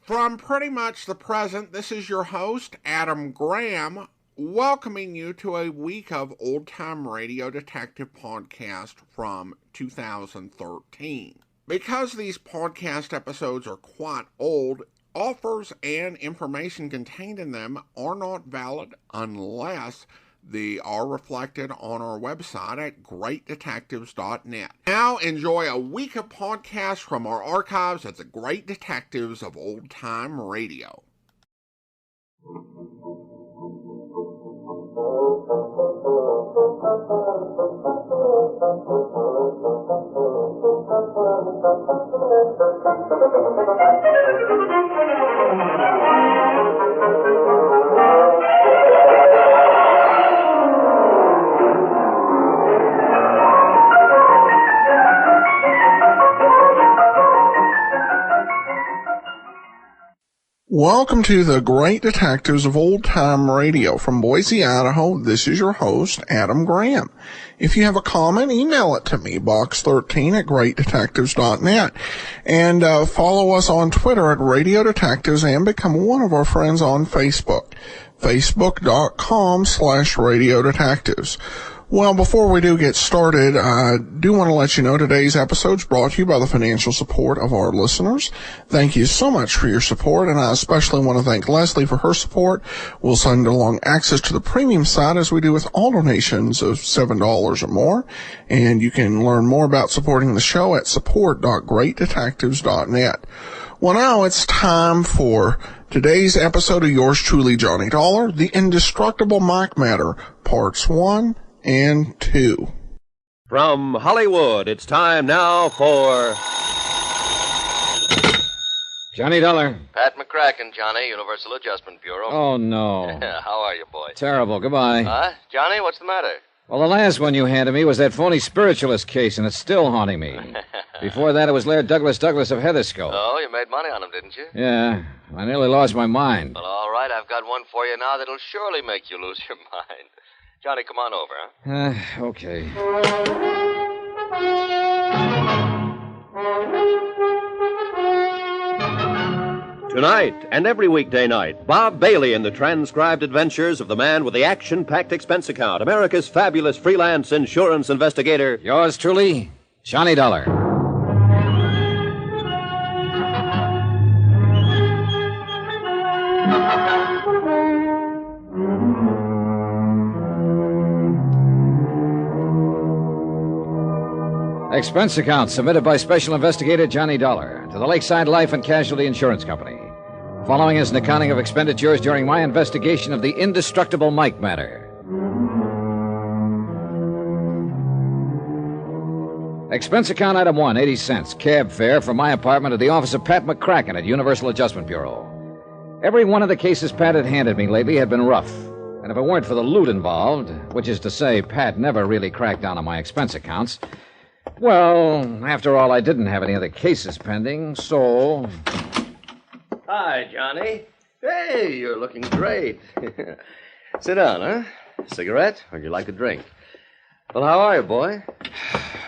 From pretty much the present, this is your host, Adam Graham, welcoming you to a week of old-time radio detective podcast from 2013. Because these podcast episodes are quite old, offers and information contained in them are not valid unless they are reflected on our website at greatdetectives.net. Now enjoy a week of podcasts from our archives at the Great Detectives of Old Time Radio. Welcome to the Great Detectives of Old Time Radio. From Boise, Idaho, this is your host, Adam Graham. If you have a comment, email it to me, box13 at greatdetectives.net. And follow us on Twitter at Radio Detectives and become one of our friends on Facebook, facebook.com/Radio Detectives. Well, before we do get started, I do want to let you know today's episode is brought to you by the financial support of our listeners. Thank you so much for your support, and I especially want to thank Leslie for her support. We'll send along access to the premium side as we do with all donations of $7 or more, and you can learn more about supporting the show at support.greatdetectives.net. Well, now it's time for today's episode of yours truly, Johnny Dollar, The Indestructible Mike Matter, Parts 1 and 2. From Hollywood, it's time now for Johnny Dollar. Pat McCracken, Johnny, Universal Adjustment Bureau. Oh, no. How are you, boy? Terrible. Goodbye. Johnny, what's the matter? Well, the last one you handed me was that phony spiritualist case, and it's still haunting me. Before that, it was Laird Douglas of Heatherscope. Oh, you made money on him, didn't you? Yeah. I nearly lost my mind. Well, all right, I've got one for you now that'll surely make you lose your mind. Johnny, come on over, huh? Okay. Tonight and every weekday night, Bob Bailey in the transcribed adventures of the man with the action-packed expense account, America's fabulous freelance insurance investigator. Yours truly, Johnny Dollar. Expense account submitted by Special Investigator Johnny Dollar to the Lakeside Life and Casualty Insurance Company. Following is an accounting of expenditures during my investigation of the Indestructible Mike matter. Expense account item 1, 80 cents. Cab fare from my apartment to the office of Pat McCracken at Universal Adjustment Bureau. Every one of the cases Pat had handed me lately had been rough. And if it weren't for the loot involved, which is to say Pat never really cracked down on my expense accounts, well, after all, I didn't have any other cases pending, so... Hi, Johnny. Hey, you're looking great. Sit down, huh? Cigarette? Or would you like a drink? Well, how are you, boy?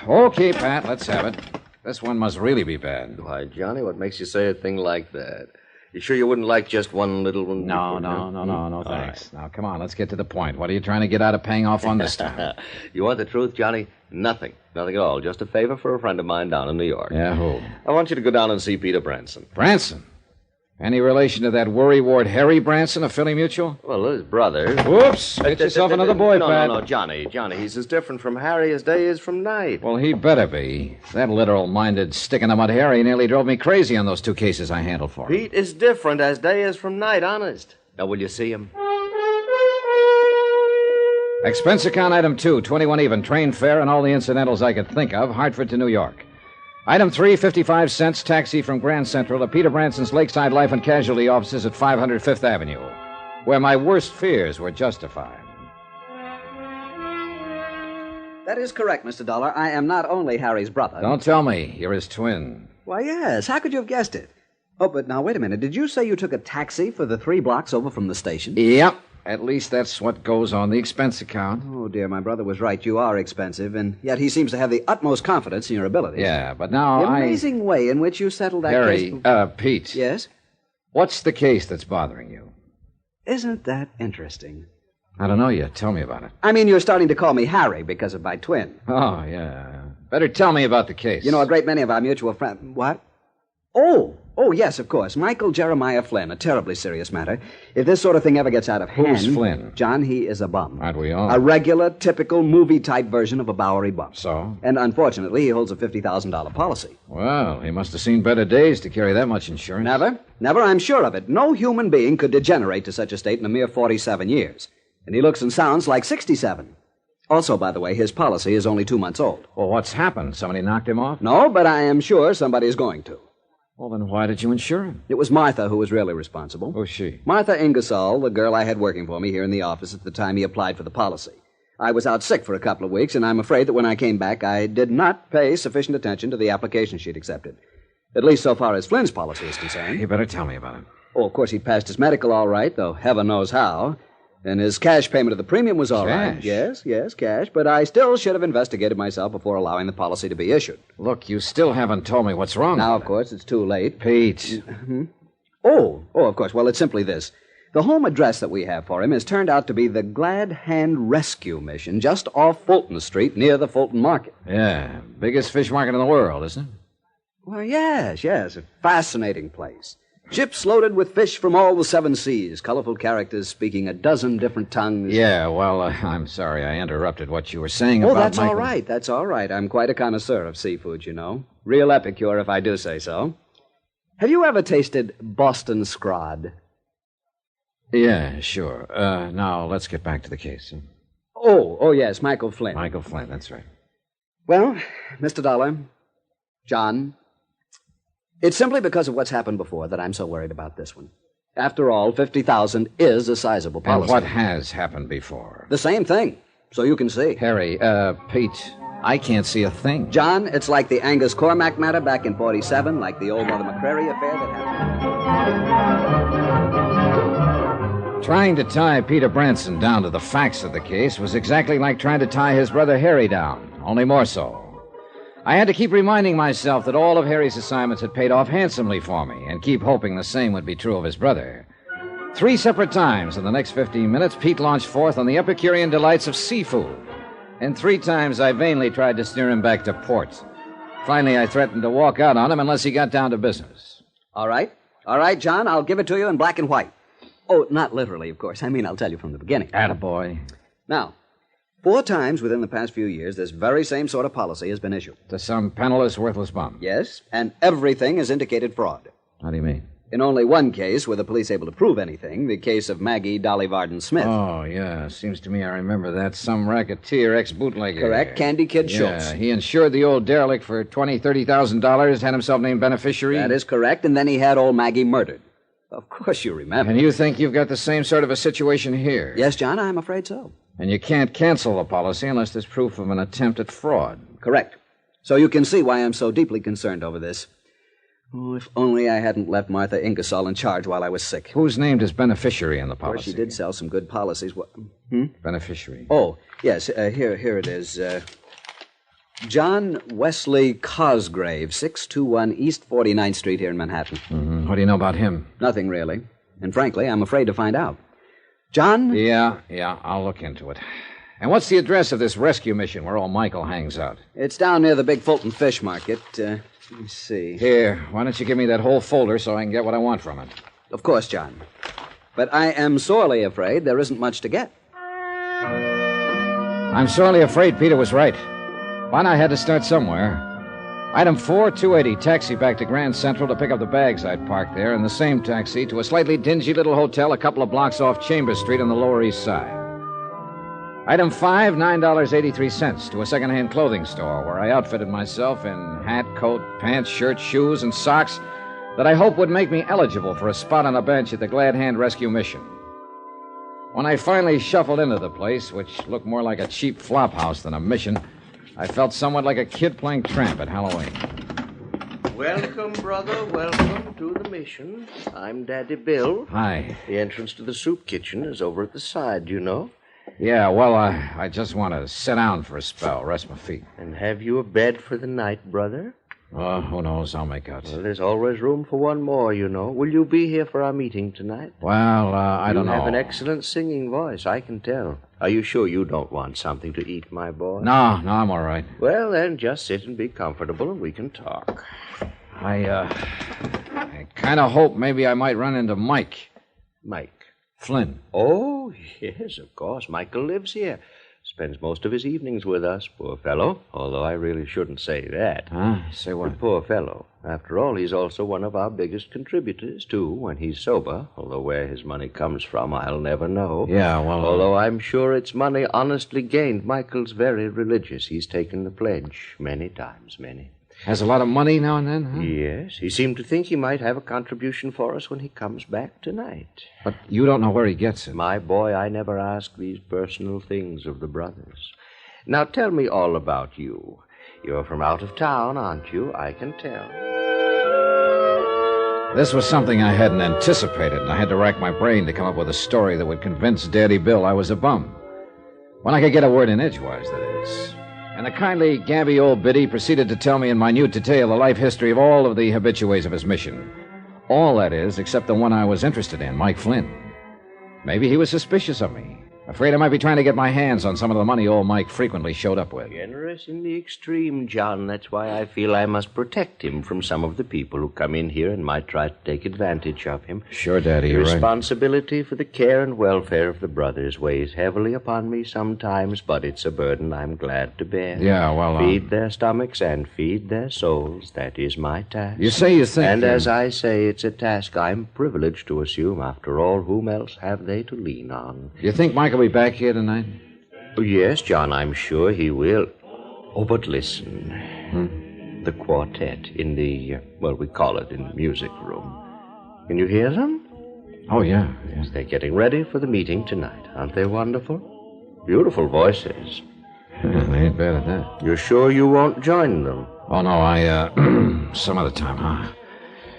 Okay, Pat, let's have it. This one must really be bad. Why, Johnny, what makes you say a thing like that? You sure you wouldn't like just one little one? No, thanks. Right. Now, come on, let's get to the point. What are you trying to get out of paying off on this time? You want the truth, Johnny? Nothing. Nothing at all. Just a favor for a friend of mine down in New York. Yeah, who? I want you to go down and see Peter Branson. Branson? Any relation to that worry ward Harry Branson of Philly Mutual? Well, his brother. Whoops! Get yourself another boy, Pat. No, Johnny, he's as different from Harry as day is from night. Well, he better be. That literal-minded stick-in-the-mud Harry nearly drove me crazy on those two cases I handled for him. Pete is different as day is from night, honest. Now, will you see him? Expense account item 2, 21 even, train fare and all the incidentals I could think of, Hartford to New York. Item 3, 55 cents, taxi from Grand Central to Peter Branson's Lakeside Life and Casualty offices at 500 Fifth Avenue, where my worst fears were justified. That is correct, Mr. Dollar. I am not only Harry's brother. Don't tell me. You're his twin. Why, yes. How could you have guessed it? Oh, but now, wait a minute. Did you say you took a taxi for the 3 blocks over from the station? Yep. At least that's what goes on the expense account. Oh, dear, my brother was right. You are expensive, and yet he seems to have the utmost confidence in your abilities. Yeah, but now the amazing way in which you settled that case... Harry, Pete. Yes? What's the case that's bothering you? Isn't that interesting? I don't know yet. Tell me about it. I mean, you're starting to call me Harry because of my twin. Oh, yeah. Better tell me about the case. You know, a great many of our mutual friends... What? Oh, yes, of course. Michael Jeremiah Flynn, a terribly serious matter. If this sort of thing ever gets out of hand... Who's Flynn? John, he is a bum. Aren't we all? A regular, typical, movie-type version of a Bowery bum. So? And unfortunately, he holds a $50,000 policy. Well, he must have seen better days to carry that much insurance. Never, I'm sure of it. No human being could degenerate to such a state in a mere 47 years. And he looks and sounds like 67. Also, by the way, his policy is only 2 months old. Well, what's happened? Somebody knocked him off? No, but I am sure somebody is going to. Well, then why did you insure him? It was Martha who was really responsible. Who's she? Martha Ingersoll, the girl I had working for me here in the office at the time he applied for the policy. I was out sick for a couple of weeks, and I'm afraid that when I came back, I did not pay sufficient attention to the application she'd accepted. At least so far as Flynn's policy is concerned. You better tell me about it. Oh, of course, he passed his medical all right, though heaven knows how. And his cash payment of the premium was all right. Yes, cash. But I still should have investigated myself before allowing the policy to be issued. Look, you still haven't told me what's wrong. Now, of course, it's too late. Pete. Oh, of course. Well, it's simply this. The home address that we have for him has turned out to be the Glad Hand Rescue Mission, just off Fulton Street, near the Fulton Market. Yeah, biggest fish market in the world, isn't it? Well, yes. A fascinating place. Ships loaded with fish from all the 7 seas, colorful characters speaking a dozen different tongues. Yeah, well, I'm sorry I interrupted what you were saying about that's Michael. all right. That's all right. I'm quite a connoisseur of seafood, you know. Real epicure, if I do say so. Have you ever tasted Boston scrod? Yeah, sure. Now, let's get back to the case. Oh, yes, Michael Flynn. Michael Flynn, that's right. Well, Mr. Dollar, John, it's simply because of what's happened before that I'm so worried about this one. After all, $50,000 is a sizable policy. And what has happened before? The same thing, so you can see. Harry, Pete, I can't see a thing. John, it's like the Angus Cormac matter back in 47, like the old Mother McCrary affair that happened. Trying to tie Peter Branson down to the facts of the case was exactly like trying to tie his brother Harry down, only more so. I had to keep reminding myself that all of Harry's assignments had paid off handsomely for me, and keep hoping the same would be true of his brother. 3 separate times in the next 15 minutes, Pete launched forth on the Epicurean delights of seafood. And 3 times I vainly tried to steer him back to port. Finally, I threatened to walk out on him unless he got down to business. All right, John, I'll give it to you in black and white. Oh, not literally, of course. I mean, I'll tell you from the beginning. Attaboy. Now, 4 times within the past few years, this very same sort of policy has been issued. To some penniless, worthless bum. Yes, and everything has indicated fraud. How do you mean? In only one case were the police able to prove anything, the case of Maggie Dolly Varden Smith. Oh, yeah. Seems to me I remember that. Some racketeer, ex-bootlegger. Correct. Candy Kid Schultz. Yeah, he insured the old derelict for $20,000, $30,000, had himself named beneficiary. That is correct, and then he had old Maggie murdered. Of course you remember. And you think you've got the same sort of a situation here? Yes, John, I'm afraid so. And you can't cancel the policy unless there's proof of an attempt at fraud. Correct. So you can see why I'm so deeply concerned over this. Oh, if only I hadn't left Martha Ingersoll in charge while I was sick. Who's named as beneficiary in the Of course, policy? she did sell some good policies. Beneficiary. Oh, yes, here it is. John Wesley Cosgrave, 621 East 49th Street here in Manhattan. What do you know about him? Nothing, really. And frankly, I'm afraid to find out. John? Yeah, I'll look into it. And what's the address of this rescue mission where old Michael hangs out? It's down near the big Fulton Fish Market. Let me see. Here, why don't you give me that whole folder so I can get what I want from it? Of course, John. But I am sorely afraid there isn't much to get. I'm sorely afraid Peter was right. But I had to start somewhere. Item 4, 280, taxi back to Grand Central to pick up the bags I'd parked there, and the same taxi to a slightly dingy little hotel a couple of blocks off Chambers Street on the Lower East Side. Item 5, $9.83 to a second-hand clothing store where I outfitted myself in hat, coat, pants, shirt, shoes, and socks that I hope would make me eligible for a spot on a bench at the Glad Hand Rescue Mission. When I finally shuffled into the place, which looked more like a cheap flop house than a mission, I felt somewhat like a kid playing tramp at Halloween. Welcome, brother. Welcome to the mission. I'm Daddy Bill. Hi. The entrance to the soup kitchen is over at the side, you know. Yeah, well, I just want to sit down for a spell, rest my feet. And have you a bed for the night, brother? Who knows? I'll make out. Well, there's always room for one more, you know. Will you be here for our meeting tonight? Well, I don't know. You have an excellent singing voice, I can tell. Are you sure you don't want something to eat, my boy? No, I'm all right. Well, then, just sit and be comfortable and we can talk. I kind of hope maybe I might run into Mike. Mike? Flynn. Oh, yes, of course. Michael lives here. Spends most of his evenings with us, poor fellow. Although I really shouldn't say that. Huh? Say what? The poor fellow. After all, he's also one of our biggest contributors, too, when he's sober. Although where his money comes from, I'll never know. Yeah, well... Although I'm sure it's money honestly gained. Michael's very religious. He's taken the pledge many times, many. Has a lot of money now and then, huh? Yes. He seemed to think he might have a contribution for us when he comes back tonight. But you don't know where he gets it. My boy, I never ask these personal things of the brothers. Now tell me all about you. You're from out of town, aren't you? I can tell. This was something I hadn't anticipated, and I had to rack my brain to come up with a story that would convince Daddy Bill I was a bum. When I could get a word in edgewise, that is. And the kindly, gabby old biddy proceeded to tell me in minute detail the life history of all of the habitués of his mission. All, that is, except the one I was interested in, Mike Flynn. Maybe he was suspicious of me. Afraid I might be trying to get my hands on some of the money old Mike frequently showed up with. Generous in the extreme, John. That's why I feel I must protect him from some of the people who come in here and might try to take advantage of him. Sure, Daddy, you're right. Responsibility for the care and welfare of the brothers weighs heavily upon me sometimes, but it's a burden I'm glad to bear. Yeah, well... Feed their stomachs and feed their souls. That is my task. You say you think... And as I say, it's a task I'm privileged to assume. After all, whom else have they to lean on? You think Mike will be back here tonight? Oh, yes, John, I'm sure he will. Oh, but listen. The quartet in the, we call it in the music room. Can you hear them? Oh, yeah. Yes, they're getting ready for the meeting tonight. Aren't they wonderful? Beautiful voices. They ain't bad at that. You're sure you won't join them? Oh, no, some other time, huh?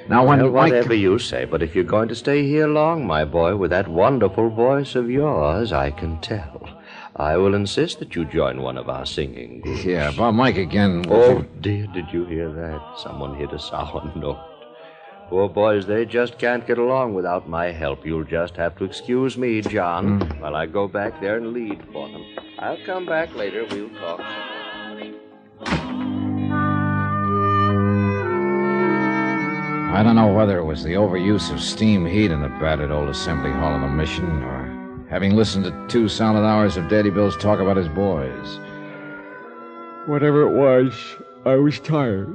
Now, when Well, Mike... whatever you say, but if you're going to stay here long, my boy, with that wonderful voice of yours, I can tell. I will insist that you join one of our singing groups. Yeah, about Mike again. Oh, dear, did you hear that? Someone hit a sour note. Poor boys, they just can't get along without my help. You'll just have to excuse me, John, while I go back there and lead for them. I'll come back later. We'll talk. I don't know whether it was the overuse of steam heat in the battered old assembly hall of the mission, or having listened to 2 solid hours of Daddy Bill's talk about his boys. Whatever it was, I was tired.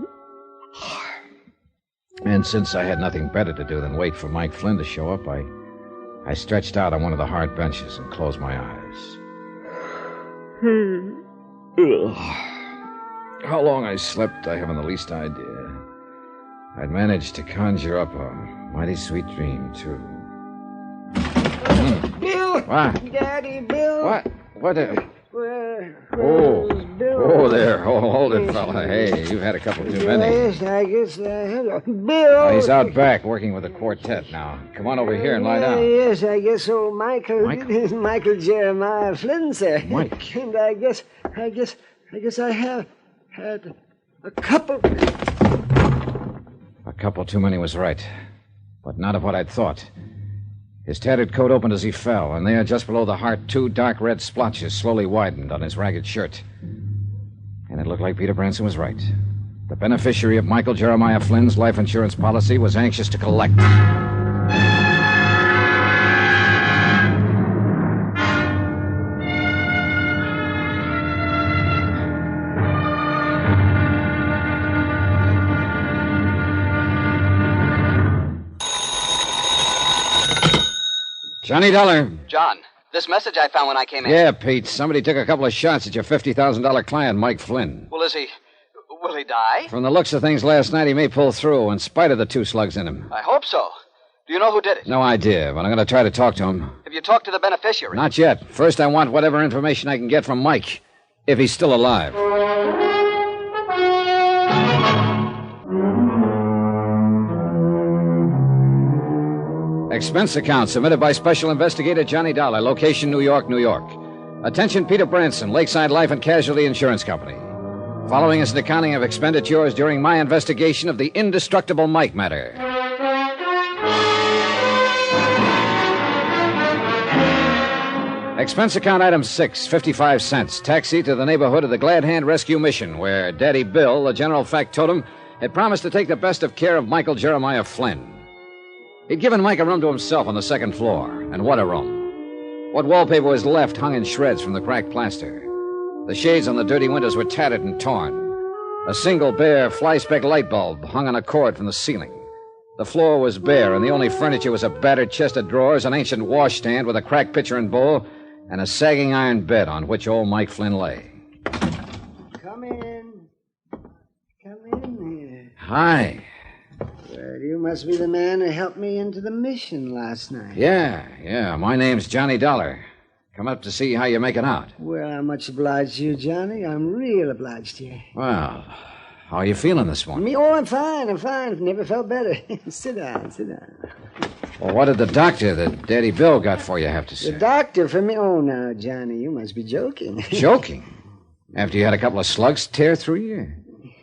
And since I had nothing better to do than wait for Mike Flynn to show up, I stretched out on one of the hard benches and closed my eyes. How long I slept, I haven't the least idea. I'd managed to conjure up a mighty sweet dream, too. Bill! What? Daddy, Bill! What? What? Where's Bill? Oh, there. Oh, hold it, fella. Hey, you've had a couple too many. Yes, I guess. Hello. Bill! Oh, he's out back working with the quartet now. Come on over here and lie down. Yes, I guess so. Michael Jeremiah Flynn, sir. Mike. And I guess I have had a couple. A couple too many was right, but not of what I'd thought. His tattered coat opened as he fell, and there, just below the heart, 2 dark red splotches slowly widened on his ragged shirt. And it looked like Peter Branson was right. The beneficiary of Michael Jeremiah Flynn's life insurance policy was anxious to collect. Johnny Dollar. John, this message I found when I came in. Yeah, Pete. Somebody took a couple of shots at your $50,000 client, Mike Flynn. Well, will he die? From the looks of things last night, he may pull through, in spite of the 2 slugs in him. I hope so. Do you know who did it? No idea, but I'm going to try to talk to him. Have you talked to the beneficiary? Not yet. First, I want whatever information I can get from Mike, if he's still alive. Expense account submitted by Special Investigator Johnny Dollar, location New York, New York. Attention Peter Branson, Lakeside Life and Casualty Insurance Company. Following is an accounting of expenditures during my investigation of the Indestructible Mike matter. Expense account item 6, 55 cents. Taxi to the neighborhood of the Glad Hand Rescue Mission, where Daddy Bill, the general factotum, had promised to take the best of care of Michael Jeremiah Flynn. He'd given Mike a room to himself on the second floor. And what a room. What wallpaper was left hung in shreds from the cracked plaster. The shades on the dirty windows were tattered and torn. A single bare fly-speck light bulb hung on a cord from the ceiling. The floor was bare, and the only furniture was a battered chest of drawers, an ancient washstand with a cracked pitcher and bowl, and a sagging iron bed on which old Mike Flynn lay. Come in. Come in here. Hi. Well, you must be the man who helped me into the mission last night. Yeah. My name's Johnny Dollar. Come up to see how you're making out. Well, I'm much obliged to you, Johnny. I'm real obliged to you. Well, how are you feeling this morning? Me? Oh, I'm fine. I've never felt better. Sit down. Well, what did the doctor that Daddy Bill got for you have to say? The doctor for me? Oh, now, Johnny, you must be joking. Joking? After you had a couple of slugs tear through you?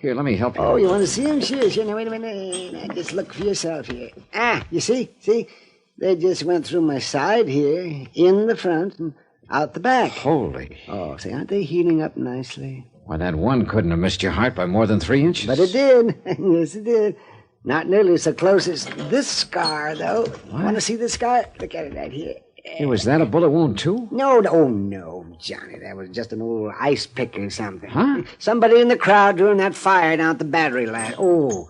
Here, let me help you. Oh, you want to see him? Sure. Now, wait a minute. Now, just look for yourself here. You see? They just went through my side here, in the front and out the back. Holy. Oh, see, aren't they healing up nicely? Why, that one couldn't have missed your heart by more than 3 inches. But it did. Yes, it did. Not nearly so close as this scar, though. What? Want to see this scar? Look at it right here. Hey, was that a bullet wound, too? No, Johnny. That was just an old ice pick or something. Huh? Somebody in the crowd during that fire down at the Battery last. Oh,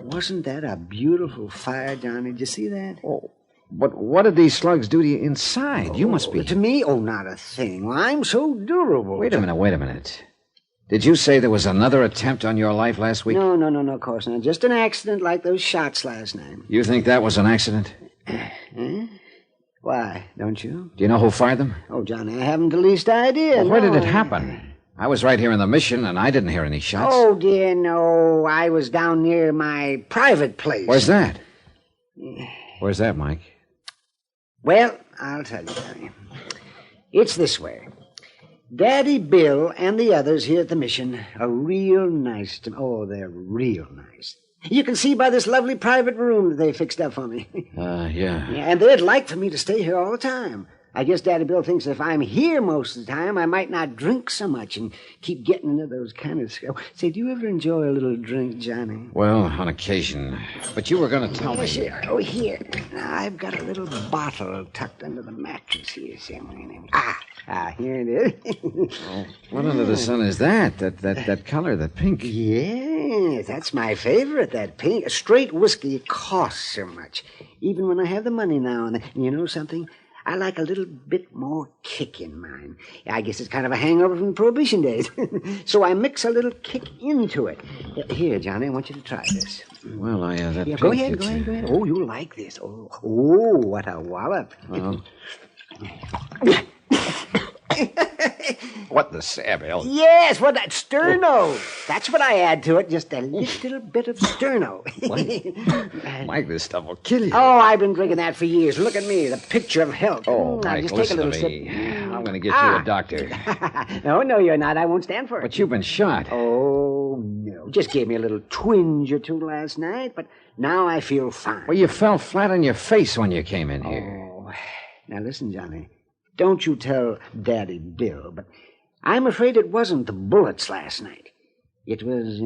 wasn't that a beautiful fire, Johnny? Did you see that? Oh, but what did these slugs do to you inside? You must be... To me? Oh, not a thing. Well, I'm so durable. Wait a minute. Did you say there was another attempt on your life last week? No, of course not. Just an accident like those shots last night. You think that was an accident? Huh? Why, don't you? Do you know who fired them? Oh, Johnny, I haven't the least idea. Well, where did it happen? I was right here in the mission, and I didn't hear any shots. Oh, dear, no. I was down near my private place. Where's that? Where's that, Mike? Well, I'll tell you, Johnny. It's this way. Daddy Bill and the others here at the mission are real nice to me. Oh, they're real nice. You can see by this lovely private room that they fixed up for me. Yeah. And they'd like for me to stay here all the time. I guess Daddy Bill thinks if I'm here most of the time, I might not drink so much and keep getting into those kind of... Say, do you ever enjoy a little drink, Johnny? Well, on occasion. But you were going to tell me. Sure. Oh, here. Now, I've got a little bottle tucked under the mattress here. See, here it is. Oh, what under the sun is that? That color, that pink? Yes, that's my favorite, that pink. Straight whiskey costs so much. Even when I have the money now and then. You know something? I like a little bit more kick in mine. I guess it's kind of a hangover from Prohibition days. So I mix a little kick into it. Here, Johnny, I want you to try this. Well, that pink... Go ahead. Oh, you'll like this. Oh, what a wallop. Well... What the Samuel? Yes, what that sterno. That's what I add to it. Just a little bit of sterno. Mike, this stuff will kill you. Oh, I've been drinking that for years. Look at me, the picture of health. Oh, Mike, just listen take a to little me. sip. I'm going to get you a doctor. No, you're not. I won't stand for it. But you've been shot. Oh, no. Just gave me a little twinge or two last night, but now I feel fine. Well, you fell flat on your face when you came in here. Oh, now listen, Johnny. Don't you tell Daddy Bill, but I'm afraid it wasn't the bullets last night. It was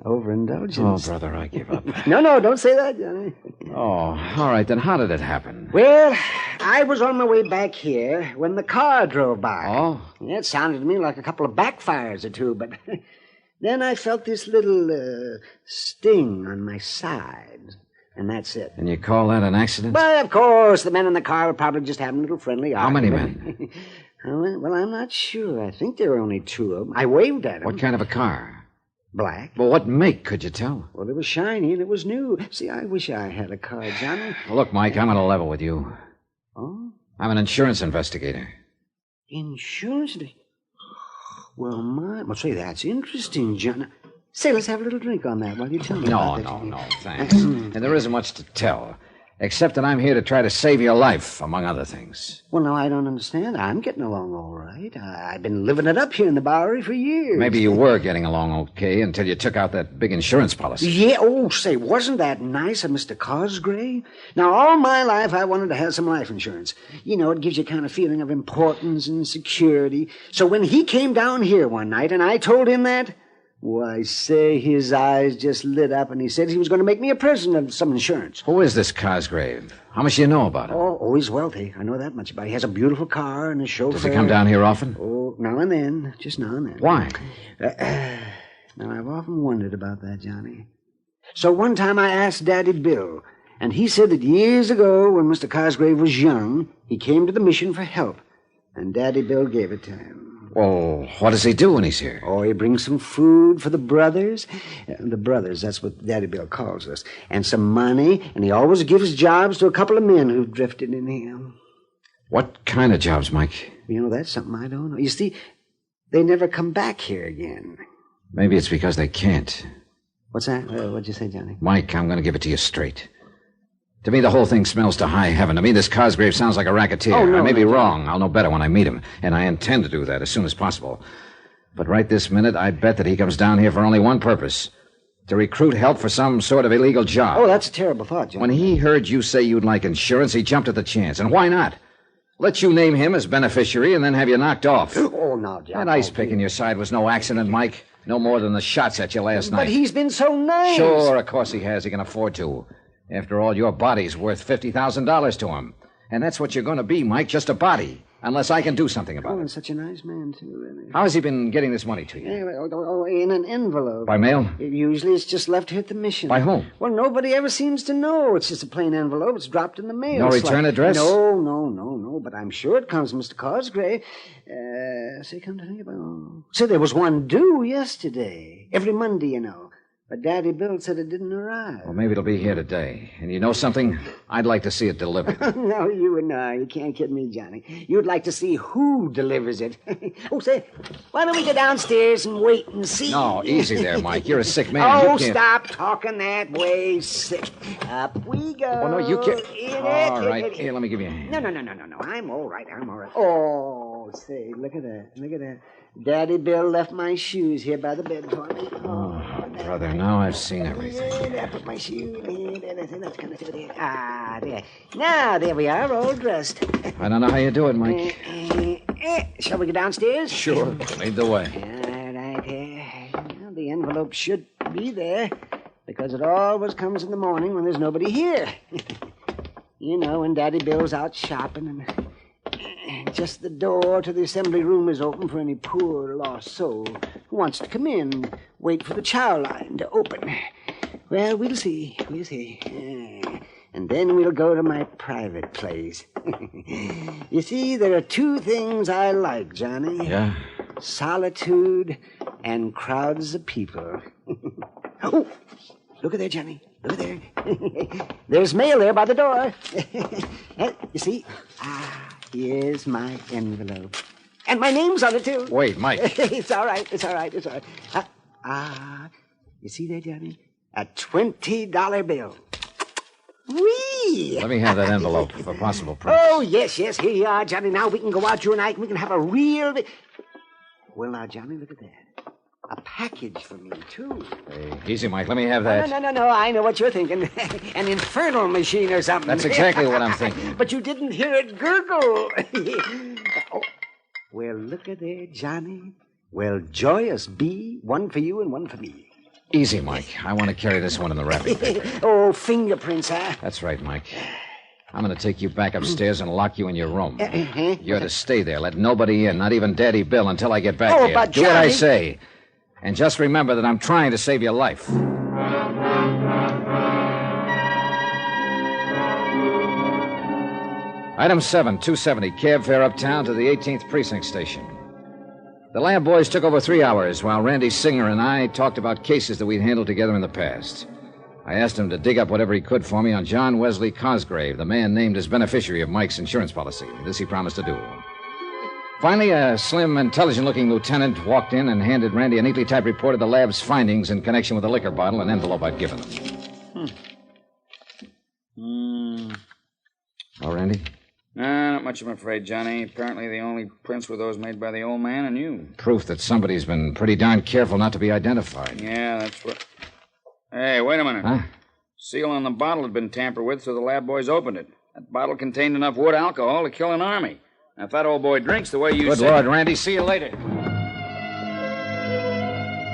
overindulgence. Oh, brother, I give up. No, don't say that, Johnny. Oh, all right, then how did it happen? Well, I was on my way back here when the car drove by. Oh? Yeah, it sounded to me like a couple of backfires or two, but then I felt this little sting on my side. And that's it. And you call that an accident? Well, of course, the men in the car were probably just having a little friendly argument. How many men? Well, I'm not sure. I think there were only 2 of them. I waved at them. What kind of a car? Black. Well, what make, could you tell? Well, it was shiny and it was new. See, I wish I had a car, Johnny. Well, look, Mike, I'm on a level with you. Oh? I'm an insurance investigator. Insurance? Well, say, that's interesting, Johnny. Say, let's have a little drink on that while you tell me about that. No, thanks. And there isn't much to tell. Except that I'm here to try to save your life, among other things. Well, no, I don't understand. I'm getting along all right. I've been living it up here in the Bowery for years. Maybe you were getting along okay until you took out that big insurance policy. Yeah, say, wasn't that nice of Mr. Cosgrave? Now, all my life I wanted to have some life insurance. You know, it gives you a kind of feeling of importance and security. So when he came down here one night and I told him that, why, say, his eyes just lit up, and he said he was going to make me a present of some insurance. Who is this Cosgrave? How much do you know about him? Oh, he's wealthy. I know that much about it. He has a beautiful car and a chauffeur. Does he come down here often? Oh, now and then. Just now and then. Why? Now, I've often wondered about that, Johnny. So one time I asked Daddy Bill, and he said that years ago, when Mr. Cosgrave was young, he came to the mission for help, and Daddy Bill gave it to him. Well, what does he do when he's here? Oh, he brings some food for the brothers. The brothers, that's what Daddy Bill calls us. And some money, and he always gives jobs to a couple of men who've drifted in here. What kind of jobs, Mike? You know, that's something I don't know. You see, they never come back here again. Maybe it's because they can't. What's that? What'd you say, Johnny? Mike, I'm going to give it to you straight. To me, the whole thing smells to high heaven. To me, this Cosgrave sounds like a racketeer. Oh, no, I may be no. wrong. I'll know better when I meet him, and I intend to do that as soon as possible. But right this minute, I bet that he comes down here for only one purpose, to recruit help for some sort of illegal job. Oh, that's a terrible thought, Johnny. When he heard you say you'd like insurance, he jumped at the chance. And why not? Let you name him as beneficiary and then have you knocked off. Oh, now, Johnny. That ice pick in your side was no accident, Mike. No more than the shots at you last night. But he's been so nice. Sure, of course he has. He can afford to. After all, your body's worth $50,000 to him. And that's what you're going to be, Mike, just a body. Unless I can do something about Oh, it. and such a nice man, too, really. How has he been getting this money to you? In an envelope. By mail? Usually it's just left here at the mission. By whom? Well, nobody ever seems to know. It's just a plain envelope. It's dropped in the mail. No return address? No. But I'm sure it comes from Mr. Cosgrave. Say, come to think about it. So there was one due yesterday. Every Monday, you know. But Daddy Bill said it didn't arrive. Well, maybe it'll be here today. And you know something? I'd like to see it delivered. No, you can't kid me, Johnny. You'd like to see who delivers it. Say, why don't we go downstairs and wait and see? No, easy there, Mike. You're a sick man. Oh, You can't... stop talking that way, sick. Up we go. Oh, no, you can't. In All it. right. Here, let me give you a hand. No. I'm all right. Oh, say, look at that. Daddy Bill left my shoes here by the bed for me. Oh, brother, now I've seen everything. I put my shoes there. That's kind of there. Ah, there. Now, there we are, all dressed. I don't know how you do it, Mike. Shall we go downstairs? Sure. Lead the way. All right, here. Well, the envelope should be there, because it always comes in the morning when there's nobody here. You know, when Daddy Bill's out shopping and just the door to the assembly room is open for any poor lost soul who wants to come in and wait for the chow line to open. Well, we'll see. And then we'll go to my private place. You see, there are two things I like, Johnny. Yeah? Solitude and crowds of people. Oh, look at there, Johnny. Look at there. There's mail there by the door. You see? Here's my envelope. And my name's on it, too. Wait, Mike. It's all right. You see there, Johnny? A $20 bill. Whee! Let me have that envelope for possible proof. Oh, yes. Here you are, Johnny. Now we can go out, you and I, and we can have a real... Well, now, Johnny, look at that. A package for me, too. Hey, easy, Mike. Let me have that. No. I know what you're thinking. An infernal machine or something. That's exactly what I'm thinking. But you didn't hear it gurgle. Oh. Well, look at there, Johnny. Well, joyous be, one for you and one for me. Easy, Mike. I want to carry this one in the wrapping paper. Oh, fingerprints, huh? That's right, Mike. I'm going to take you back upstairs and lock you in your room. You're to stay there. Let nobody in, not even Daddy Bill, until I get back here. But Do what I say. And just remember that I'm trying to save your life. Item 7, 270, cab fare uptown to the 18th Precinct Station. The lab boys took over 3 hours while Randy Singer and I talked about cases that we'd handled together in the past. I asked him to dig up whatever he could for me on John Wesley Cosgrave, the man named as beneficiary of Mike's insurance policy. This he promised to do. Finally, a slim, intelligent-looking lieutenant walked in and handed Randy a neatly typed report of the lab's findings in connection with the liquor bottle and envelope I'd given them. Oh, Randy? Not much, I'm afraid, Johnny. Apparently the only prints were those made by the old man and you. Proof that somebody's been pretty darn careful not to be identified. Yeah, that's what... Hey, wait a minute. Huh? Seal on the bottle had been tampered with, so the lab boys opened it. That bottle contained enough wood alcohol to kill an army. Now, if that old boy drinks the way you Good said... Lord, Randy, see you later.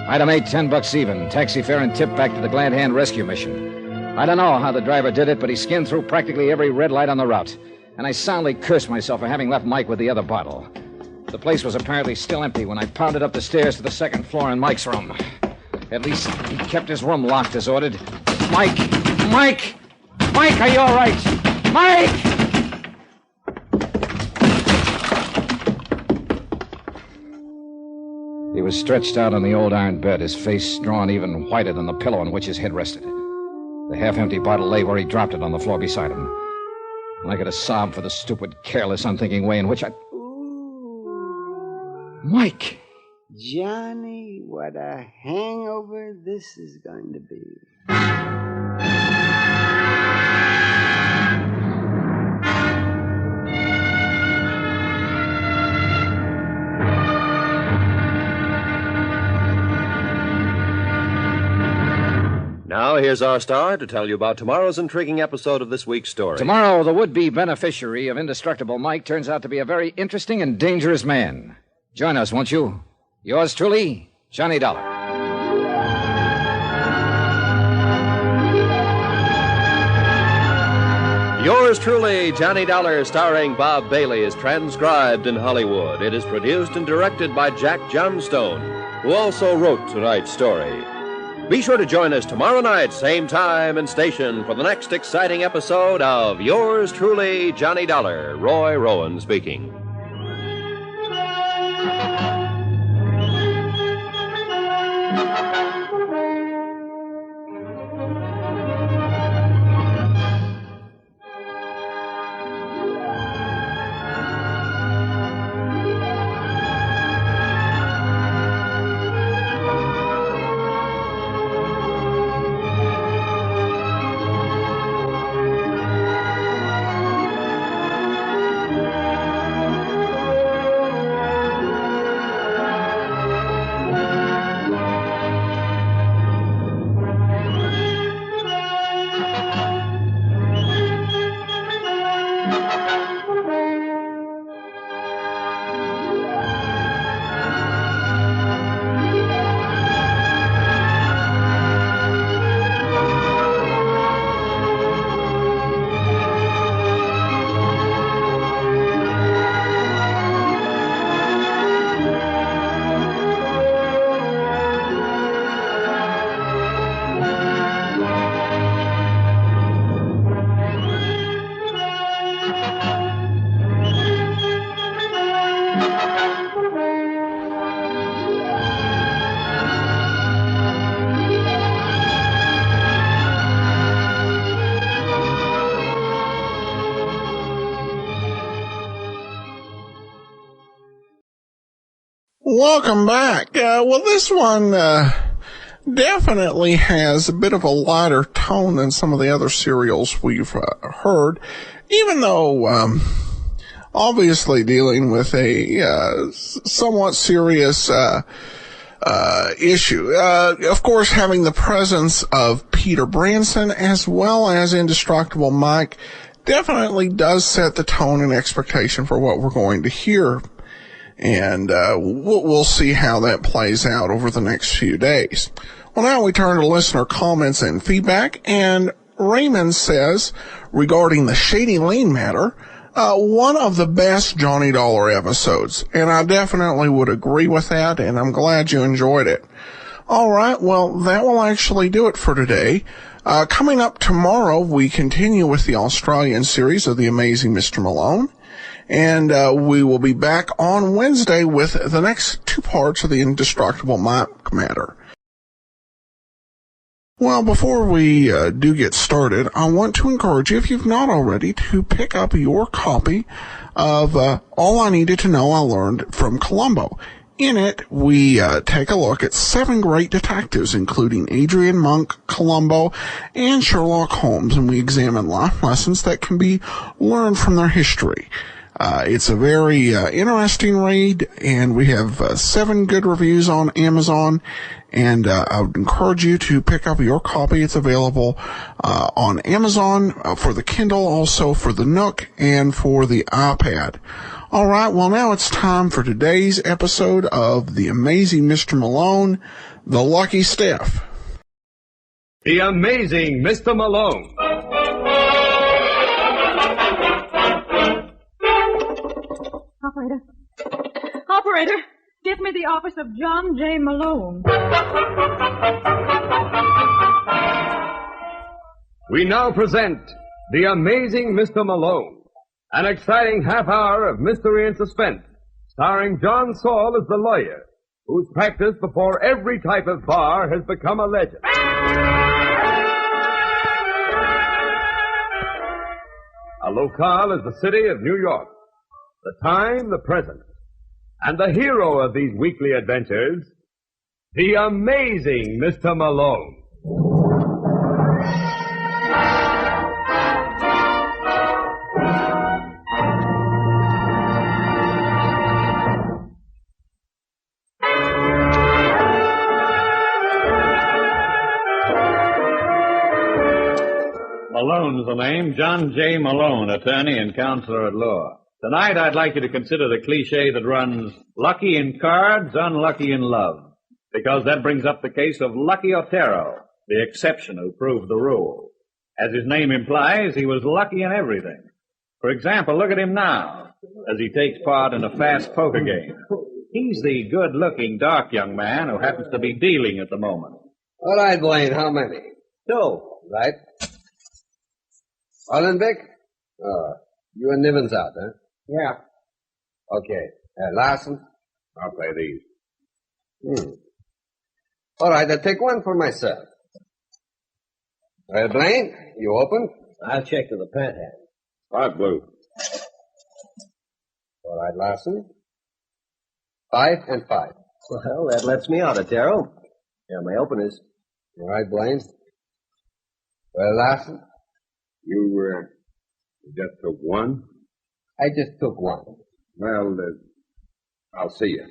Item 8, $10 even. Taxi fare and tip back to the Glad Hand rescue mission. I don't know how the driver did it, but he skimmed through practically every red light on the route. And I soundly cursed myself for having left Mike with the other bottle. The place was apparently still empty when I pounded up the stairs to the second floor in Mike's room. At least he kept his room locked as ordered. Mike! Mike! Mike, are you all right? Mike! He was stretched out on the old iron bed, his face drawn even whiter than the pillow on which his head rested. The half-empty bottle lay where he dropped it on the floor beside him. And I could have sobbed for the stupid, careless, unthinking way in which I... Ooh. Mike! Johnny, what a hangover this is going to be. Now, here's our star to tell you about tomorrow's intriguing episode of this week's story. Tomorrow, the would-be beneficiary of Indestructible Mike turns out to be a very interesting and dangerous man. Join us, won't you? Yours truly, Johnny Dollar. Yours truly, Johnny Dollar, starring Bob Bailey, is transcribed in Hollywood. It is produced and directed by Jack Johnstone, who also wrote tonight's story. Be sure to join us tomorrow night, same time and station, for the next exciting episode of Yours truly, Johnny Dollar. Roy Rowan speaking. Welcome back. Well, this one definitely has a bit of a lighter tone than some of the other serials we've heard, even though obviously dealing with a somewhat serious issue. Of course, having the presence of Peter Branson as well as Indestructible Mike definitely does set the tone and expectation for what we're going to hear. And we'll see how that plays out over the next few days. Well, now we turn to listener comments and feedback. And Raymond says, regarding the Shady Lane matter, one of the best Johnny Dollar episodes. And I definitely would agree with that, and I'm glad you enjoyed it. All right, well, that will actually do it for today. Coming up tomorrow, we continue with the Australian series of The Amazing Mr. Malone. And we will be back on Wednesday with the next two parts of the Indestructible Mike matter. Well, before we do get started, I want to encourage you, if you've not already, to pick up your copy of All I Needed to Know I Learned from Columbo. In it, we take a look at 7 great detectives, including Adrian Monk, Columbo, and Sherlock Holmes, and we examine life lessons that can be learned from their history. It's a very interesting read, and we have 7 good reviews on Amazon, and I would encourage you to pick up your copy. It's available on Amazon for the Kindle, also for the Nook, and for the iPad. All right, well, now it's time for today's episode of The Amazing Mr. Malone, The Lucky Steph. The Amazing Mr. Malone. Operator, get me the office of John J. Malone. We now present The Amazing Mr. Malone, an exciting half hour of mystery and suspense, starring John Saul as the lawyer, whose practice before every type of bar has become a legend. A locale is the city of New York, the time, the present, and the hero of these weekly adventures, the amazing Mr. Malone. Malone's the name, John J. Malone, attorney and counselor at law. Tonight, I'd like you to consider the cliche that runs, lucky in cards, unlucky in love, because that brings up the case of Lucky Otero, the exception who proved the rule. As his name implies, he was lucky in everything. For example, look at him now, as he takes part in a fast poker game. He's the good-looking, dark young man who happens to be dealing at the moment. All right, Blaine, how many? 2. Right. Ollenbeck? Oh, you and Nivens out, huh? Yeah. Okay. Larson? I'll play these. All right, I'll take one for myself. Well, Blaine, you open? I'll check to the pant hand. 5 blue. All right, Larson. 5 and 5. Well, that lets me out, Otero. Here are my openers. All right, Blaine. Well, Larson? You just took one? I just took one. Well, I'll see you.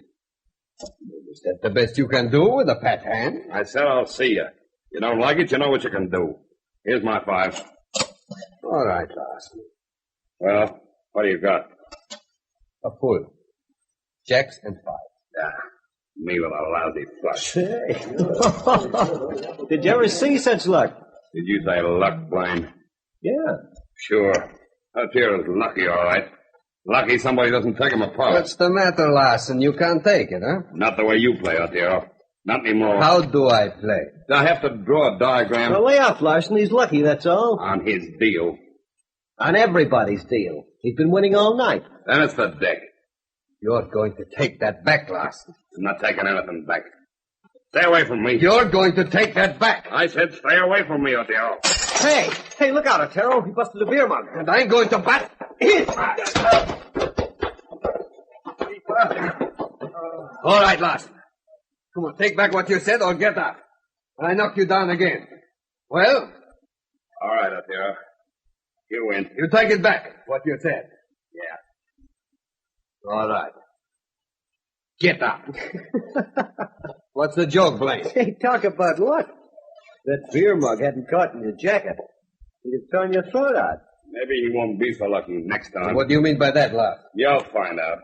Is that the best you can do with a pat hand? I said I'll see you. You don't like it, you know what you can do. Here's my 5. All right, Larson. Well, what do you got? A full. Jacks and 5. Yeah, me with a lousy flush. Hey. Did you ever see such luck? Did you say luck, Blaine? Yeah. Sure. Otero's lucky, all right. Lucky somebody doesn't take him apart. What's the matter, Larson? You can't take it, huh? Not the way you play, Otero. Not anymore. How do I play? I have to draw a diagram. Well, lay off, Larson. He's lucky, that's all. On his deal. On everybody's deal. He's been winning all night. Then it's the deck. You're going to take that back, Larson. I'm not taking anything back. Stay away from me. You're going to take that back. I said stay away from me, Otero. Hey, look out, Otero. He busted a beer mug. And I'm going to bat it. All right, Larson. Come on, take back what you said or get up. I knock you down again. Well? All right, Otero. You win. You take it back, what you said. Yeah. All right. Get up. What's the joke, Blaine? Hey, talk about luck. That beer mug hadn't caught in your jacket. He'd have torn your throat out. Maybe he won't be so lucky next time. What do you mean by that, Larson? You'll find out.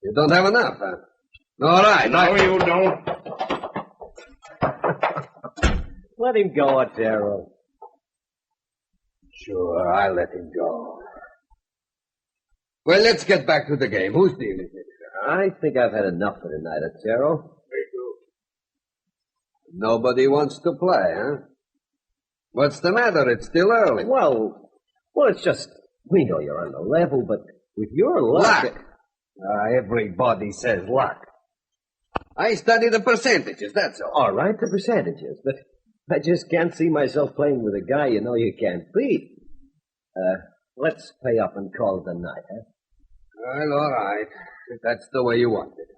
You don't have enough, huh? All right. No, you don't. Let him go, Otero. Sure, I'll let him go. Well, let's get back to the game. Whose deal is it? I think I've had enough for tonight, Otero. Nobody wants to play, huh? What's the matter? It's still early. Well, it's just, we know you're on the level, but with your luck... Luck! Everybody says luck. I study the percentages, that's all. All right, the percentages, but I just can't see myself playing with a guy you know you can't beat. Let's pay up and call it a night, huh? Well, all right. If that's the way you want it.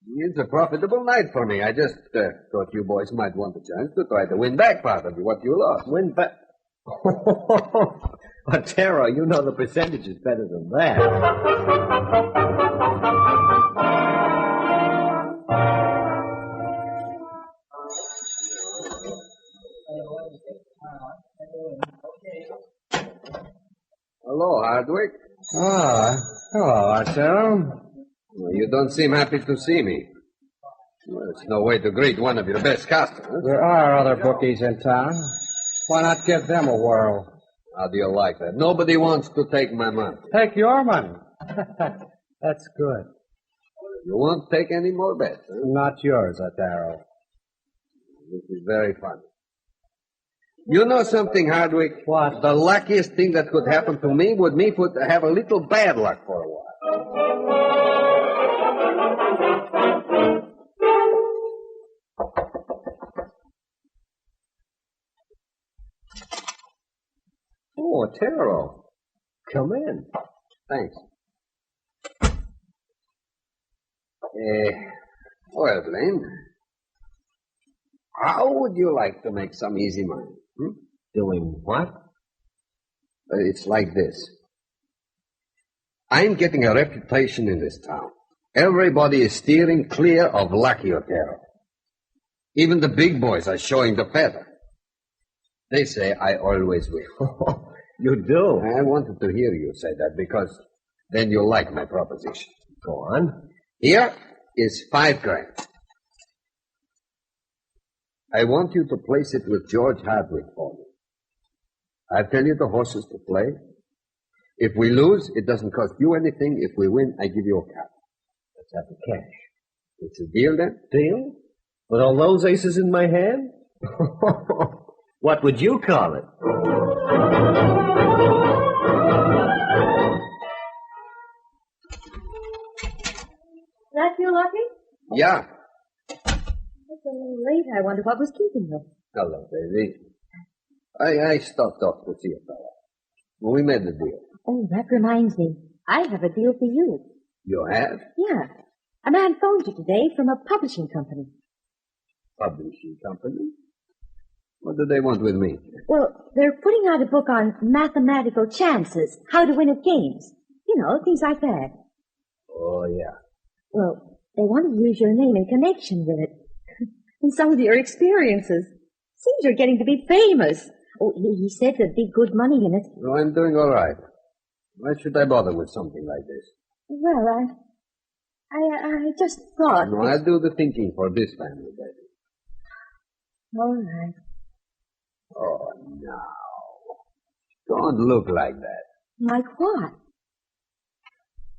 It's a profitable night for me. I just thought you boys might want a chance to try to win back part of what you lost. Win back? Otero, you know the percentage is better than that. Hello, Hardwick. Ah, hello, Otero. Well, you don't seem happy to see me. Well, it's no way to greet one of your best customers. There are other bookies in town. Why not give them a whirl? How do you like that? Nobody wants to take my money. Take your money. That's good. You won't take any more bets, huh? Not yours, Otero. This is very funny. You know something, Hardwick? What? The luckiest thing that could happen to me would be to have a little bad luck for a while. Oh, Otero. Come in. Thanks. Well, Blaine, how would you like to make some easy money? Doing what? It's like this. I'm getting a reputation in this town. Everybody is steering clear of Lucky Otero. Even the big boys are showing the feather. They say I always will. You do? I wanted to hear you say that because then you'll like my proposition. Go on. Here is $5,000. I want you to place it with George Hardwick for me. I'll tell you the horses to play. If we lose, it doesn't cost you anything. If we win, I give you a cap. Let's have the cash. It's a deal then? Deal? With all those aces in my hand? What would you call it? That you, Lucky? Yeah. It's a little late. I wonder what was keeping you. Hello, baby. I stopped off to see a fella. We made the deal. Oh, that reminds me. I have a deal for you. You have? Yeah. A man phoned you today from a publishing company. Publishing company? What do they want with me? Well, they're putting out a book on mathematical chances, how to win at games. You know, things like that. Oh, yeah. Well, they want to use your name in connection with it. And some of your experiences. Seems you're getting to be famous. Oh, he said there'd be good money in it. No, I'm doing all right. Why should I bother with something like this? Well, I just thought... No, I'll do the thinking for this family, baby. All right. Oh, no. Don't look like that. Like what?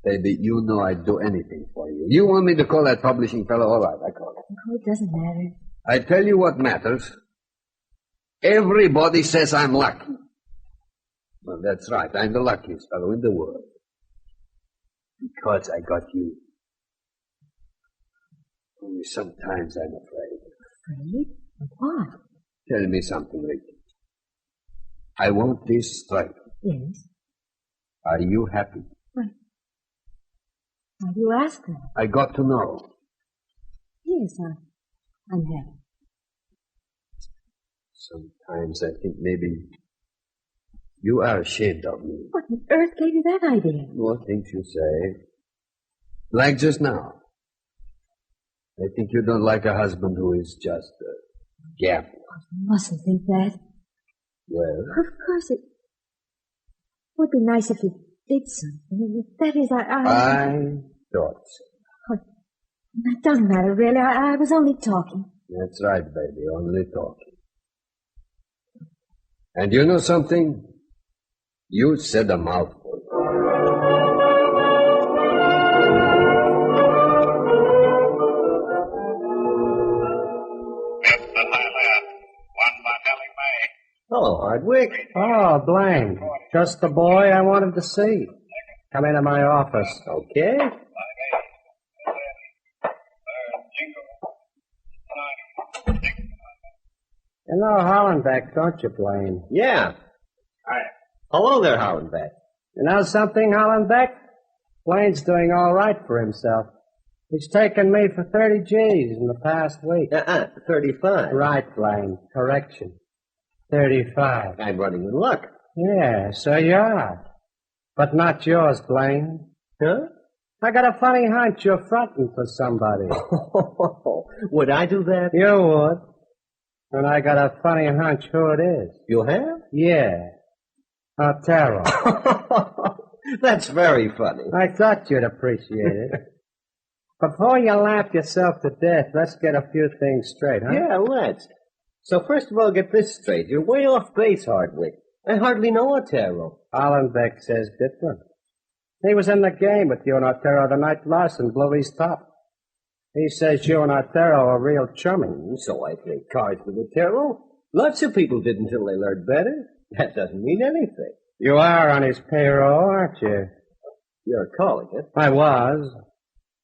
Baby, you know I'd do anything for you. You want me to call that publishing fellow? All right, I call him. Oh, it doesn't matter. I tell you what matters. Everybody says I'm lucky. Well, that's right. I'm the luckiest fellow in the world. Because I got you. Only sometimes I'm afraid. Afraid? Of what? Tell me something, Ricky. I want this straight. Yes. Are you happy? Why do you ask that? I got to know. Yes, I'm happy. Sometimes I think maybe you are ashamed of me. What on earth gave you that idea? What things you say. Like just now. I think you don't like a husband who is just a gambler. You mustn't think that. Well? Of course it would be nice if you did something. That is, I thought so. Oh, that doesn't matter, really. I was only talking. That's right, baby. Only talking. And you know something? You said a mouthful. Hello, Hardwick. Oh, Blaine. Just the boy I wanted to see. Come into my office, okay? You know Hollenbeck, don't you, Blaine? Yeah. Hello there, Hollenbeck. You know something, Hollenbeck? Blaine's doing all right for himself. He's taken me for 30 G's in the past week. 35. Right, Blaine. Correction. 35. I'm running in luck. Yeah, so you are. But not yours, Blaine. Huh? I got a funny hunch you're fronting for somebody. Would I do that? You would. And I got a funny hunch who it is. You have? Yeah. Otero. That's very funny. I thought you'd appreciate it. Before you laugh yourself to death, let's get a few things straight, huh? Yeah, let's. So first of all, get this straight. You're way off base, Hardwick. I hardly know Otero. Hollenbeck says different. He was in the game with you and Otero the night Larson blew his top. He says you and Otero are real chummy. So I played cards with Otero. Lots of people did until they learned better. That doesn't mean anything. You are on his payroll, aren't you? You're calling it. I was.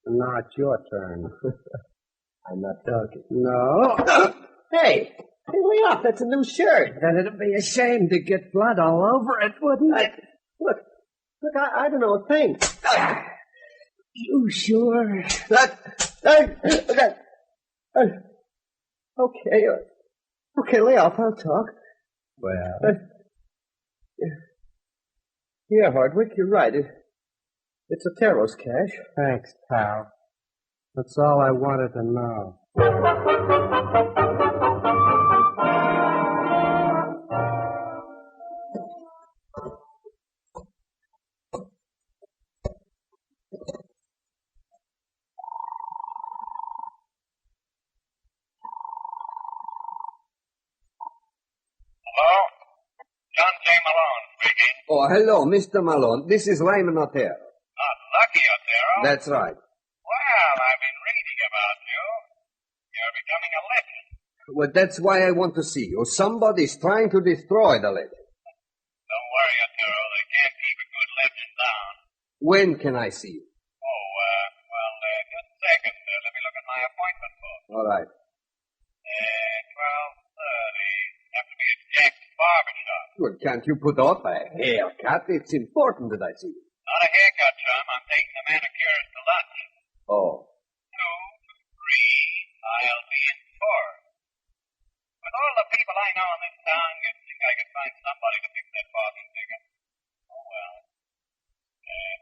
And now it's your turn. I'm not talking. No. Hey, lay off. That's a new shirt. Then it'd be a shame to get blood all over it, wouldn't it? Look, I don't know a thing. You sure? Okay, lay off. I'll talk. Well. Yeah, Hardwick, you're right. It's Otero's cash. Thanks, pal. That's all I wanted to know. Hello? John J. Malone speaking. Oh, hello, Mr. Malone. This is Lyman Otero. Lucky Otero. That's right. Well, I've been reading about you. You're becoming a legend. Well, that's why I want to see you. Somebody's trying to destroy the legend. Don't worry, Otero. They can't keep a good legend down. When can I see you? Just a second. Let me look at my appointment book. All right. 12:30. Have to be at Jack's barbershop. Well, can't you put off a haircut? It's important that I see you. Not a haircut, chum. I'm taking the manicurist to lunch. Oh. 2 to 3. I'll be in 4. With all the people I know in this town, you'd think I could find somebody to pick that parking ticket. Oh, well.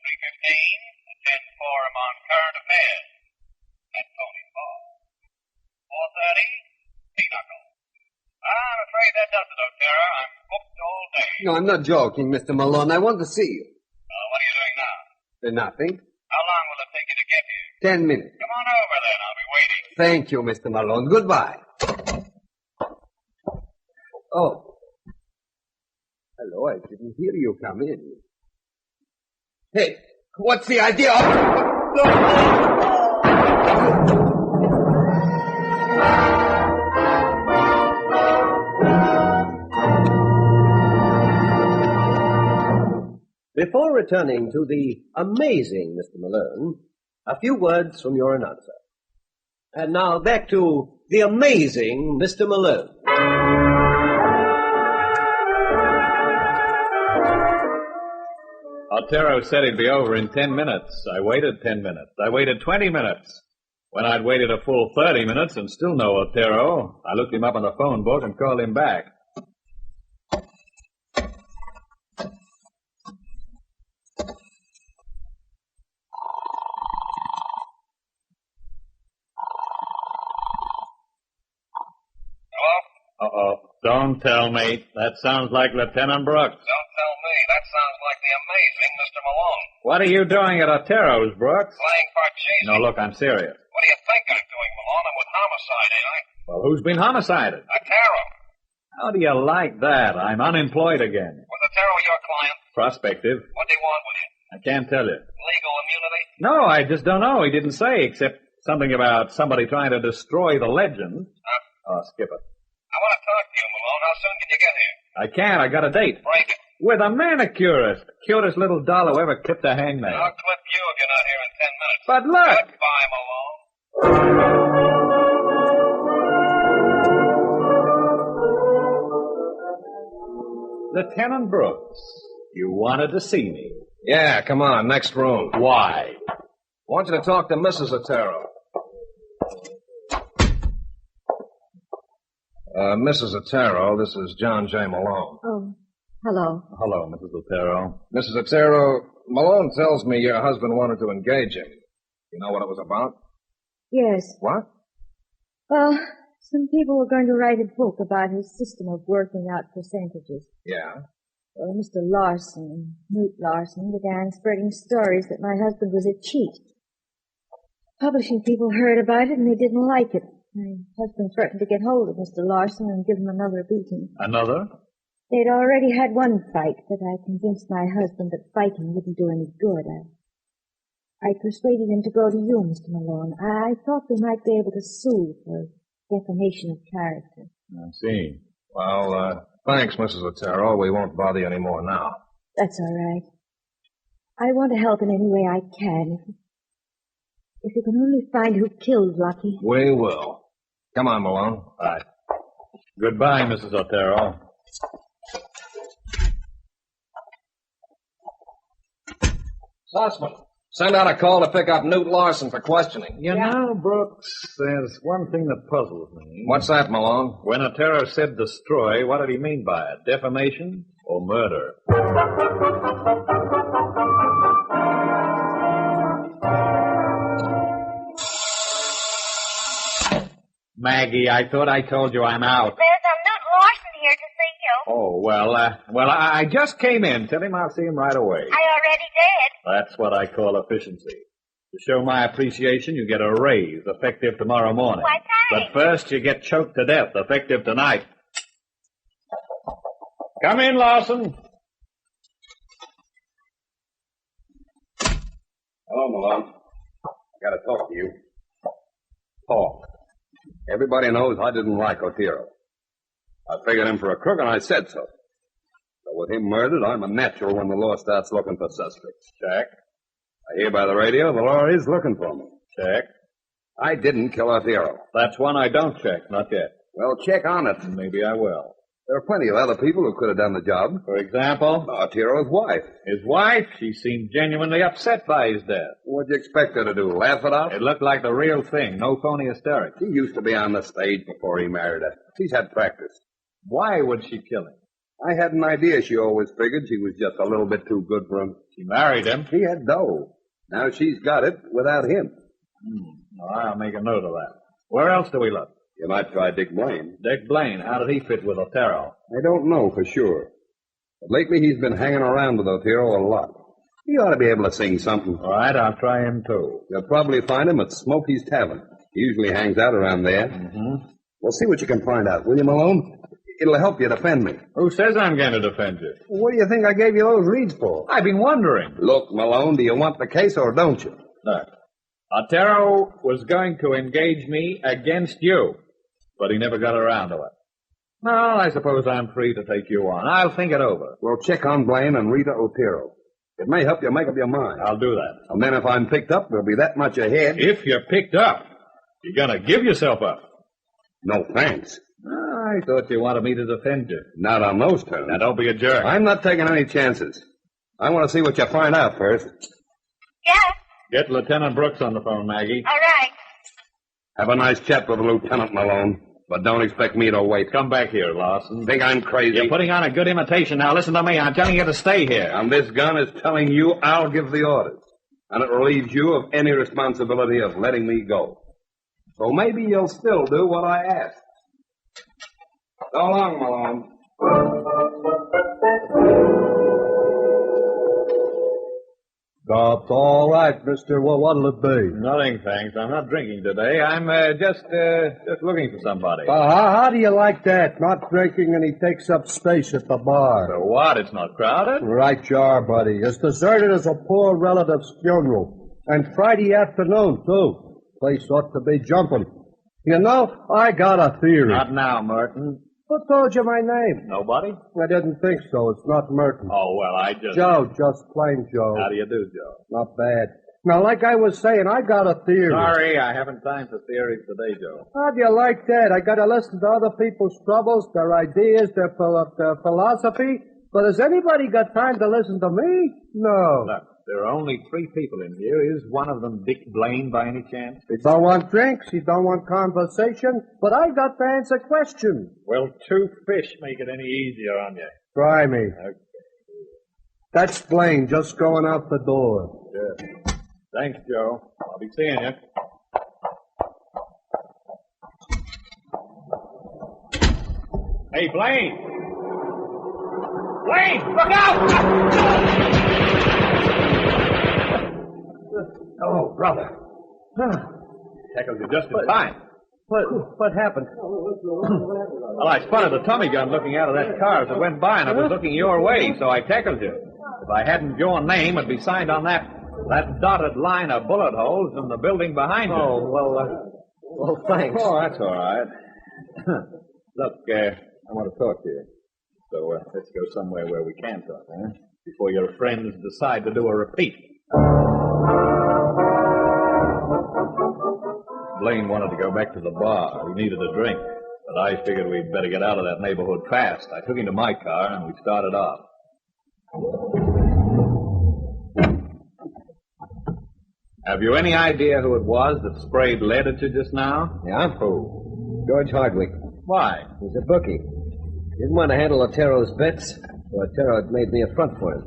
3:15. Attend forum on current affairs. That's Tony Paul. 4:30. Pinochle. I'm afraid that does it, Otero. I'm booked all day. No, I'm not joking, Mr. Malone. I want to see you. What are you doing now? Nothing. How long will it take you to get here? 10 minutes. Come on over then. I'll be waiting. Thank you, Mr. Malone. Goodbye. Oh. Hello, I didn't hear you come in. Hey, what's the idea? Before returning to the amazing Mr. Malone, a few words from your announcer. And now back to the amazing Mr. Malone. Otero said he'd be over in 10 minutes. I waited 10 minutes. I waited 20 minutes. When I'd waited a full 30 minutes and still no Otero, I looked him up on the phone book and called him back. Uh-oh. Don't tell me. That sounds like Lieutenant Brooks. Don't tell me. That sounds like the amazing Mr. Malone. What are you doing at Otero's, Brooks? Playing Parcheesi. No, look, I'm serious. What do you think I'm doing, Malone? I'm with homicide, ain't I? Well, who's been homicided? Otero. How do you like that? I'm unemployed again. Was Otero your client? Prospective. What do you want with him? I can't tell you. Legal immunity? No, I just don't know. He didn't say, except something about somebody trying to destroy the legend. Oh, skip it. I want to talk to you, Malone. How soon can you get here? I can't. I got a date. Break it. With a manicurist. Cutest little doll who ever clipped a hangman. I'll clip you if you're not here in 10 minutes. But look! Goodbye, Malone. Lieutenant Brooks, you wanted to see me. Yeah, come on, next room. Why? want you to talk to Mrs. Otero. Mrs. Otero, this is John J. Malone. Oh, hello. Hello, Mrs. Otero. Mrs. Otero, Malone tells me your husband wanted to engage him. You know what it was about? Yes. What? Well, some people were going to write a book about his system of working out percentages. Yeah? Well, Mr. Larson, Newt Larson, began spreading stories that my husband was a cheat. Publishing people heard about it and they didn't like it. My husband threatened to get hold of Mr. Larson and give him another beating. Another? They'd already had one fight, but I convinced my husband that fighting wouldn't do any good. I persuaded him to go to you, Mr. Malone. I thought we might be able to sue for defamation of character. I see. Well, thanks, Mrs. Otero. We won't bother you any more now. That's all right. I want to help in any way I can. If you can only find who killed Lucky. We will. Come on, Malone. All right. Goodbye, Mrs. Otero. Sussman, send out a call to pick up Newt Larson for questioning. You know, Brooks, there's one thing that puzzles me. What's that, Malone? When Otero said destroy, what did he mean by it? Defamation or murder? Maggie, I thought I told you I'm out. There's a Newt Larson here to see you. Oh, well, I just came in. Tell him I'll see him right away. I already did. That's what I call efficiency. To show my appreciation, you get a raise, effective tomorrow morning. Why, thanks. But first, you get choked to death, effective tonight. Come in, Larson. Hello, Malone. I gotta talk to you. Talk. Everybody knows I didn't like Otero. I figured him for a crook, and I said so. So with him murdered, I'm a natural when the law starts looking for suspects. Check. I hear by the radio the law is looking for me. Check. I didn't kill Otero. That's one I don't check, not yet. Well, check on it. Maybe I will. There are plenty of other people who could have done the job. For example? Otero's wife. His wife? She seemed genuinely upset by his death. What'd you expect her to do, laugh it off? It looked like the real thing, no phony hysterics. He used to be on the stage before he married her. She's had practice. Why would she kill him? I had an idea she always figured she was just a little bit too good for him. She married him. She had dough. Now she's got it without him. Well, I'll make a note of that. Where else do we look? You might try Dick Blaine. Dick Blaine, how did he fit with Otero? I don't know for sure. But lately he's been hanging around with Otero a lot. He ought to be able to sing something. All right, I'll try him too. You'll probably find him at Smokey's Tavern. He usually hangs out around there. Mm-hmm. Well, see what you can find out, will you, Malone? It'll help you defend me. Who says I'm going to defend you? What do you think I gave you those reeds for? I've been wondering. Look, Malone, do you want the case or don't you? Look, Otero was going to engage me against you, but he never got around to it. Well, I suppose I'm free to take you on. I'll think it over. Well, check on Blaine and Rita Otero. It may help you make up your mind. I'll do that. And then if I'm picked up, we'll be that much ahead. If you're picked up, you're going to give yourself up. No, thanks. I thought you wanted me to defend you. Not on those terms. Now, don't be a jerk. I'm not taking any chances. I want to see what you find out first. Yeah. Get Lieutenant Brooks on the phone, Maggie. All right. Have a nice chat with Lieutenant Malone, but don't expect me to wait. Come back here, Larson. Think I'm crazy? You're putting on a good imitation. Now, listen to me. I'm telling you to stay here. And this gun is telling you I'll give the orders. And it relieves you of any responsibility of letting me go. So maybe you'll still do what I ask. So long, Malone. That's all right, mister. Well, what'll it be? Nothing, thanks. I'm not drinking today. I'm just looking for somebody. How do you like that? Not drinking and he takes up space at the bar. So what? It's not crowded? Right you are, buddy. As deserted as a poor relative's funeral. And Friday afternoon, too. Place ought to be jumping. You know, I got a theory. Not now, Merton. Who told you my name? Nobody? I didn't think so. It's not Merton. Oh, well, I just... Joe, just plain Joe. How do you do, Joe? Not bad. Now, like I was saying, I got a theory. Sorry, I haven't time for theories today, Joe. How do you like that? I got to listen to other people's troubles, their ideas, their philosophy. But has anybody got time to listen to me? No. Look, There are only 3 people in here. Is one of them Dick Blaine by any chance? He don't want drinks, he don't want conversation, but I got to answer questions. Well, 2 fish make it any easier on you. Try me. Okay. That's Blaine, just going out the door. Good. Thanks, Joe. I'll be seeing you. Hey, Blaine! Blaine, look out! Oh, brother. Tackled you just in time. What happened? Well, I spotted the Tommy gun looking out of that car as it went by, and it was looking your way, so I tackled you. If I hadn't, your name would be signed on that dotted line of bullet holes in the building behind you. Oh, well, thanks. Oh, that's all right. Look, I want to talk to you. So let's go somewhere where we can talk, huh? Before your friends decide to do a repeat. Blaine wanted to go back to the bar. He needed a drink. But I figured we'd better get out of that neighborhood fast. I took him to my car, and we started off. Have you any idea who it was that sprayed lead at you just now? Yeah? Who? George Hardwick. Why? He's a bookie. Didn't want to handle Otero's bets, so Otero had made me a front for him.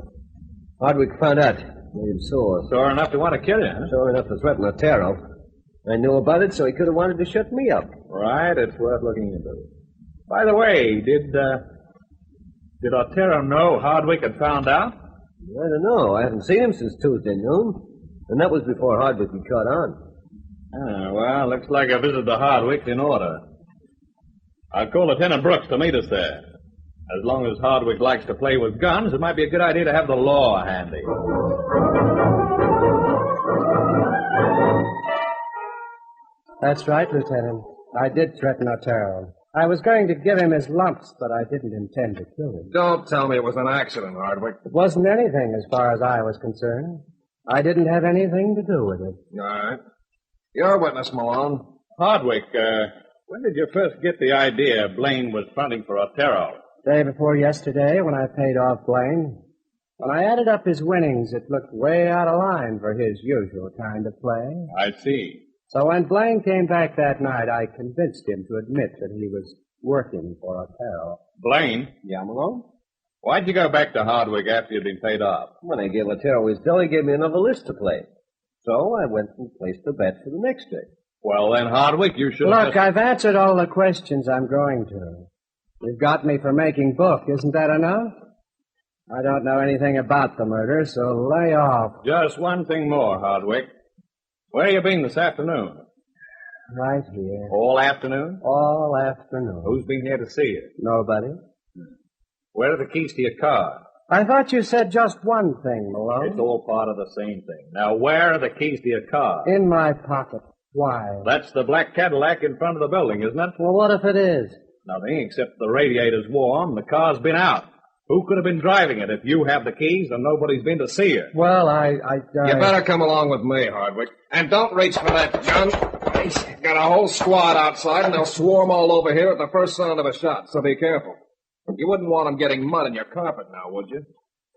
Hardwick found out. Made him sore. Sore enough to want to kill you, huh? Sore enough to threaten Otero. I knew about it, so he could have wanted to shut me up. Right, it's worth looking into. By the way, did Otero know Hardwick had found out? I don't know. I haven't seen him since Tuesday noon. And that was before Hardwick had caught on. Ah, well, looks like a visit to Hardwick's in order. I'll call Lieutenant Brooks to meet us there. As long as Hardwick likes to play with guns, it might be a good idea to have the law handy. That's right, Lieutenant. I did threaten Otero. I was going to give him his lumps, but I didn't intend to kill him. Don't tell me it was an accident, Hardwick. It wasn't anything as far as I was concerned. I didn't have anything to do with it. All right. You're a witness, Malone. Hardwick, when did you first get the idea Blaine was fronting for Otero? Day before yesterday, when I paid off Blaine. When I added up his winnings, it looked way out of line for his usual kind of play. I see. So when Blaine came back that night, I convinced him to admit that he was working for Otero. Blaine? Yeah, Malone? Why'd you go back to Hardwick after you'd been paid off? When I gave Otero his bill, he gave me another list to play. So I went and placed the bet for the next day. Well, then, Hardwick, you should Look, I've answered all the questions I'm going to. You've got me for making book. Isn't that enough? I don't know anything about the murder, so lay off. Just one thing more, Hardwick. Where you been this afternoon? Right here. All afternoon? All afternoon. Who's been here to see you? Nobody. Where are the keys to your car? I thought you said just one thing, Malone. It's all part of the same thing. Now, where are the keys to your car? In my pocket. Why? That's the black Cadillac in front of the building, isn't it? Well, what if it is? Nothing, except the radiator's warm. The car's been out. Who could have been driving it if you have the keys and nobody's been to see you? Well, You better come along with me, Hardwick. And don't reach for that gun. Got a whole squad outside, and they'll swarm all over here at the first sound of a shot, so be careful. You wouldn't want them getting mud in your carpet now, would you?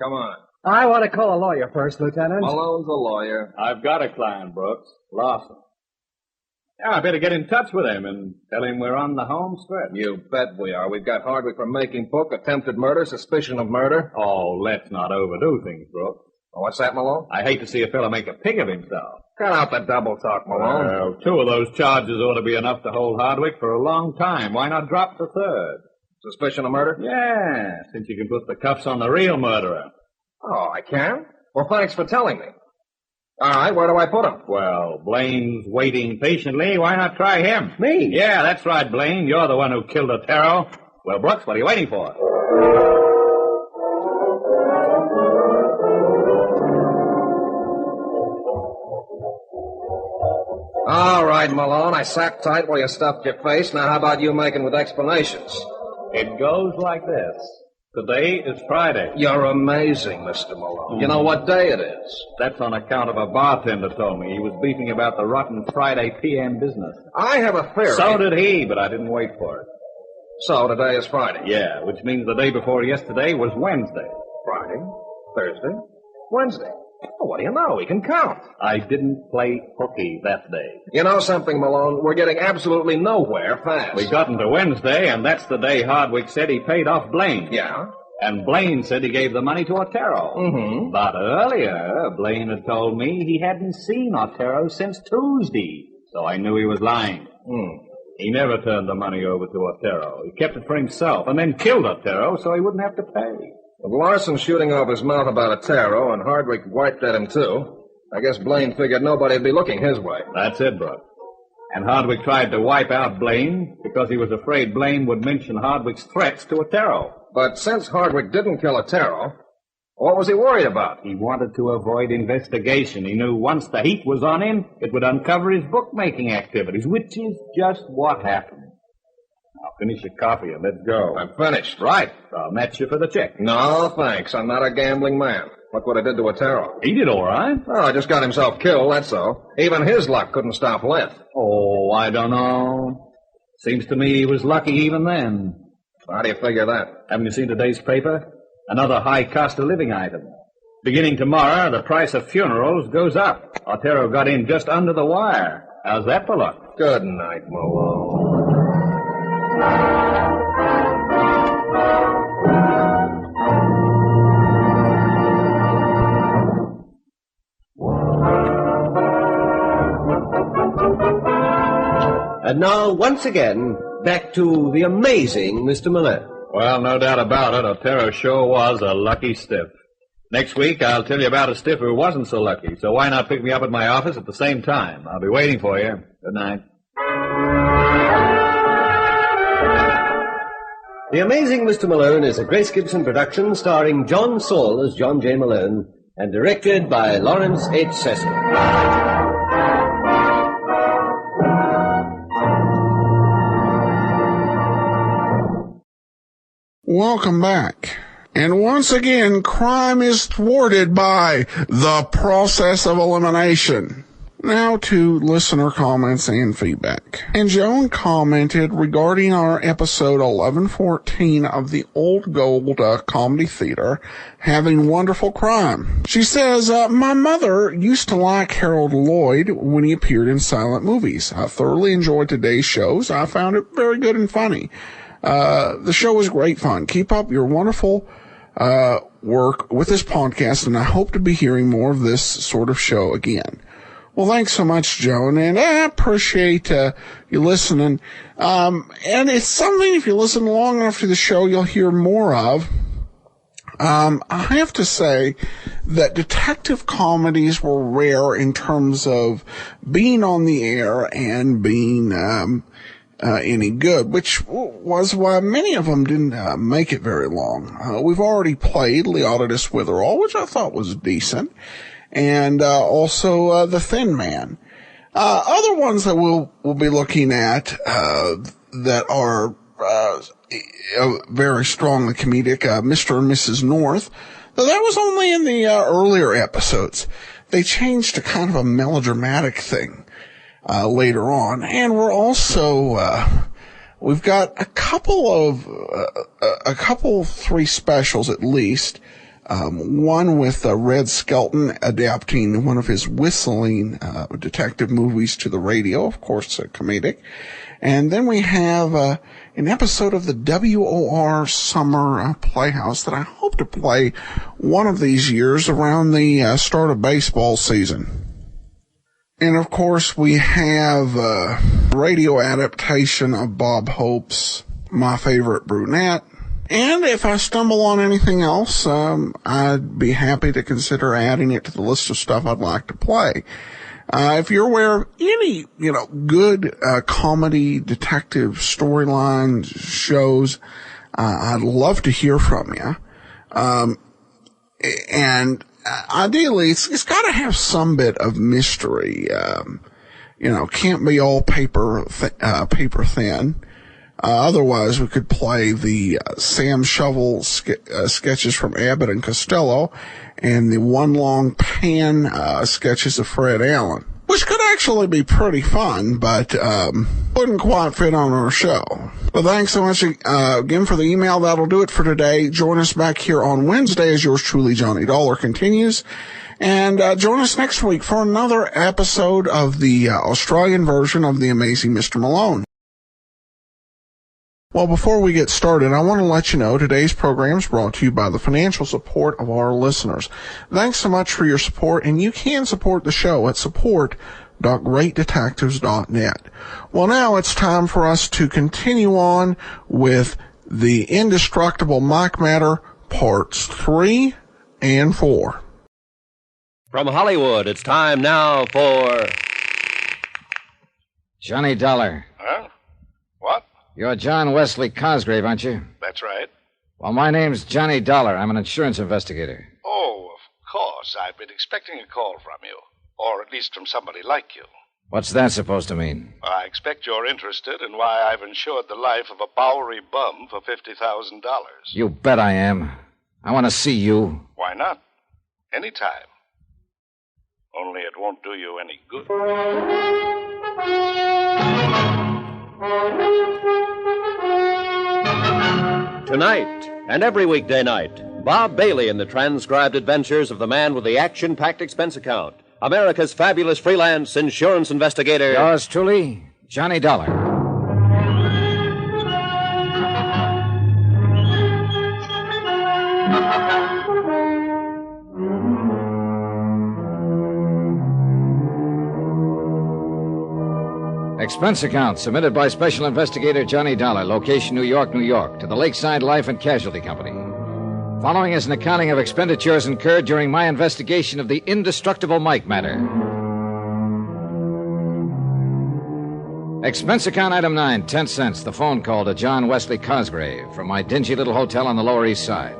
Come on. I want to call a lawyer first, Lieutenant. Malone's a lawyer. I've got a client, Brooks. Lawson. Yeah, I better get in touch with him and tell him we're on the home stretch. You bet we are. We've got Hardwick for making book, attempted murder, suspicion of murder. Oh, let's not overdo things, Brooks. Oh, what's that, Malone? I hate to see a fella make a pig of himself. Cut out the double talk, Malone. Well, 2 of those charges ought to be enough to hold Hardwick for a long time. Why not drop the 3rd? Suspicion of murder? Yeah, since you can put the cuffs on the real murderer. Oh, I can? Well, thanks for telling me. All right, where do I put him? Well, Blaine's waiting patiently. Why not try him? Me? Yeah, that's right, Blaine. You're the one who killed Otero. Well, Brooks, what are you waiting for? All right, Malone, I sat tight while you stuffed your face. Now, how about you making with explanations? It goes like this. Today is Friday. You're amazing, Mr. Malone. You know what day it is? That's on account of a bartender told me. He was beefing about the rotten Friday PM business. I have a theory. So did he, but I didn't wait for it. So today is Friday? Yeah, which means the day before yesterday was Wednesday. Friday, Thursday, Wednesday. Well, what do you know? He can count. I didn't play hooky that day. You know something, Malone? We're getting absolutely nowhere fast. We got into Wednesday, and that's the day Hardwick said he paid off Blaine. Yeah? And Blaine said he gave the money to Otero. Mm-hmm. But earlier, Blaine had told me he hadn't seen Otero since Tuesday, so I knew he was lying. He never turned the money over to Otero. He kept it for himself, and then killed Otero so he wouldn't have to pay. With Larson shooting off his mouth about Otero and Hardwick wiped at him, too, I guess Blaine figured nobody'd be looking his way. That's it, Brooke. And Hardwick tried to wipe out Blaine because he was afraid Blaine would mention Hardwick's threats to Otero. But since Hardwick didn't kill Otero, what was he worried about? He wanted to avoid investigation. He knew once the heat was on him, it would uncover his bookmaking activities, which is just what happened. Now finish your coffee and let's go. I'm finished. Right. I'll match you for the check. No, thanks. I'm not a gambling man. Look what I did to Otero. He did all right. Oh, just got himself killed, that's all. Even his luck couldn't stop Lent. Oh, I don't know. Seems to me he was lucky even then. How do you figure that? Haven't you seen today's paper? Another high cost of living item. Beginning tomorrow, the price of funerals goes up. Otero got in just under the wire. How's that for luck? Good night, Malone. And now, once again, back to the amazing Mr. Malone. Well, no doubt about it, Otero sure was a lucky stiff. Next week, I'll tell you about a stiff who wasn't so lucky, so why not pick me up at my office at the same time? I'll be waiting for you. Good night. The Amazing Mr. Malone is a Grace Gibson production starring John Saul as John J. Malone and directed by Lawrence H. Cecil. Welcome back. And once again, crime is thwarted by the process of elimination. Now to listener comments and feedback. And Joan commented regarding our episode 1114 of the Old Gold Comedy Theater having wonderful crime. She says, my mother used to like Harold Lloyd when he appeared in silent movies. I thoroughly enjoyed today's shows. I found it very good and funny. The show was great fun. Keep up your wonderful work with this podcast, and I hope to be hearing more of this sort of show again. Well, thanks so much, Joan, and I appreciate you listening. And it's something, if you listen long enough to the show, you'll hear more of. I have to say that detective comedies were rare in terms of being on the air and being any good, which was why many of them didn't make it very long. We've already played Leonidas Witherall, which I thought was decent, and also The Thin Man. Other ones that we'll be looking at that are very strongly comedic, Mr. and Mrs. North, though that was only in the earlier episodes. They changed to kind of a melodramatic thing later on, and we're also we've got a couple, three specials at least. One with Red Skelton adapting one of his whistling detective movies to the radio, of course, comedic. And then we have an episode of the WOR Summer Playhouse that I hope to play one of these years around the start of baseball season. And of course, we have a radio adaptation of Bob Hope's My Favorite Brunette. And if I stumble on anything else, I'd be happy to consider adding it to the list of stuff I'd like to play. If you're aware of any, good comedy detective storyline shows, I'd love to hear from you. And ideally, it's got to have some bit of mystery. Can't be all paper thin. Otherwise, we could play the Sam Shovel sketches from Abbott and Costello and the One Long Pan sketches of Fred Allen. which could actually be pretty fun, but wouldn't quite fit on our show. But thanks so much again for the email. That'll do it for today. Join us back here on Wednesday as yours truly, Johnny Dollar, continues. And join us next week for another episode of the Australian version of The Amazing Mr. Malone. Well, before we get started, I want to let you know today's program is brought to you by the financial support of our listeners. Thanks so much for your support, and you can support the show at support.greatdetectives.net. Well, now it's time for us to continue on with the Indestructible Mike Matter Parts 3 and 4. From Hollywood, it's time now for... Johnny Dollar. Huh? What? You're John Wesley Cosgrave, aren't you? That's right. Well, my name's Johnny Dollar. I'm an insurance investigator. Oh, of course. I've been expecting a call from you. Or at least from somebody like you. What's that supposed to mean? I expect you're interested in why I've insured the life of a Bowery bum for $50,000. You bet I am. I want to see you. Why not? Anytime. Only it won't do you any good. Tonight, and every weekday night, Bob Bailey in the transcribed adventures of the man with the action-packed expense account, America's fabulous freelance insurance investigator. Yours truly, Johnny Dollar. Expense account submitted by Special Investigator Johnny Dollar, location New York, New York, to the Lakeside Life and Casualty Company. Following is an accounting of expenditures incurred during my investigation of the Indestructible Mike matter. Expense account item 9, 10 cents, the phone call to John Wesley Cosgrave from my dingy little hotel on the Lower East Side.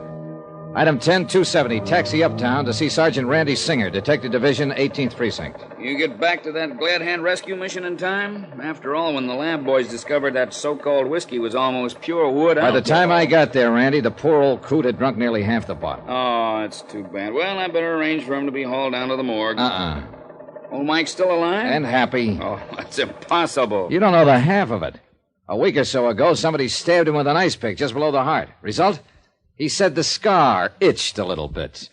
Item 10, 270, taxi uptown to see Sergeant Randy Singer, Detective Division, 18th Precinct. You get back to that Glad Hand rescue mission in time? After all, when the lab boys discovered that so-called whiskey was almost pure wood By the time I got there, Randy, the poor old coot had drunk nearly half the bottle. Oh, that's too bad. Well, I better arrange for him to be hauled down to the morgue. Old Mike's still alive? And happy. Oh, that's impossible. You don't know the half of it. A week or so ago, somebody stabbed him with an ice pick just below the heart. Result? He said the scar itched a little bit.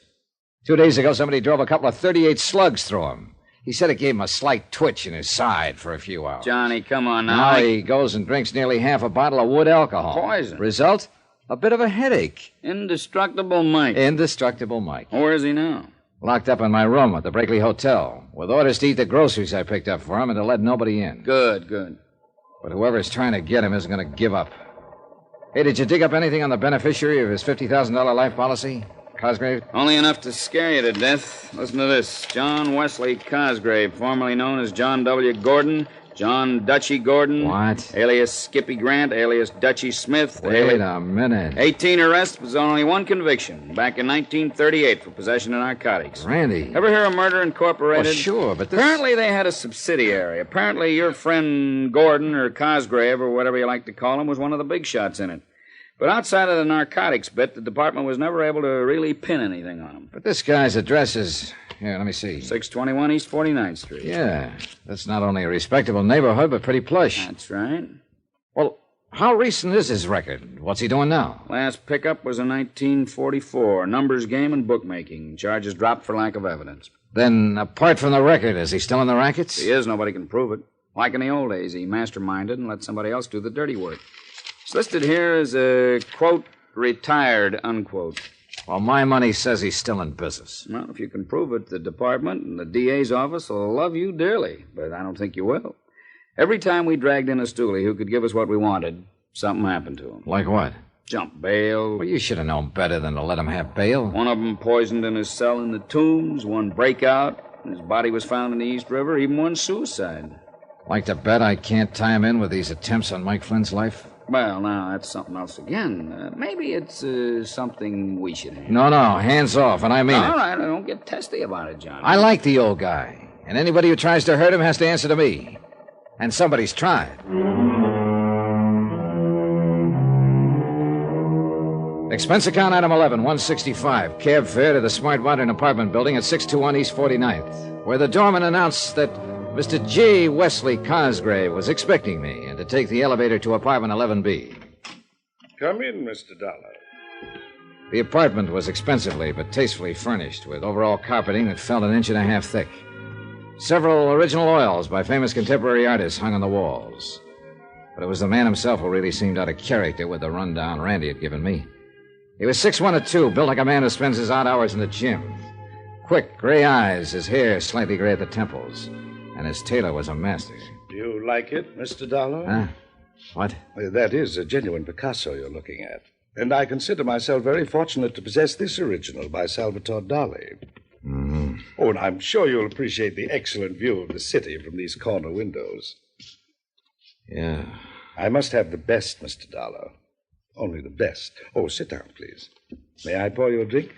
2 days ago, somebody drove a couple of .38 slugs through him. He said it gave him a slight twitch in his side for a few hours. Johnny, come on now. Now he goes and drinks nearly half a bottle of wood alcohol. Poison. Result? A bit of a headache. Indestructible Mike. Indestructible Mike. Where is he now? Locked up in my room at the Brakely Hotel, with orders to eat the groceries I picked up for him and to let nobody in. Good, good. But whoever's trying to get him isn't going to give up. Hey, did you dig up anything on the beneficiary of his $50,000 life policy? Cosgrave? Only enough to scare you to death. Listen to this. John Wesley Cosgrave, formerly known as John W. Gordon, John Dutchy Gordon. What? Alias Skippy Grant, alias Dutchy Smith. Wait a minute. 18 arrests with only one conviction, back in 1938 for possession of narcotics. Randy. Ever hear of Murder Incorporated? Oh, sure, but this... Apparently they had a subsidiary. Apparently your friend Gordon, or Cosgrave, or whatever you like to call him, was one of the big shots in it. But outside of the narcotics bit, the department was never able to really pin anything on him. But this guy's address is... Here, let me see. 621 East 49th Street. Yeah, that's not only a respectable neighborhood, but pretty plush. That's right. Well, how recent is his record? What's he doing now? Last pickup was in 1944. Numbers game and bookmaking. Charges dropped for lack of evidence. Then, apart from the record, is he still in the rackets? He is. Nobody can prove it. Like in the old days, he masterminded and let somebody else do the dirty work. It's listed here as a, quote, retired, unquote. Well, my money says he's still in business. Well, if you can prove it, the department and the DA's office will love you dearly, but I don't think you will. Every time we dragged in a stoolie who could give us what we wanted, something happened to him. Like what? Jump bail. Well, you should have known better than to let him have bail. One of them poisoned in his cell in the Tombs, one breakout, his body was found in the East River, even one suicide. Like to bet I can't tie him in with these attempts on Mike Flynn's life? Well, now, that's something else again. Maybe it's something we should handle. No, hands off, and I mean it. All right, don't get testy about it, John. I like the old guy, and anybody who tries to hurt him has to answer to me. And somebody's tried. Expense account item 11, 165. Cab fare to the Smart Modern apartment building at 621 East 49th, where the doorman announced that Mr. G. Wesley Cosgrave was expecting me and to take the elevator to apartment 11B. Come in, Mr. Dollar. The apartment was expensively but tastefully furnished with overall carpeting that felt an inch and a half thick. Several original oils by famous contemporary artists hung on the walls. But it was the man himself who really seemed out of character with the rundown Randy had given me. He was 6'1" or 2, built like a man who spends his odd hours in the gym. Quick, gray eyes, his hair slightly gray at the temples. And his tailor was a master. Do you like it, Mr. Dollar? Huh? What? That is a genuine Picasso you're looking at. And I consider myself very fortunate to possess this original by Salvatore Dali. Mm-hmm. Oh, and I'm sure you'll appreciate the excellent view of the city from these corner windows. Yeah. I must have the best, Mr. Dollar. Only the best. Oh, sit down, please. May I pour you a drink?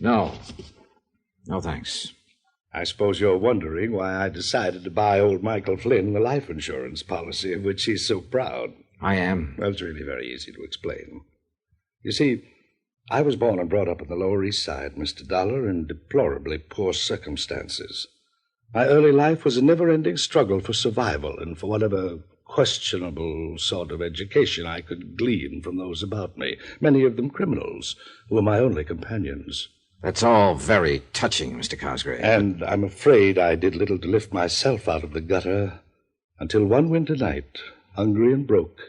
No. No, thanks. I suppose you're wondering why I decided to buy old Michael Flynn the life insurance policy of which he's so proud. I am. Well, it's really very easy to explain. You see, I was born and brought up on the Lower East Side, Mr. Dollar, in deplorably poor circumstances. My early life was a never-ending struggle for survival and for whatever questionable sort of education I could glean from those about me, many of them criminals, who were my only companions. That's all very touching, Mr. Cosgrave. And I'm afraid I did little to lift myself out of the gutter until one winter night, hungry and broke,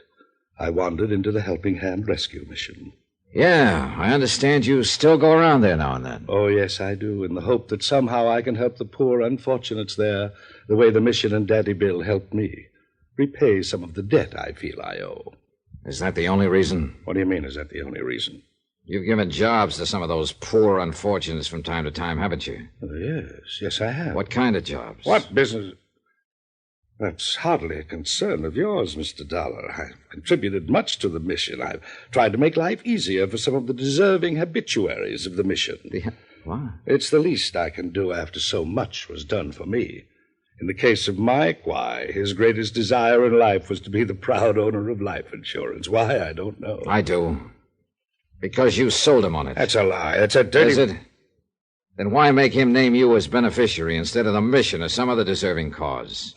I wandered into the Helping Hand Rescue Mission. Yeah, I understand you still go around there now and then. Oh, yes, I do, in the hope that somehow I can help the poor unfortunates there the way the mission and Daddy Bill helped me. Repay some of the debt I feel I owe. Is that the only reason? What do you mean, is that the only reason? You've given jobs to some of those poor unfortunates from time to time, haven't you? Yes, I have. What kind of jobs? What business? That's hardly a concern of yours, Mr. Dollar. I've contributed much to the mission. I've tried to make life easier for some of the deserving habituaries of the mission. What? It's the least I can do after so much was done for me. In the case of Mike, why, his greatest desire in life was to be the proud owner of life insurance. Why, I don't know. I do. Because you sold him on it. That's a lie. That's a dirty... Is it? Then why make him name you as beneficiary instead of the mission or some other deserving cause?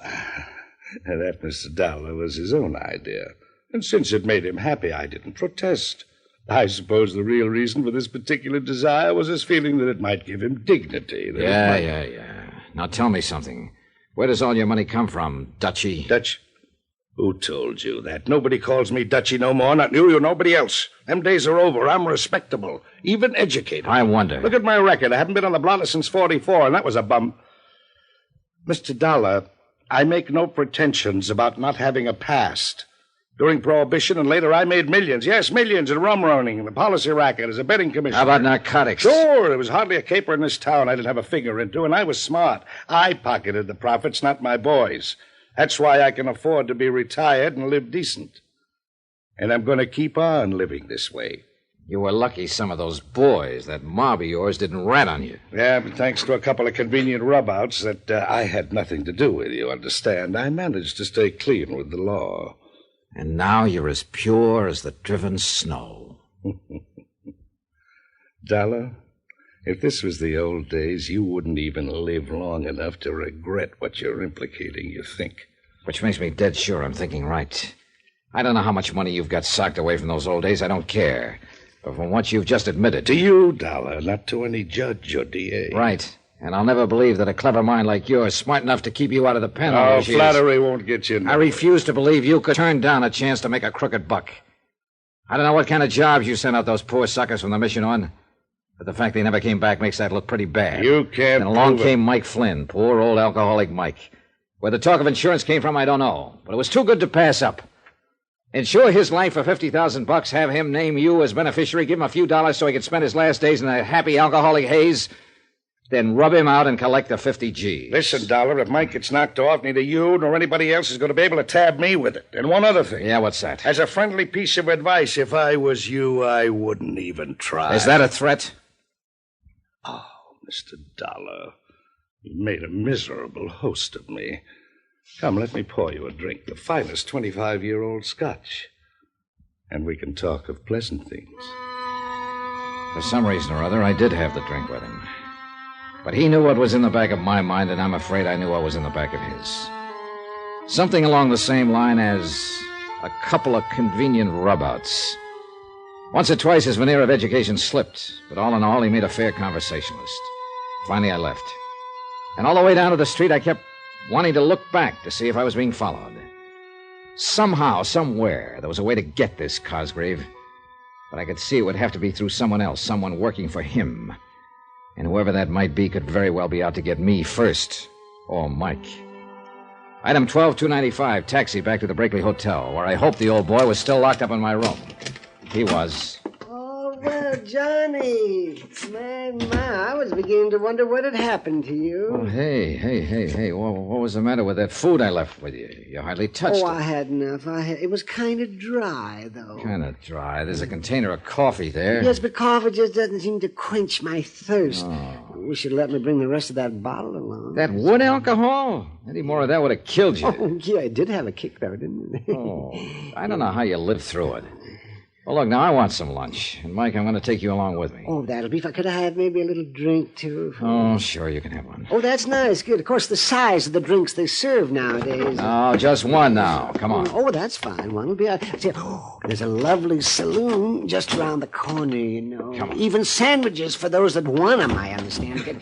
That, Mr. Dollar, was his own idea. And since it made him happy, I didn't protest. I suppose the real reason for this particular desire was his feeling that it might give him dignity. Yeah. Now tell me something. Where does all your money come from, Dutchie? Dutch? Who told you that? Nobody calls me Dutchie no more, not you or nobody else. Them days are over. I'm respectable, even educated. I wonder. Look at my record. I haven't been on the blotter since 44, and that was a bum. Mr. Dollar, I make no pretensions about not having a past. During Prohibition and later, I made millions. Yes, millions in rum running, the policy racket, as a betting commissioner. How about narcotics? Sure, there was hardly a caper in this town I didn't have a finger into, and I was smart. I pocketed the profits, not my boys. That's why I can afford to be retired and live decent. And I'm going to keep on living this way. You were lucky some of those boys, that mob of yours, didn't rat on you. Yeah, but thanks to a couple of convenient rub-outs that I had nothing to do with, you understand, I managed to stay clean with the law. And now you're as pure as the driven snow. Dollar, if this was the old days, you wouldn't even live long enough to regret what you're implicating, you think. Which makes me dead sure I'm thinking right. I don't know how much money you've got socked away from those old days. I don't care. But from what you've just admitted... To you, Dollar, not to any judge or DA. Right. And I'll never believe that a clever mind like yours, smart enough to keep you out of the pen... Oh, flattery won't get you... I refuse to believe you could turn down a chance to make a crooked buck. I don't know what kind of jobs you sent out those poor suckers from the mission on, but the fact they never came back makes that look pretty bad. You can't... And along came Mike Flynn, poor old alcoholic Mike. Where the talk of insurance came from, I don't know, but it was too good to pass up. Insure his life for $50,000, have him name you as beneficiary, give him a few dollars so he could spend his last days in a happy alcoholic haze, then rub him out and collect the 50 G's. Listen, Dollar, if Mike gets knocked off, neither you nor anybody else is going to be able to tab me with it. And one other thing. Yeah, what's that? As a friendly piece of advice, if I was you, I wouldn't even try. Is that a threat? Oh, Mr. Dollar, you made a miserable host of me. Come, let me pour you a drink, the finest 25-year-old Scotch. And we can talk of pleasant things. For some reason or other, I did have the drink with him. But he knew what was in the back of my mind, and I'm afraid I knew what was in the back of his. Something along the same line as a couple of convenient rub-outs. Once or twice his veneer of education slipped, but all in all, he made a fair conversationalist. Finally, I left. And all the way down to the street, I kept wanting to look back to see if I was being followed. Somehow, somewhere, there was a way to get this Cosgrave. But I could see it would have to be through someone else, someone working for him. And whoever that might be could very well be out to get me first, or Mike. Item 12295, taxi back to the Brakely Hotel, where I hoped the old boy was still locked up in my room. He was. Oh, well, Johnny. My, I was beginning to wonder what had happened to you. Oh, hey. What was the matter with that food I left with you? You hardly touched it. I had enough. It was kind of dry, though. Kind of dry. There's a container of coffee there. Yes, but coffee just doesn't seem to quench my thirst. Oh. You should let me bring the rest of that bottle along. That wood alcohol? Any more of that would have killed you. Oh, yeah, it did have a kick, though, didn't it? Oh, I don't know how you lived through it. Well, look, now I want some lunch. And, Mike, I'm going to take you along with me. Oh, that'll be fine. Could I have maybe a little drink, too? Oh, sure, you can have one. Oh, that's nice. Good. Of course, the size of the drinks they serve nowadays. No, just one now. Come on. Oh, that's fine. One will be... there's a lovely saloon just around the corner, you know. Come on. Even sandwiches for those that want them, I understand.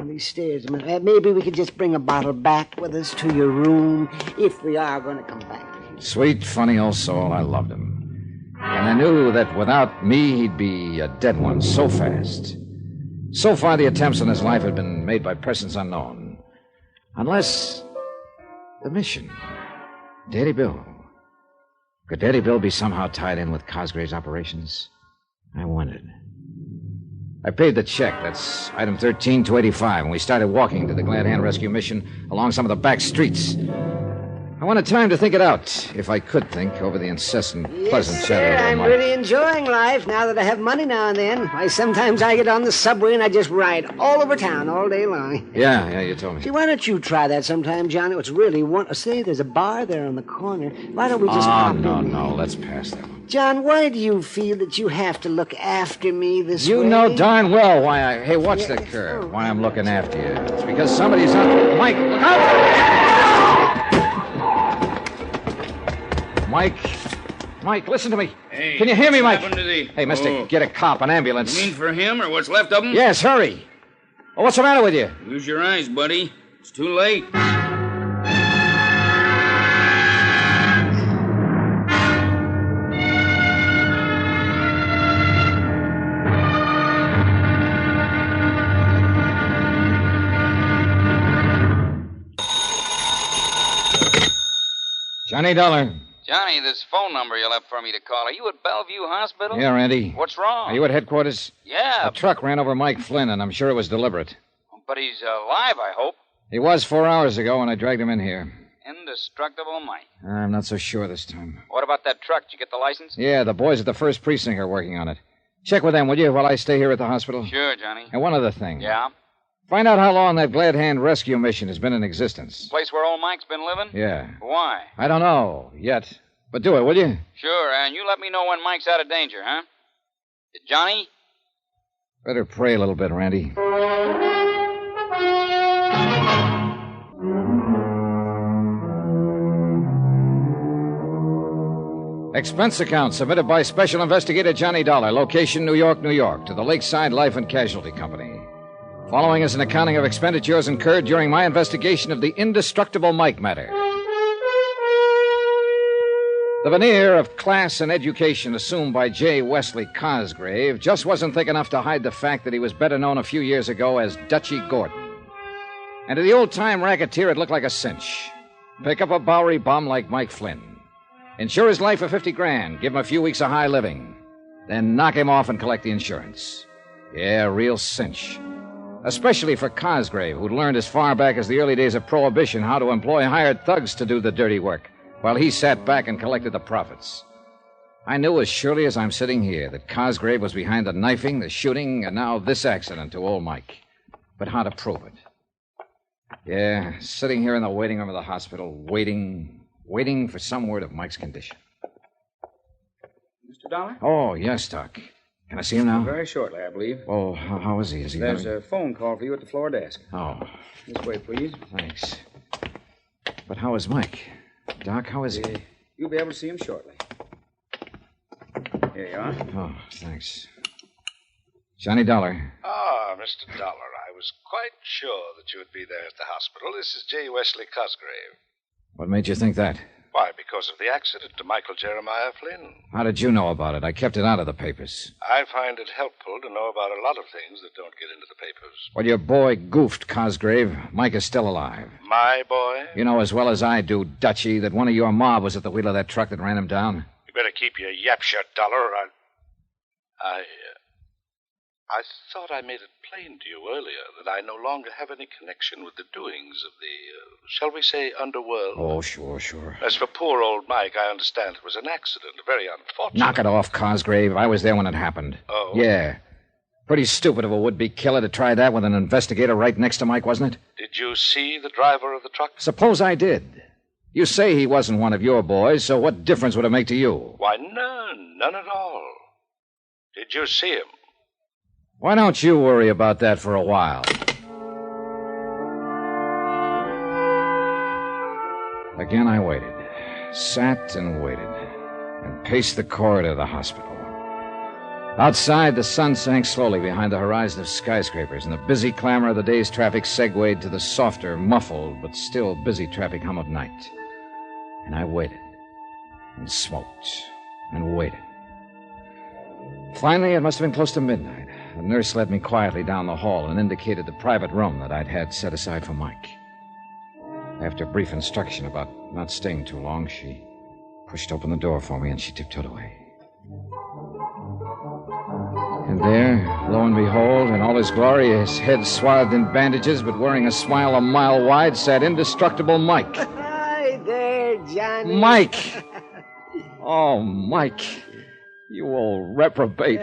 These stairs. Maybe we could just bring a bottle back with us to your room if we are going to come back. Sweet, funny old soul. I loved him. And I knew that without me, he'd be a dead one so fast. So far, the attempts on his life had been made by persons unknown. Unless the mission. Daddy Bill. Could Daddy Bill be somehow tied in with Cosgrave's operations? I wondered. I paid the check. That's item 13285, and we started walking to the Glad Hand Rescue Mission along some of the back streets. I wanted time to think it out, if I could think, over the incessant, pleasant chatter of I'm my... really enjoying life now that I have money now and then. Why, sometimes I get on the subway and I just ride all over town all day long. Yeah, you told me. See, why don't you try that sometime, Johnny? It's really say, there's a bar there on the corner. Why don't we just pop in? No, let's pass that one. John, why do you feel that you have to look after me this way? You know darn well why I... Hey, watch the curve. Why I'm looking after you. It's because somebody's on... Mike, look out! Mike, listen to me. Hey, can you hear me, Mike? Hey, mister, get a cop, an ambulance. You mean for him or what's left of him? Yes, hurry. Oh, what's the matter with you? Use your eyes, buddy. It's too late. Johnny Dollar. Johnny, this phone number you left for me to call. Are you at Bellevue Hospital? Yeah, Randy. What's wrong? Are you at headquarters? Yeah. A truck ran over Mike Flynn, and I'm sure it was deliberate. But he's alive, I hope. He was 4 hours ago when I dragged him in here. Indestructible Mike. I'm not so sure this time. What about that truck? Did you get the license? Yeah, the boys at the 1st Precinct are working on it. Check with them, will you, while I stay here at the hospital? Sure, Johnny. And one other thing. Yeah? Find out how long that Glad Hand Rescue Mission has been in existence. Place where old Mike's been living? Yeah. Why? I don't know yet. But do it, will you? Sure, and you let me know when Mike's out of danger, huh? Johnny? Better pray a little bit, Randy. Expense account submitted by Special Investigator Johnny Dollar, location New York, New York, to the Lakeside Life and Casualty Company. Following is an accounting of expenditures incurred during my investigation of the Indestructible Mike matter. The veneer of class and education assumed by J. Wesley Cosgrave just wasn't thick enough to hide the fact that he was better known a few years ago as Dutchy Gordon. And to the old-time racketeer, it looked like a cinch. Pick up a Bowery bum like Mike Flynn. Insure his life for $50,000, give him a few weeks of high living. Then knock him off and collect the insurance. Yeah, real cinch. Especially for Cosgrave, who'd learned as far back as the early days of Prohibition how to employ hired thugs to do the dirty work, while he sat back and collected the profits. I knew as surely as I'm sitting here that Cosgrave was behind the knifing, the shooting, and now this accident to old Mike. But how to prove it? Yeah, sitting here in the waiting room of the hospital, waiting for some word of Mike's condition. Mr. Dollar? Oh, yes, Doc. Can I see him now? Very shortly, I believe. Oh, how is he? Is he There's better? a phone call for you at the floor desk. Oh, This way, please. thanks. But how is Mike? Doc, how is he? You'll be able to see him shortly. Here you are. Oh, thanks. Johnny Dollar. Ah, Mr. Dollar, I was quite sure that you would be there at the hospital. This is J. Wesley Cosgrave. What made you think that? Why, because of the accident to Michael Jeremiah Flynn. How did you know about it? I kept it out of the papers. I find it helpful to know about a lot of things that don't get into the papers. Well, your boy goofed, Cosgrave. Mike is still alive. My boy? You know as well as I do, Dutchy, that one of your mob was at the wheel of that truck that ran him down. You better keep your yap shut, Dollar, or I thought I made it plain to you earlier that I no longer have any connection with the doings of the, shall we say, underworld. Oh, sure. As for poor old Mike, I understand it was an accident, very unfortunate. Knock it off, Cosgrave. I was there when it happened. Oh? Yeah. Pretty stupid of a would-be killer to try that with an investigator right next to Mike, wasn't it? Did you see the driver of the truck? Suppose I did. You say he wasn't one of your boys, so what difference would it make to you? Why, none at all. Did you see him? Why don't you worry about that for a while? Again, I waited. Sat and waited. And paced the corridor of the hospital. Outside, the sun sank slowly behind the horizon of skyscrapers, and the busy clamor of the day's traffic segued to the softer, muffled, but still busy traffic hum of night. And I waited. And smoked. And waited. Finally, it must have been close to midnight. The nurse led me quietly down the hall and indicated the private room that I'd had set aside for Mike. After brief instruction about not staying too long, she pushed open the door for me and she tiptoed away. And there, lo and behold, in all his glory, his head swathed in bandages but wearing a smile a mile wide, sat Indestructible Mike. Hi there, Johnny. Mike! Oh, Mike. You old reprobate.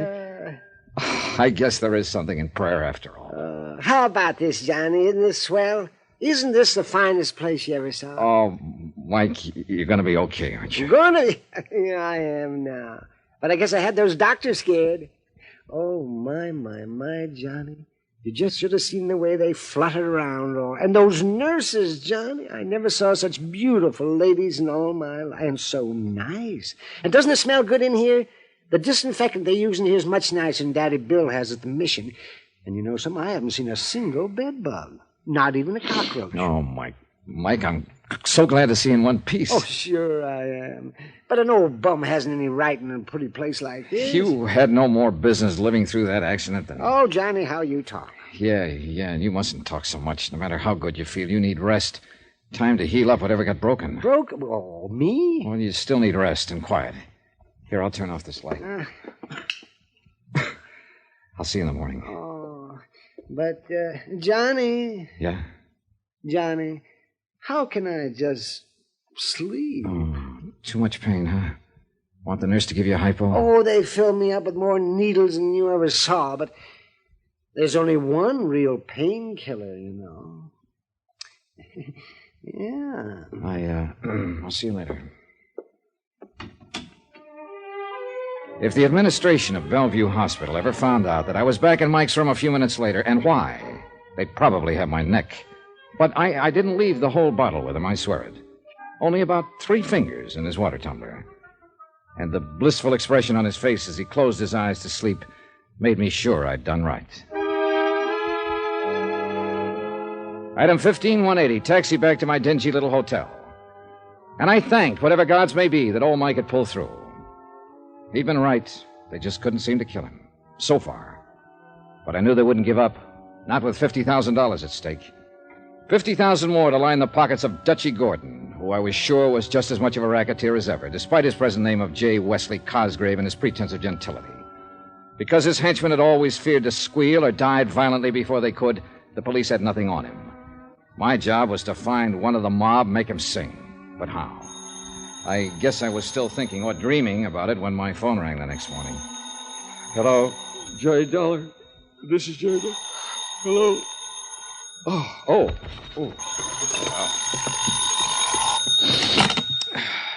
I guess there is something in prayer after all. How about this, Johnny? Isn't this swell? Isn't this the finest place you ever saw? Oh, Mike, you're going to be okay, aren't you? You're going to be? Yeah, I am now. But I guess I had those doctors scared. Oh, my, Johnny. You just should have seen the way they fluttered around. And those nurses, Johnny. I never saw such beautiful ladies in all my life. And so nice. And doesn't it smell good in here? The disinfectant they use in here is much nicer than Daddy Bill has at the mission. And you know something? I haven't seen a single bed bug. Not even a cockroach. Oh, Mike, I'm so glad to see you in one piece. Oh, sure I am. But an old bum hasn't any right in a pretty place like this. You had no more business living through that accident than... Oh, Johnny, how you talk. Yeah, and you mustn't talk so much. No matter how good you feel, you need rest. Time to heal up whatever got broken. Broken? Oh, me? Well, you still need rest and quiet. Here, I'll turn off this light. I'll see you in the morning. Oh, but, Johnny... Yeah? Johnny, how can I just sleep? Oh, too much pain, huh? Want the nurse to give you a hypo? Oh, they filled me up with more needles than you ever saw, but there's only one real painkiller, you know. Yeah. I'll see you later. If the administration of Bellevue Hospital ever found out that I was back in Mike's room a few minutes later, and why, they'd probably have my neck. But I didn't leave the whole bottle with him, I swear it. Only about 3 fingers in his water tumbler. And the blissful expression on his face as he closed his eyes to sleep made me sure I'd done right. Item 15180, taxi back to my dingy little hotel. And I thanked whatever gods may be that old Mike had pulled through. He'd been right. They just couldn't seem to kill him. So far. But I knew they wouldn't give up. Not with $50,000 at stake. 50,000 more to line the pockets of Dutchy Gordon, who I was sure was just as much of a racketeer as ever, despite his present name of J. Wesley Cosgrave and his pretense of gentility. Because his henchmen had always feared to squeal or died violently before they could, the police had nothing on him. My job was to find one of the mob, make him sing. But how? I guess I was still thinking or dreaming about it when my phone rang the next morning. Hello? J. Dollar. This is J. Dollar. Hello? Oh.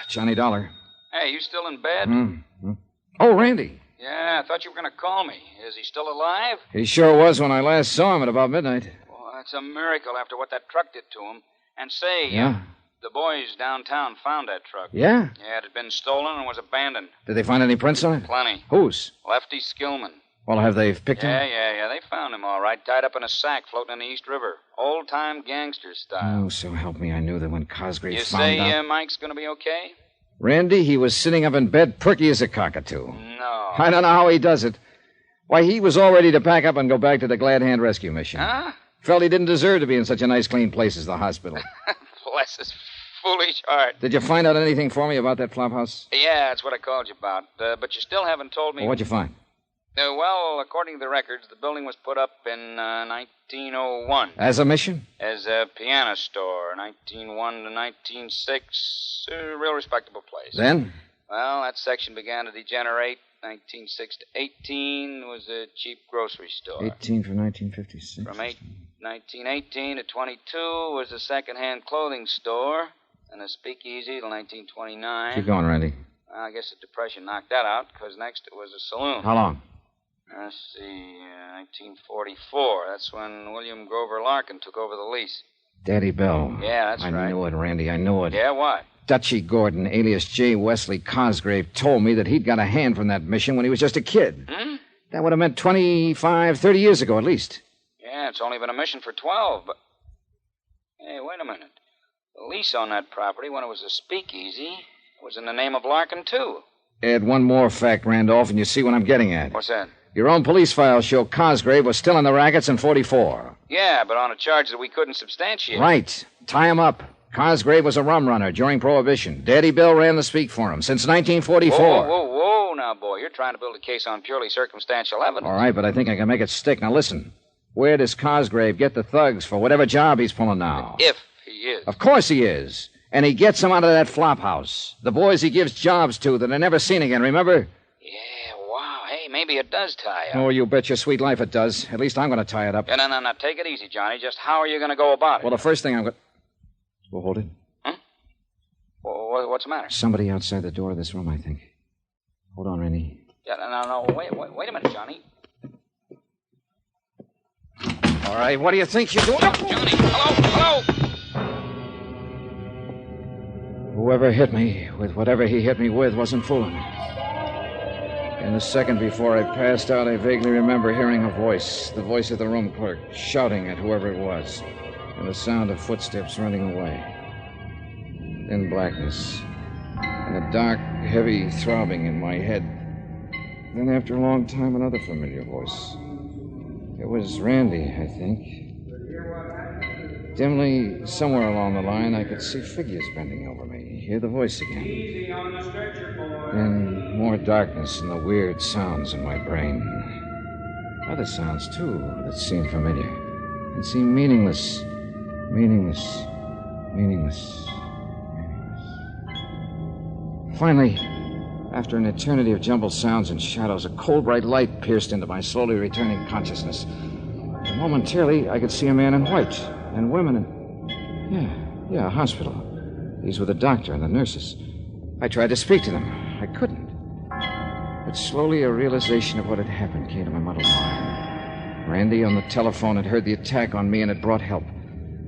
Johnny Dollar. Hey, you still in bed? Mm-hmm. Oh, Randy. Yeah, I thought you were going to call me. Is he still alive? He sure was when I last saw him at about midnight. Well, that's a miracle after what that truck did to him. And say, Yeah? the boys downtown found that truck. Yeah? Yeah, it had been stolen and was abandoned. Did they find any prints on it? Plenty. Whose? Lefty Skillman. Well, have they picked him? Yeah. They found him all right, tied up in a sack floating in the East River. Old-time gangster style. Oh, so help me, I knew that when Cosgrave You found say out... Mike's going to be okay? Randy, he was sitting up in bed, perky as a cockatoo. No. I don't know how he does it. Why, he was all ready to pack up and go back to the Glad Hand Rescue Mission. Huh? Felt he didn't deserve to be in such a nice, clean place as the hospital. Bless his foolish heart. Did you find out anything for me about that flop house? Yeah, that's what I called you about. But you still haven't told me... Well, what'd you find? Well, according to the records, the building was put up in 1901. As a mission? As a piano store, 1901 to 1906. A real respectable place. Then? Well, that section began to degenerate. 1906 to 18 was a cheap grocery store. 18 for 1956. From 1918 to 22 was a second-hand clothing store. And a speakeasy till 1929. Keep going, Randy. Well, I guess the Depression knocked that out, because next it was a saloon. How long? Let's see, 1944. That's when William Grover Larkin took over the lease. Daddy Bell. Yeah, that's right. I knew it, Randy. I knew it. Yeah, what? Dutchy Gordon, alias J. Wesley Cosgrave, told me that he'd got a hand from that mission when he was just a kid. Hmm? That would have meant 25, 30 years ago at least. Yeah, it's only been a mission for 12, but... Hey, wait a minute. The lease on that property, when it was a speakeasy, was in the name of Larkin, too. Add one more fact, Randolph, and you see what I'm getting at. What's that? Your own police files show Cosgrave was still in the rackets in 44. Yeah, but on a charge that we couldn't substantiate. Right. Tie him up. Cosgrave was a rum runner during Prohibition. Daddy Bill ran the speak for him since 1944. Whoa, now, boy. You're trying to build a case on purely circumstantial evidence. All right, but I think I can make it stick. Now, listen. Where does Cosgrave get the thugs for whatever job he's pulling now? If he is. Of course he is. And he gets them out of that flop house. The boys he gives jobs to that are never seen again, remember? Yeah, wow. Hey, maybe it does tie up. Oh, you bet your sweet life it does. At least I'm going to tie it up. Yeah, no. Take it easy, Johnny. Just how are you going to go about it? Well, the first thing I'm going to... Well, hold it. Huh? Well, what's the matter? Somebody outside the door of this room, I think. Hold on, Randy. Yeah, no. Wait a minute, Johnny. All right, what do you think you're doing? Johnny, hello! Whoever hit me with whatever he hit me with wasn't fooling me. In the second before I passed out, I vaguely remember hearing a voice, the voice of the room clerk, shouting at whoever it was, and the sound of footsteps running away. Then blackness, and a dark, heavy throbbing in my head. Then, after a long time, another familiar voice. It was Randy, I think. Dimly, somewhere along the line, I could see figures bending over me, hear the voice again. Easy on the stretcher, boy. Then more darkness and the weird sounds in my brain. Other sounds, too, that seemed familiar and seemed meaningless. Finally, after an eternity of jumbled sounds and shadows, a cold, bright light pierced into my slowly returning consciousness. And momentarily, I could see a man in white and women in... Yeah, a hospital. These were the doctor and the nurses. I tried to speak to them. I couldn't. But slowly a realization of what had happened came to my muddled mind. Randy on the telephone had heard the attack on me and had brought help.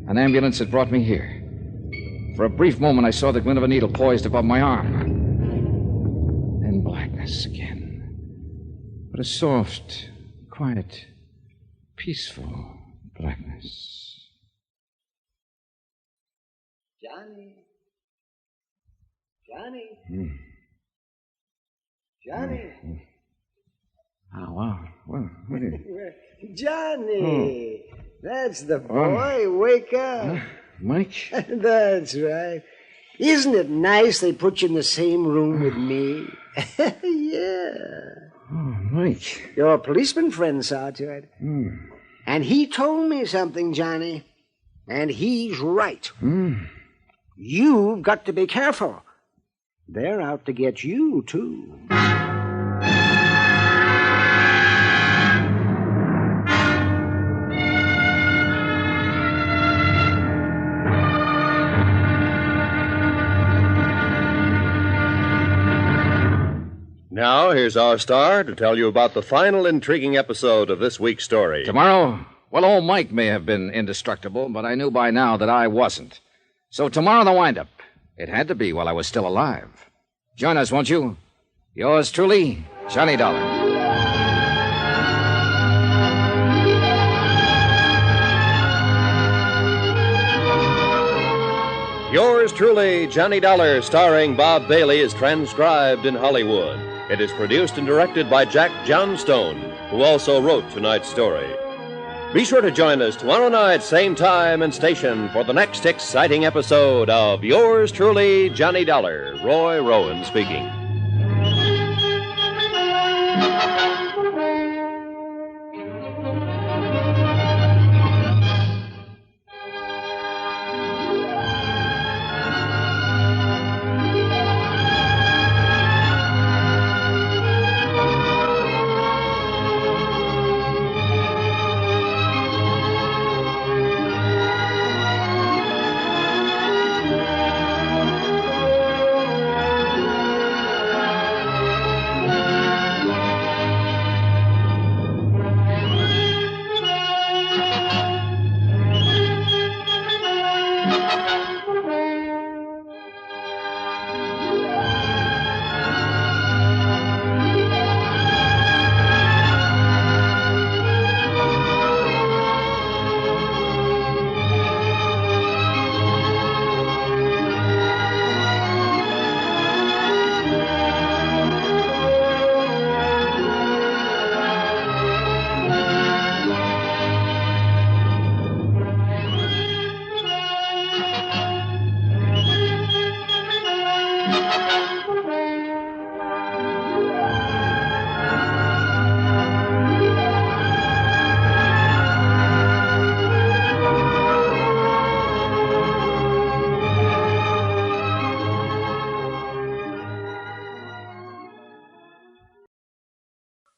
An ambulance had brought me here. For a brief moment, I saw the glint of a needle poised above my arm. Then blackness again. But a soft, quiet, peaceful blackness. Johnny. Oh, wow. Well, what is it? Johnny. That's the boy. Wake up. Mike? That's right. Isn't it nice they put you in the same room with me? Yeah. Oh, Mike. Your policeman friend saw to it. Hmm. And he told me something, Johnny. And he's right. You've got to be careful. They're out to get you, too. Now, here's our star to tell you about the final intriguing episode of this week's story. Tomorrow? Well, old Mike may have been indestructible, but I knew by now that I wasn't. So tomorrow, the wind-up. It had to be while I was still alive. Join us, won't you? Yours truly, Johnny Dollar. Yours truly, Johnny Dollar, starring Bob Bailey, is transcribed in Hollywood. It is produced and directed by Jack Johnstone, who also wrote tonight's story. Be sure to join us tomorrow night, same time and station, for the next exciting episode of Yours truly, Johnny Dollar. Roy Rowan speaking.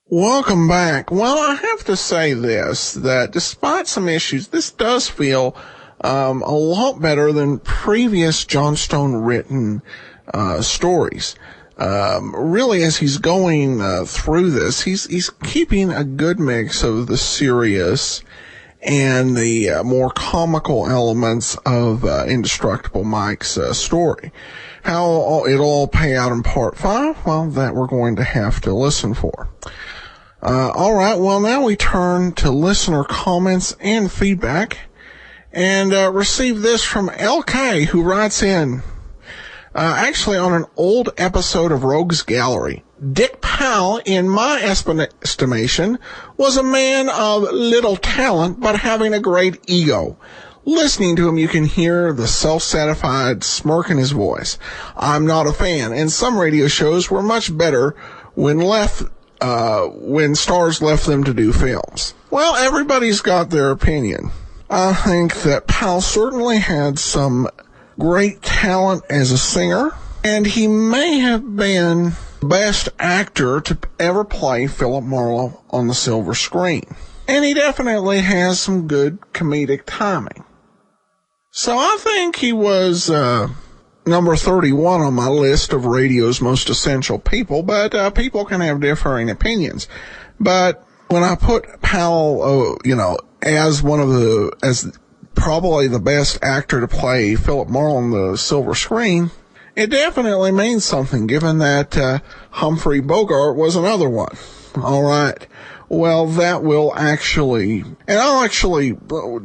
Welcome back. Well, I have to say this, that despite some issues, this does feel a lot better than previous Johnstone written stories. Really, as he's going through this, he's keeping a good mix of the serious and the more comical elements of Indestructible Mike's story. How it'll all pay out in part 5, well, that we're going to have to listen for. All right, well, now we turn to listener comments and feedback, and receive this from LK, who writes in, actually on an old episode of Rogues Gallery. Dick Powell, in my estimation, was a man of little talent, but having a great ego. Listening to him, you can hear the self-satisfied smirk in his voice. I'm not a fan, and some radio shows were much better when stars left them to do films. Well, everybody's got their opinion. I think that Powell certainly had some great talent as a singer, and he may have been the best actor to ever play Philip Marlowe on the silver screen. And he definitely has some good comedic timing. So I think he was number 31 on my list of radio's most essential people, but people can have differing opinions. But when I put Powell, as probably the best actor to play Philip Marlowe on the silver screen, it definitely means something, given that Humphrey Bogart was another one. All right. Well, that will actually, and I'll actually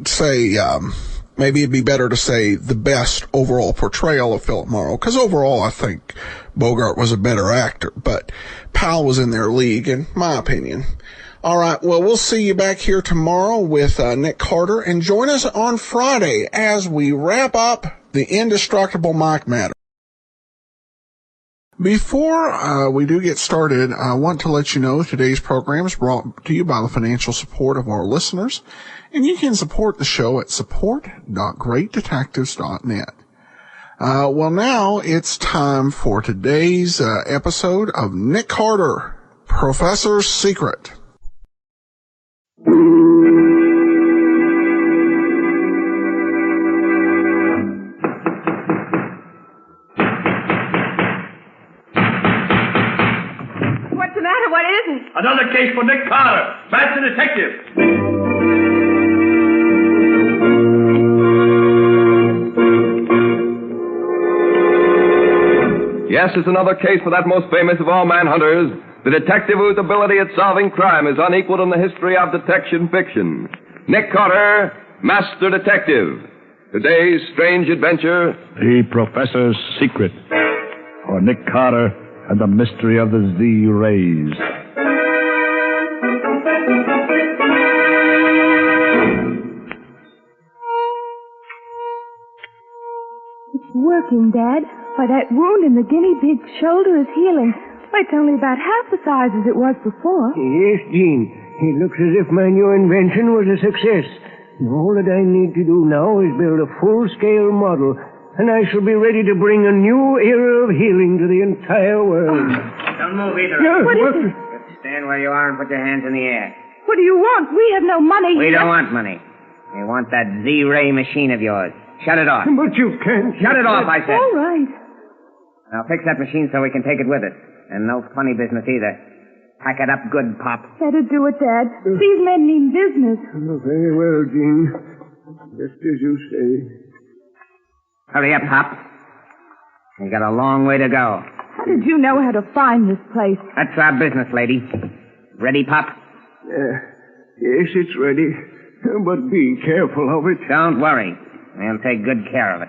say, maybe it'd be better to say the best overall portrayal of Philip Marlowe, because overall I think Bogart was a better actor, but Powell was in their league, in my opinion. All right, well, we'll see you back here tomorrow with Nick Carter, and join us on Friday as we wrap up the Indestructible Mike matter. Before we do get started, I want to let you know today's program is brought to you by the financial support of our listeners, and you can support the show at support.greatdetectives.net. Well, now it's time for today's episode of Nick Carter, Professor's Secret. Another case for Nick Carter, Master Detective. Yes, it's another case for that most famous of all manhunters, the detective whose ability at solving crime is unequaled in the history of detection fiction. Nick Carter, Master Detective. Today's strange adventure... The Professor's Secret. For Nick Carter and the mystery of the Z-Rays. It's working, Dad. Why, that wound in the guinea pig's shoulder is healing. Why, it's only about half the size as it was before. Yes, Jean. It looks as if my new invention was a success. And all that I need to do now is build a full-scale model, and I shall be ready to bring a new era of healing to the entire world. Don't move either. What is it? Just stand where you are and put your hands in the air. What do you want? We have no money. We don't want money. We want that Z-ray machine of yours. Shut it off. But you can't. Shut it off, I said. All right. Now fix that machine so we can take it with us. And no funny business either. Pack it up good, Pop. Better do it, Dad. These men mean business. Very well, Jean. Just as you say. Hurry up, Pop. You got a long way to go. How did you know how to find this place? That's our business, lady. Ready, Pop? Yes, it's ready. But be careful of it. Don't worry. We'll take good care of it.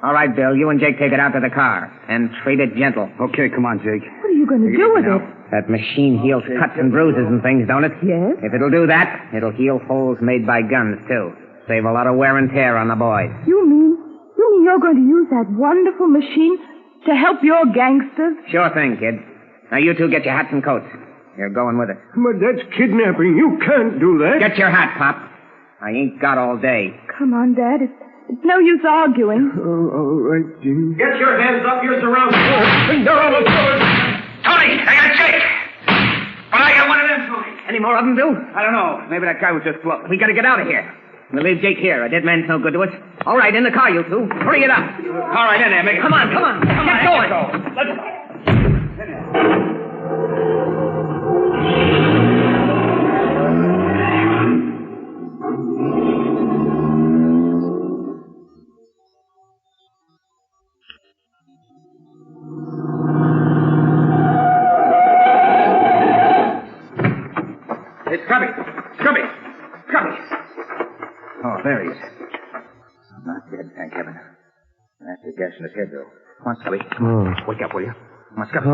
All right, Bill, you and Jake take it out to the car. And treat it gentle. Okay, come on, Jake. What are you going to do with it? That machine heals cuts and bruises and things, don't it? Yes. If it'll do that, it'll heal holes made by guns, too. Save a lot of wear and tear on the boys. You mean you're going to use that wonderful machine to help your gangsters? Sure thing, kid. Now you two get your hats and coats. You're going with us. But that's kidnapping. You can't do that. Get your hat, Pop. I ain't got all day. Come on, Dad. It's no use arguing. All right, Jim. Get your hands up. You're surrounded. They're on the floor. Tony, I got Jake. But I got one of them, Tony. Any more of them, Bill? I don't know. Maybe that guy was just bluffing. We gotta get out of here. We'll leave Jake here. A dead man's no good to us. All right, in the car, you two. Hurry it up. All right, in there, Mick. Come on. Get going. Let's go. It's Scubby. Oh, there he is. Not dead, thank heaven. That's the gash in his head, though. Come on, Scubby. Oh. Wake up, will you? Come on, Scubby.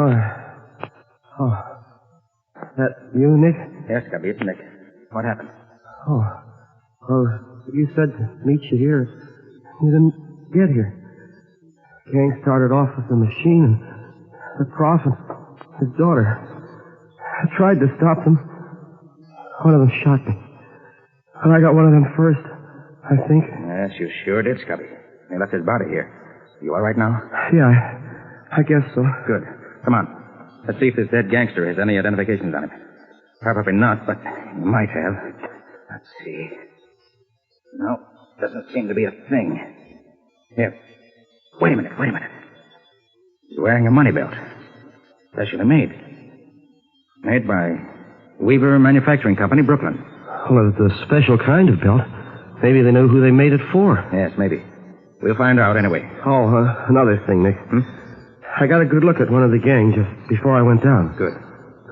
Oh. That you, Nick? Yes, Scubby, it's Nick. What happened? Oh. Well, you said to meet you here. You didn't get here. The gang started off with the machine and the prof and his daughter. I tried to stop them. One of them shot me. And I got one of them first, I think. Yes, you sure did, Scubby. They left his body here. You all right now? Yeah, I guess so. Good. Come on. Let's see if this dead gangster has any identifications on him. Probably not, but he might have. Let's see. No, doesn't seem to be a thing. Here. Wait a minute. He's wearing a money belt. Specially made. Made by Weaver Manufacturing Company, Brooklyn. Well, it's a special kind of belt. Maybe they know who they made it for. Yes, maybe. We'll find out anyway. Oh, another thing, Nick. I got a good look at one of the gang just before I went down. Good.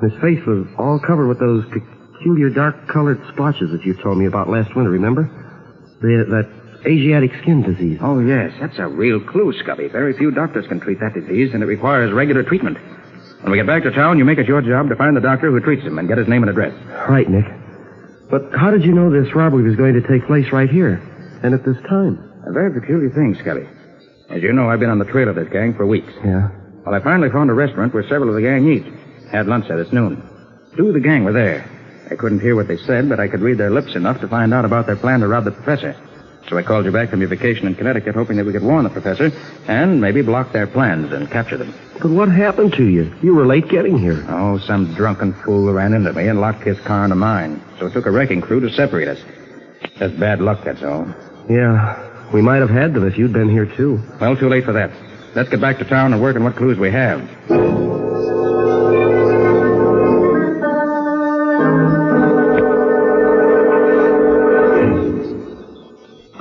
His face was all covered with those peculiar dark-colored splotches that you told me about last winter, remember? That Asiatic skin disease. Oh, yes. That's a real clue, Scubby. Very few doctors can treat that disease, and it requires regular treatment. When we get back to town, you make it your job to find the doctor who treats him and get his name and address. Right, Nick. But how did you know this robbery was going to take place right here and at this time? A very peculiar thing, Scubby. As you know, I've been on the trail of this gang for weeks. Yeah? Well, I finally found a restaurant where several of the gang eat. Had lunch at it's noon. Two of the gang were there. I couldn't hear what they said, but I could read their lips enough to find out about their plan to rob the professor. So I called you back from your vacation in Connecticut, hoping that we could warn the professor and maybe block their plans and capture them. But what happened to you? You were late getting here. Oh, some drunken fool ran into me and locked his car into mine. So it took a wrecking crew to separate us. Just bad luck, that's all. Yeah, we might have had them if you'd been here, too. Well, too late for that. Let's get back to town and work on what clues we have.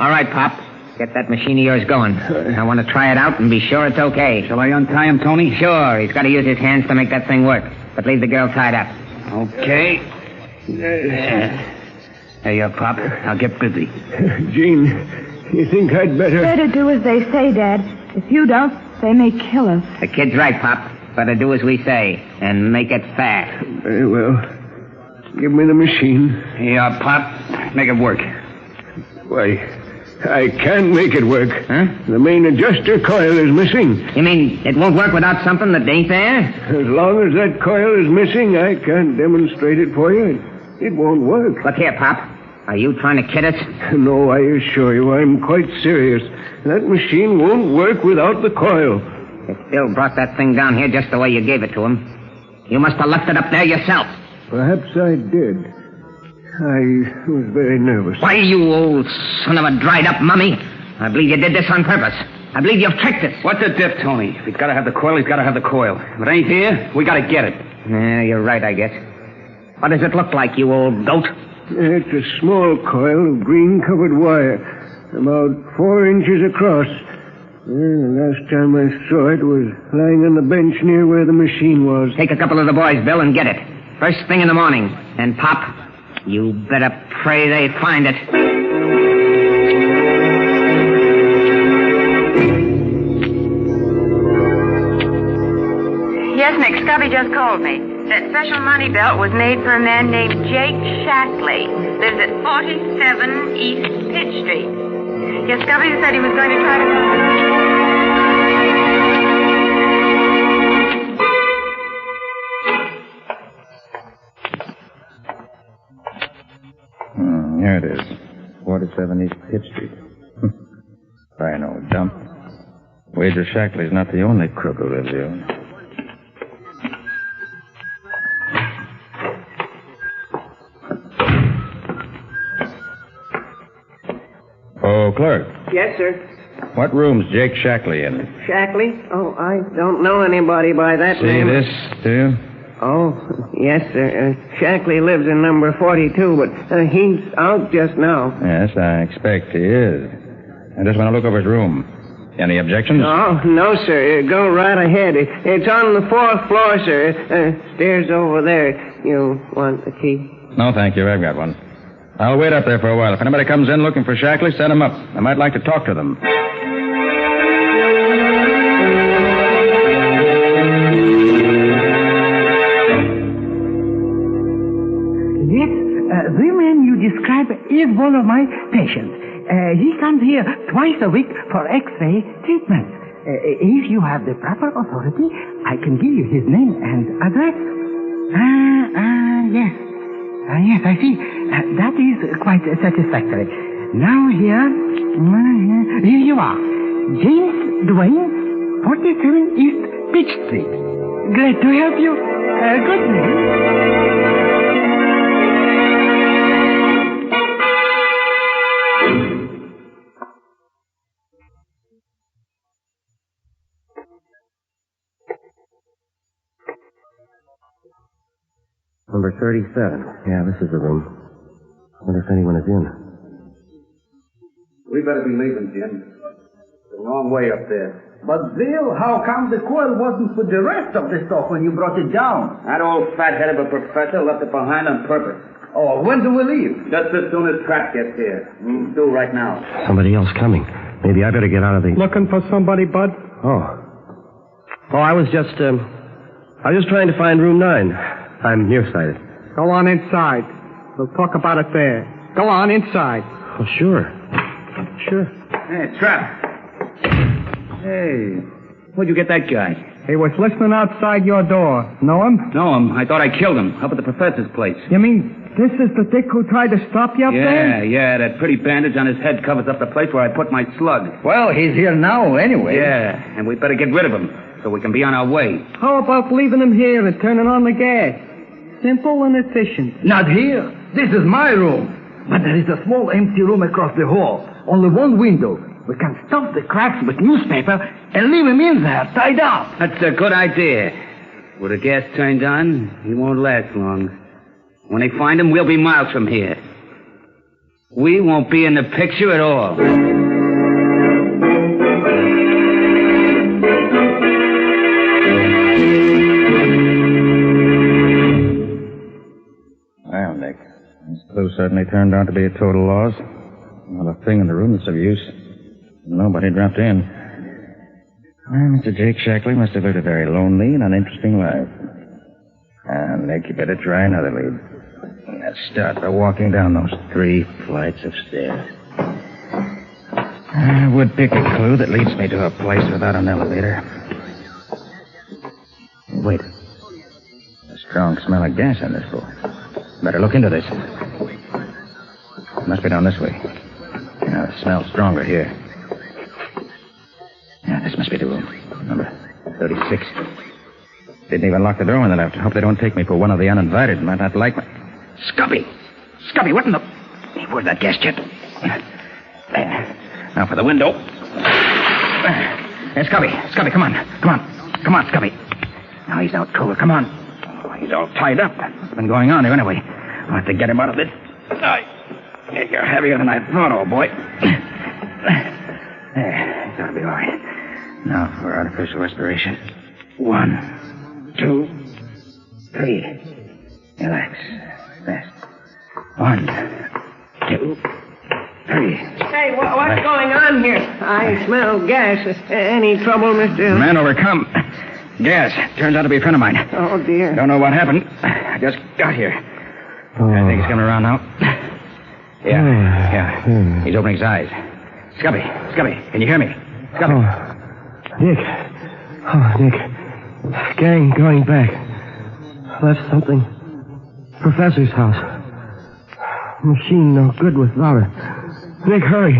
All right, Pop. Get that machine of yours going. I want to try it out and be sure it's okay. Shall I untie him, Tony? Sure. He's got to use his hands to make that thing work. But leave the girl tied up. Okay. There you are, Pop. I'll get busy. Jean, you think I'd better... Better do as they say, Dad. If you don't, they may kill us. The kid's right, Pop. Better do as we say, and make it fast. Very well. Give me the machine. Here you are, Pop. Make it work. Why, I can't make it work. Huh? The main adjuster coil is missing. You mean it won't work without something that ain't there? As long as that coil is missing, I can't demonstrate it for you. It won't work. Look here, Pop. Are you trying to kid us? No, I assure you, I'm quite serious. That machine won't work without the coil. If Bill brought that thing down here just the way you gave it to him, you must have left it up there yourself. Perhaps I did. I was very nervous. Why, you old son of a dried-up mummy. I believe you did this on purpose. I believe you've tricked us. What's the diff, Tony? If he's got to have the coil, he's got to have the coil. If it ain't here, we got to get it. Yeah, you're right, I guess. What does it look like, you old goat? It's a small coil of green-covered wire, about 4 inches across. The last time I saw it was lying on the bench near where the machine was. Take a couple of the boys, Bill, and get it. First thing in the morning. And, Pop, you better pray they find it. Yes, Nick, Scubby just called me. That special money belt was made for a man named Jake Shackley. Lives at 47 East Pitt Street. Yes, Scubby said he was going to try to... Here it is. 47 East Pitt Street. Fine old dump. Wager Shackley's not the only crook who lives here. Oh, clerk. Yes, sir. What room's Jake Shackley in? Shackley? Oh, I don't know anybody by that name. See this, do you? Oh, yes, sir. Shackley lives in number 42, but he's out just now. Yes, I expect he is. I just want to look over his room. Any objections? Oh, no, sir. Go right ahead. It's on the 4th floor, sir. Stairs over there. You want the key? No, thank you. I've got one. I'll wait up there for a while. If anybody comes in looking for Shackley, send them up. I might like to talk to them. The man you describe is one of my patients. He comes here twice a week for X-ray treatment. If you have the proper authority, I can give you his name and address. Yes. Yes, I see. That is quite satisfactory. Now here you are. James Duane, 47 East Pitt Street. Glad to help you. Good name. Number 37. Yeah, this is the room. Wonder if anyone is in. We better be leaving, Jim. It's a long way up there. But, Bill, how come the coil wasn't with the rest of the stuff when you brought it down? That old fathead of a professor left it behind on purpose. Oh, when do we leave? Just as soon as Pratt gets here. We'll do right now. Somebody else coming. Maybe I better get out of the... Looking for somebody, Bud? Oh, I was just trying to find room 9. I'm nearsighted. Go on inside. We'll talk about it there. Go on inside. Oh, sure. Hey, Trap. Hey, where'd you get that guy? He was listening outside your door. Know him? Know him. I thought I killed him up at the professor's place. You mean this is the dick who tried to stop you up there? Yeah. That pretty bandage on his head covers up the place where I put my slug. Well, he's here now anyway. Yeah, and we better get rid of him so we can be on our way. How about leaving him here and turning on the gas? Simple and efficient. Not here. This is my room. But there is a small empty room across the hall. Only one window. We can stuff the cracks with newspaper and leave him in there, tied up. That's a good idea. With the gas turned on, he won't last long. When they find him, we'll be miles from here. we won't be in the picture at all. Well, Nick, this clue certainly turned out to be a total loss. Not a thing in the room that's of use. Nobody dropped in. Well, Mr. Jake Shackley must have lived a very lonely and uninteresting life. Nick, you better try another lead. Let's start by walking down those 3 flights of stairs. I would pick a clue that leads me to a place without an elevator. Wait. A strong smell of gas on this floor. Better look into this. It must be down this way. Now, the smell's stronger here. Yeah, this must be the room. Number 36. Didn't even lock the door when they left. Hope they don't take me for one of the uninvited. Might not like me. Scubby! Scubby, what in the... Where's that gas jet? There. Now for the window. Hey, Scubby. Scubby, come on. Come on, Scubby. Now he's out cold. Come on. Oh, he's all tied up. What's been going on here anyway? I'll have to get him out of this. You're heavier than I thought, old boy. There. He's ought to be all right. Now for artificial respiration. 1, 2, 3. Relax. Rest. 1, 2, 3. Hey, what's going on here? I smell gas. Any trouble, Mr. Man overcome. Gas. Turns out to be a friend of mine. Oh, dear. Don't know what happened. I just got here. I think he's coming around now. Yeah. He's opening his eyes. Scubby, can you hear me? Scubby. Nick. Gang going back. Left something. Professor's house. Machine no good without her. Nick, hurry.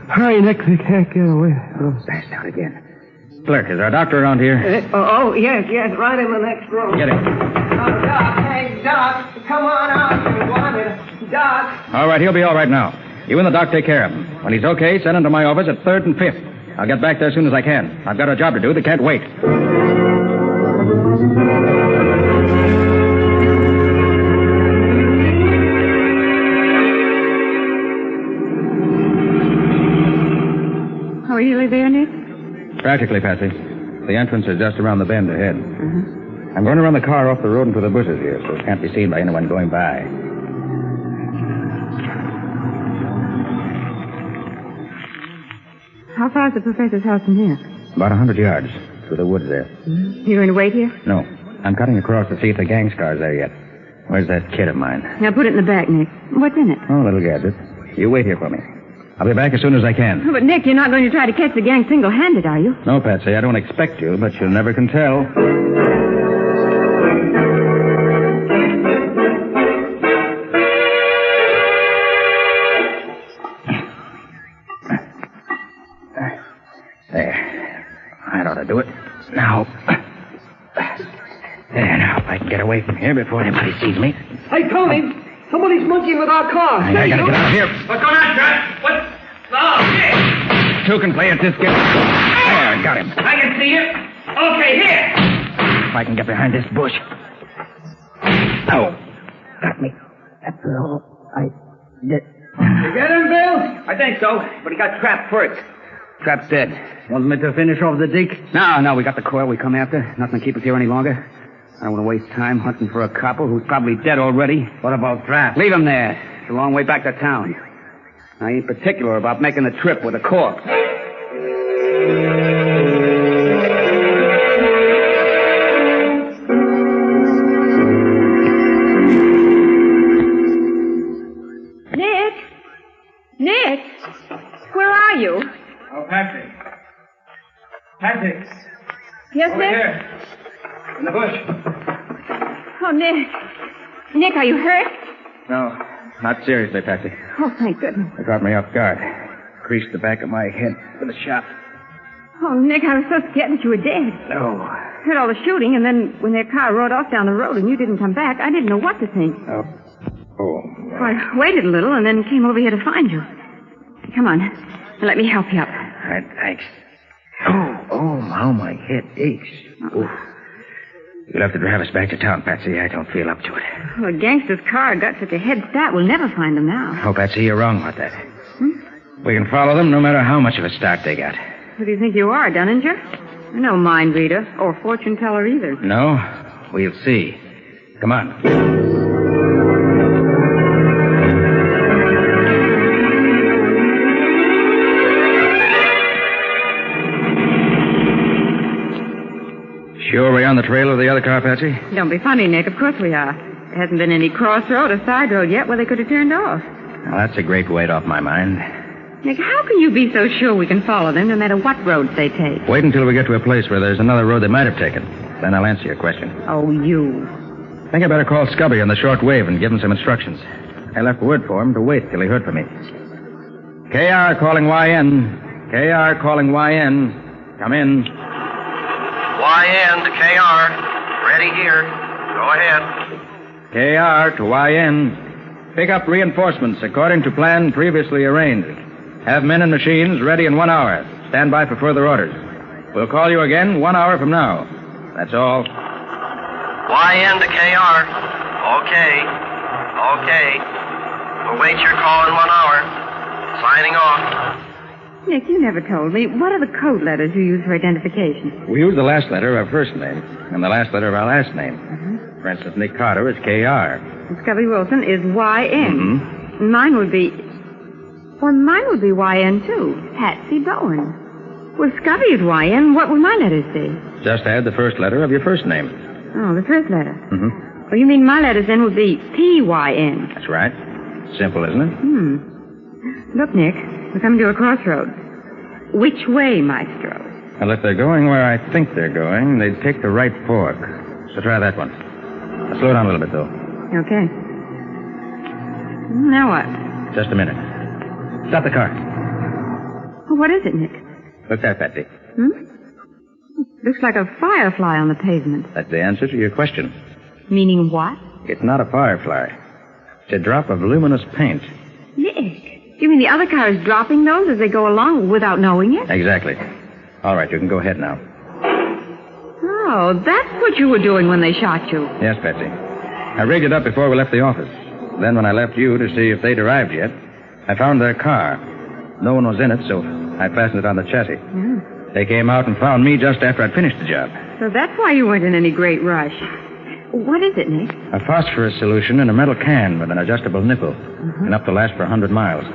Hurry, Nick. They can't get away. Passed out again. Clerk, is there a doctor around here? Yes, right in the next room. Get him. Oh, Doc, hey, Doc, come on out. You wanted Doc. All right, he'll be all right now. You and the doc take care of him. When he's okay, send him to my office at 3rd and 5th. I'll get back there as soon as I can. I've got a job to do that can't wait. Oh, are you really there, Nick? Practically, Patsy. The entrance is just around the bend ahead. I'm going to run the car off the road into the bushes here so it can't be seen by anyone going by. How far is the professor's house from here? About 100 yards through the woods there. You going to wait here? No. I'm cutting across to see if the gang car's there yet. Where's that kid of mine? Now put it in the back, Nick. What's in it? Oh, a little gadget. You wait here for me. I'll be back as soon as I can. Oh, but, Nick, you're not going to try to catch the gang single-handed, are you? No, Patsy, I don't expect you, but you never can tell. There. That ought to do it. Now. There, now, if I can get away from here before anybody sees me. Hey, Tony, somebody's monkeying with our car. I gotta get out of here. What's going on, Trent? What? Oh, here. Two can play at this game. There, I got him. I can see you. Okay, here. If I can get behind this bush. Oh, got me. That's all I did. You get him, Bill? I think so, but he got trapped first. Trap's dead. Want me to finish off the dig? No, we got the coil we come after. Nothing to keep us here any longer. I don't want to waste time hunting for a copper who's probably dead already. What about Trap? Leave him there. It's a long way back to town. I ain't particular about making the trip with a corpse. Nick, where are you? Oh, Patsy. Patsy. Yes, Over Nick? here. In the bush. Oh, Nick. Nick, are you hurt? No, not seriously, Patsy. Oh, thank goodness. They caught me off guard. Creased the back of my head with a shot. Oh, Nick, I was so scared that you were dead. No. Heard all the shooting, and then when their car rode off down the road and you didn't come back, I didn't know what to think. Oh. So I waited a little and then came over here to find you. Come on. Let me help you up. Right, thanks. Oh, how my head aches. Oh. You'll have to drive us back to town, Patsy. I don't feel up to it. Well, a gangster's car got such a head start, we'll never find them now. Oh, Patsy, you're wrong about that. We can follow them no matter how much of a start they got. Who do you think you are, Dunninger? You're no mind reader or fortune teller either. No? We'll see. Come on. Sure we're on the trail of the other car, Patsy? Don't be funny, Nick. Of course we are. There hasn't been any crossroad or side road yet where they could have turned off. Well, that's a great weight off my mind. Nick, how can you be so sure we can follow them no matter what roads they take? Wait until we get to a place where there's another road they might have taken. Then I'll answer your question. Oh, you. I think I better call Scubby on the short wave and give him some instructions. I left word for him to wait till he heard from me. KR calling YN. KR calling YN. Come in. YN to KR. Ready here. Go ahead. KR to YN. Pick up reinforcements according to plan previously arranged. Have men and machines ready in 1 hour. Stand by for further orders. We'll call you again 1 hour from now. That's all. YN to KR. Okay. We'll wait your call in 1 hour. Signing off. Nick, you never told me. What are the code letters you use for identification? We use the last letter of our first name and the last letter of our last name. For instance, Nick Carter is KR. And Scubby Wilson is YN. Mine would be... Well, mine would be YN, too. Patsy Bowen. Well, Scubby is YN. What would my letters be? Just add the first letter of your first name. Oh, the first letter. Well, you mean my letters then would be PYN. That's right. Simple, isn't it? Look, Nick, we're coming to a crossroads. Which way, Maestro? Well, if they're going where I think they're going, they'd take the right fork. So try that one. Now, slow down a little bit, though. Okay. Now what? Just a minute. Stop the car. Well, what is it, Nick? Look there, Patsy. Looks like a firefly on the pavement. That's the answer to your question. Meaning what? It's not a firefly. It's a drop of luminous paint. Nick, you mean the other car is dropping those as they go along without knowing it? Exactly. All right, you can go ahead now. Oh, that's what you were doing when they shot you. Yes, Patsy. I rigged it up before we left the office. Then when I left you to see if they'd arrived yet, I found their car. No one was in it, so I fastened it on the chassis. They came out and found me just after I'd finished the job. So that's why you weren't in any great rush. What is it, Nick? A phosphorus solution in a metal can with an adjustable nipple. Enough to last for 100 miles.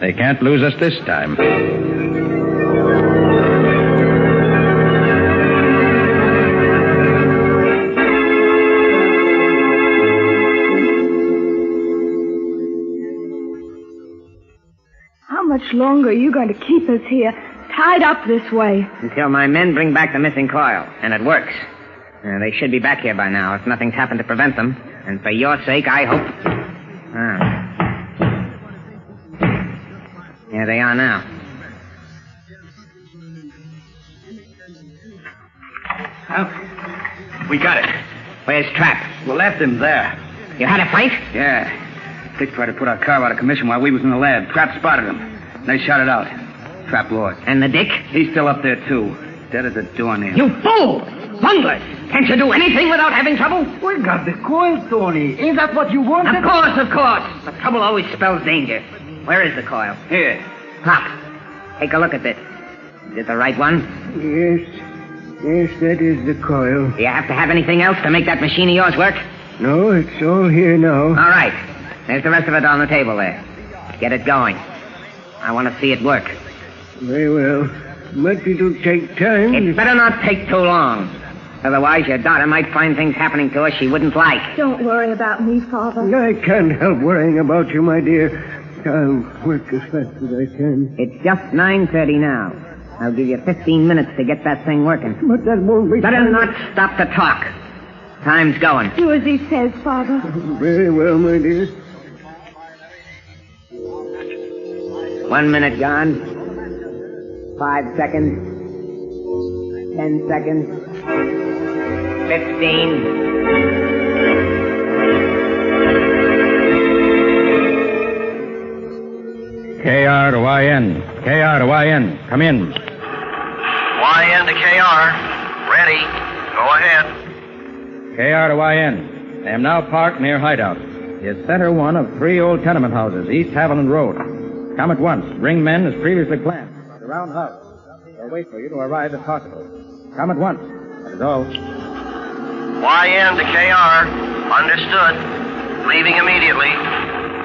They can't lose us this time. How much longer are you going to keep us here, tied up this way? Until my men bring back the missing coil, and it works. They should be back here by now, if nothing's happened to prevent them. And for your sake, I hope... Here they are now. Well, we got it. Where's Trap? We left him there. You had a fight? Yeah. Dick tried to put our car out of commission while we was in the lab. Trap spotted him. They shot it out. Trap lost. And the Dick? He's still up there, too. Dead as a doornail. You fool! Bunglers! Can't you do anything without having trouble? We got the coil, Tony. Is that what you wanted? Of course. But trouble always spells danger. Where is the coil? Here. Pop, take a look at this. Is it the right one? Yes, that is the coil. Do you have to have anything else to make that machine of yours work? No, it's all here now. All right. There's the rest of it on the table there. Get it going. I want to see it work. Very well. But it'll take time. It better not take too long. Otherwise, your daughter might find things happening to us she wouldn't like. Don't worry about me, Father. I can't help worrying about you, my dear. I'll work as fast as I can. It's just 9:30 now. I'll give you 15 minutes to get that thing working. But that won't be... Better not stop to talk. Time's going. Do as he says, Father. Very well, my dear. 1 minute gone. 5 seconds. 10 seconds. 15. KR to YN. KR to YN. Come in. YN to KR. Ready. Go ahead. KR to YN. I am now parked near Hideout. It is center one of 3 old tenement houses, East Haviland Road. Come at once. Bring men as previously planned. The roundhouse. I'll wait for you to arrive if possible. Come at once. That is all. YN to KR. Understood. Leaving immediately.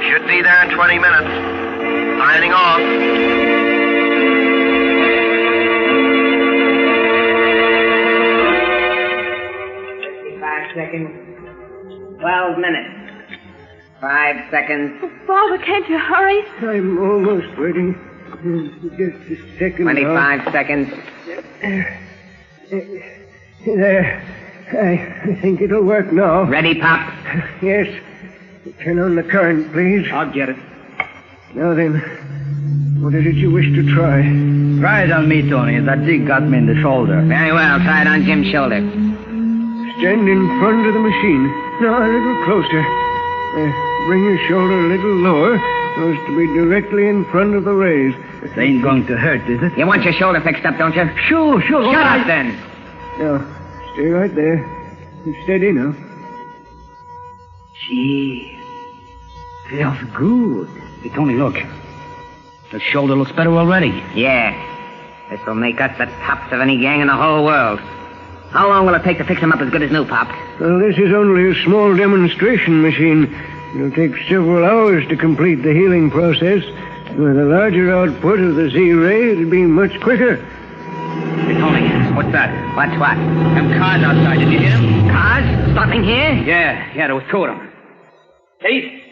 Should be there in 20 minutes. Signing off. 5 seconds. 12 minutes. 5 seconds. Oh, Father, can't you hurry? I'm almost ready. Just a second. 25 seconds. There. I think it'll work now. Ready, Pop? Yes. Turn on the current, please. I'll get it. Now then, what is it you wish to try? Try it on me, Tony. That dig got me in the shoulder. Very well. Try it on Jim's shoulder. Stand in front of the machine. Now, a little closer. Bring your shoulder a little lower so as to be directly in front of the rays. It ain't going to hurt, is it? You want your shoulder fixed up, don't you? Sure. Shut up, then. Now, stay right there. Steady now. Gee, feels good. Hey, Tony, look. The shoulder looks better already. Yeah. This will make us the tops of any gang in the whole world. How long will it take to fix him up as good as new, Pop? Well, this is only a small demonstration machine. It'll take several hours to complete the healing process. With a larger output of the Z-ray, it'll be much quicker. Hey, Tony, what's that? What's what? Them cars outside. Did you hear them? Cars? Stopping here? Yeah, there was 2 of them. See?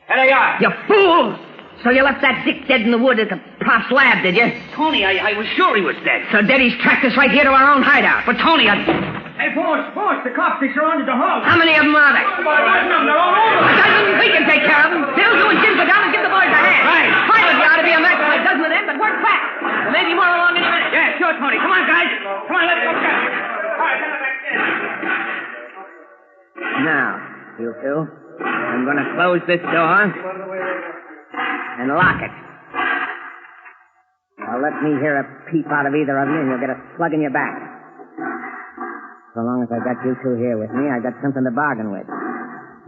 There they are. You fool! So you left that dick dead in the wood at the Prof's lab, did you? Tony, I was sure he was dead. So Daddy's tracked us right here to our own hideout. But Tony, Hey, boss, the cops, they surrounded the house. How many of them are there? About a dozen of them. They're all over. A dozen? We can take care of them. Bill, you and Jim go down and give the boys a hand. Right. 5 of you ought to be a match for a dozen of them, but work fast. There may be more along in a minute. Yeah, sure, Tony. Come on, guys. Come on, let's go check. All right, send them back in. Now, you two, I'm going to close this door and lock it. Now, let me hear a peep out of either of you, and you'll get a slug in your back. So long as I got you two here with me, I got something to bargain with.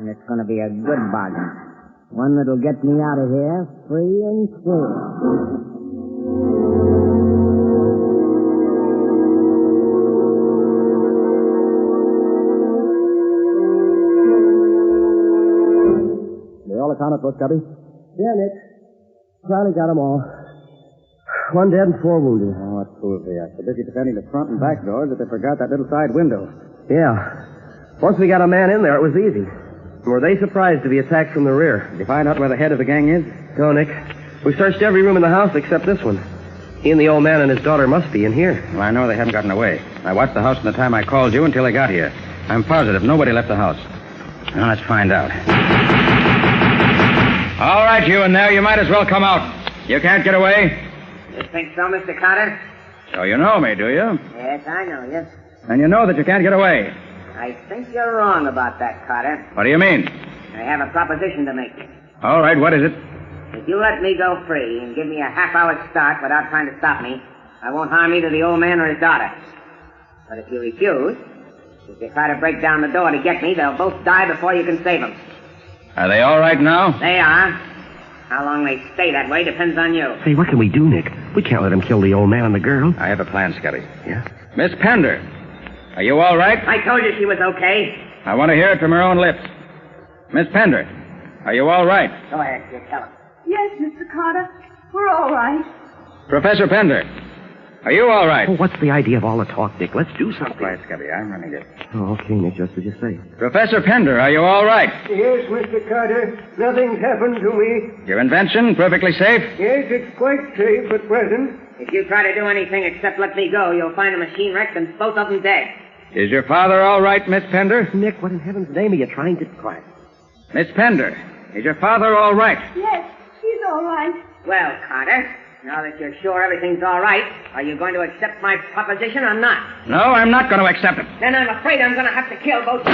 And it's going to be a good bargain. One that'll get me out of here free and clear. They all accounted for, Scubby? Yeah, Nick. Charlie got them all. 1 dead and 4 wounded. Oh, what fools they are. So busy defending the front and back doors that they forgot that little side window. Yeah. Once we got a man in there, it was easy. Were they surprised to be attacked from the rear? Did you find out where the head of the gang is? No, Nick. We searched every room in the house except this one. He and the old man and his daughter must be in here. Well, I know they haven't gotten away. I watched the house from the time I called you until they got here. I'm positive nobody left the house. Now, let's find out. All right, you in there. You might as well come out. You can't get away. You think so, Mr. Carter? So you know me, do you? Yes, I know you. And you know that you can't get away. I think you're wrong about that, Carter. What do you mean? I have a proposition to make you. All right, what is it? If you let me go free and give me a half-hour start without trying to stop me, I won't harm either the old man or his daughter. But if you refuse, if you try to break down the door to get me, they'll both die before you can save them. Are they all right now? They are. How long they stay that way depends on you. Hey, what can we do, Nick? We can't let him kill the old man and the girl. I have a plan, Scotty. Yeah? Miss Pender, are you all right? I told you she was okay. I want to hear it from her own lips. Miss Pender, are you all right? Go ahead, you tell him. Yes, Mr. Carter. We're all right. Professor Pender, are you all right? Oh, what's the idea of all the talk, Nick? Let's do something. Quiet, Scotty. I'm running it. Oh, okay, Nick, just as you say. Professor Pender, are you all right? Yes, Mr. Carter. Nothing's happened to me. Your invention perfectly safe? Yes, it's quite safe at present. If you try to do anything except let me go, you'll find the machine wrecked and both of them dead. Is your father all right, Miss Pender? Nick, what in heaven's name are you trying to... Quiet. Miss Pender, is your father all right? Yes, he's all right. Well, Carter, now that you're sure everything's all right, are you going to accept my proposition or not? No, I'm not going to accept it. Then I'm afraid I'm going to have to kill both.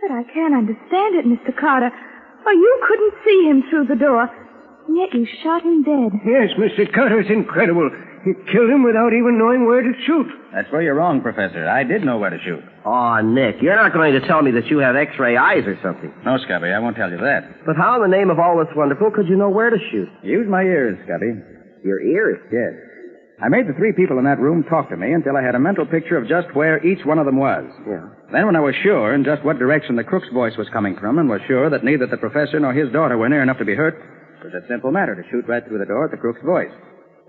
But I can't can't understand it, Mr. Carter. Why, you couldn't see him through the door, and yet you shot him dead. Yes, Mr. Carter, it's incredible. You killed him without even knowing where to shoot. That's where you're wrong, Professor. I did know where to shoot. Oh, Nick, you're not going to tell me that you have X-ray eyes or something. No, Scubby, I won't tell you that. But how in the name of all that's wonderful could you know where to shoot? Use my ears, Scubby. Your ears? Yes. I made the three people in that room talk to me until I had a mental picture of just where each one of them was. Yeah. Then when I was sure in just what direction the crook's voice was coming from and was sure that neither the professor nor his daughter were near enough to be hurt, it was a simple matter to shoot right through the door at the crook's voice.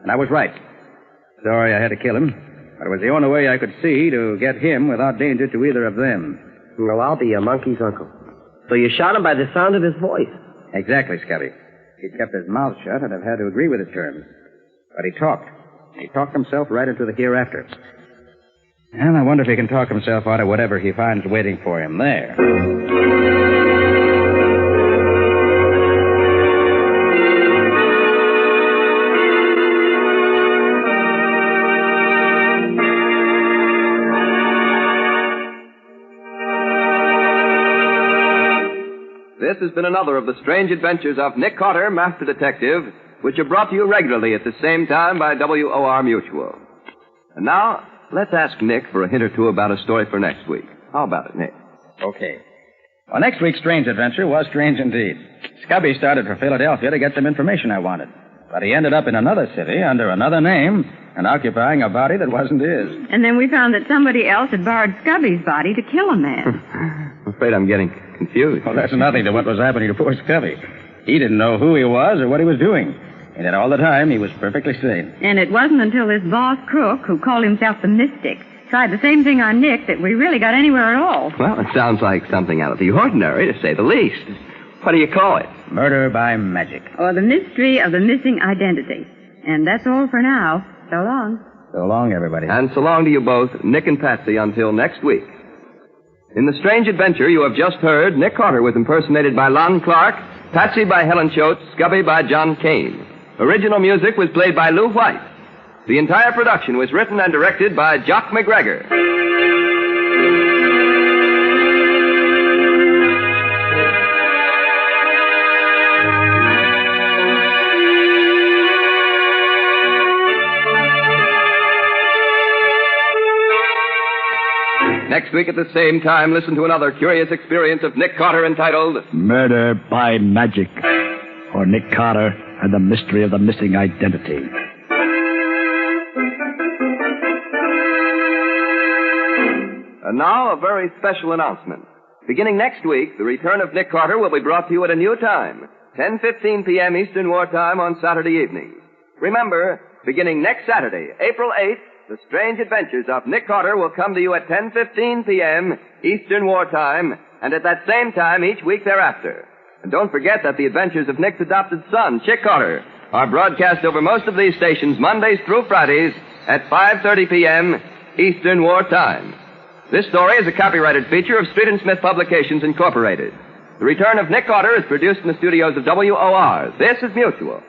And I was right. Sorry I had to kill him, but it was the only way I could see to get him without danger to either of them. Well, I'll be a monkey's uncle. So you shot him by the sound of his voice? Exactly, Scubby. He kept his mouth shut, and I've had to agree with his terms. But he talked. He talked himself right into the hereafter. And I wonder if he can talk himself out of whatever he finds waiting for him there. This has been another of the strange adventures of Nick Carter, Master Detective, which are brought to you regularly at the same time by WOR Mutual. And now, let's ask Nick for a hint or two about a story for next week. How about it, Nick? Okay. Well, next week's strange adventure was strange indeed. Scubby started for Philadelphia to get some information I wanted. But he ended up in another city under another name and occupying a body that wasn't his. And then we found that somebody else had borrowed Scubby's body to kill a man. I'm afraid I'm getting confused. Well, that's nothing to what was happening to poor Scubby. He didn't know who he was or what he was doing. And yet all the time, he was perfectly sane. And it wasn't until this boss crook, who called himself the Mystic, tried the same thing on Nick that we really got anywhere at all. Well, it sounds like something out of the ordinary, to say the least. What do you call it? Murder by magic. Or the mystery of the missing identity. And that's all for now. So long. So long, everybody. And so long to you both, Nick and Patsy, until next week. In the strange adventure you have just heard, Nick Carter was impersonated by Lon Clark, Patsy by Helen Choate, Scubby by John Kane. Original music was played by Lou White. The entire production was written and directed by Jock McGregor. Next week at the same time, listen to another curious experience of Nick Carter entitled Murder by Magic, or Nick Carter and the Mystery of the Missing Identity. And now, a very special announcement. Beginning next week, the return of Nick Carter will be brought to you at a new time, 10:15 p.m. Eastern Wartime on Saturday evenings. Remember, beginning next Saturday, April 8th, the strange adventures of Nick Carter will come to you at 10:15 p.m. Eastern Wartime, and at that same time each week thereafter. And don't forget that the adventures of Nick's adopted son, Chick Carter, are broadcast over most of these stations Mondays through Fridays at 5:30 p.m. Eastern Wartime. This story is a copyrighted feature of Street and Smith Publications, Incorporated. The return of Nick Carter is produced in the studios of WOR. This is Mutual.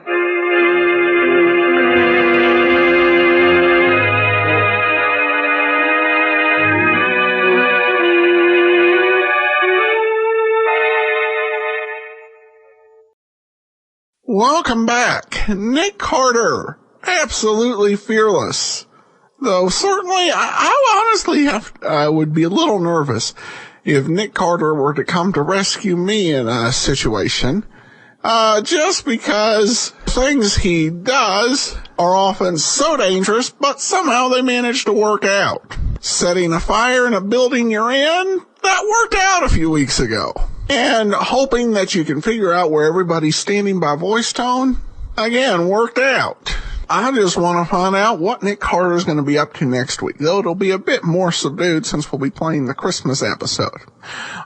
Welcome back. Nick Carter, absolutely fearless. Though certainly, I honestly would be a little nervous if Nick Carter were to come to rescue me in a situation. Just because things he does are often so dangerous, but somehow they manage to work out. Setting a fire in a building you're in, that worked out a few weeks ago. And hoping that you can figure out where everybody's standing by voice tone, again, worked out. I just want to find out what Nick Carter is going to be up to next week, though it'll be a bit more subdued since we'll be playing the Christmas episode.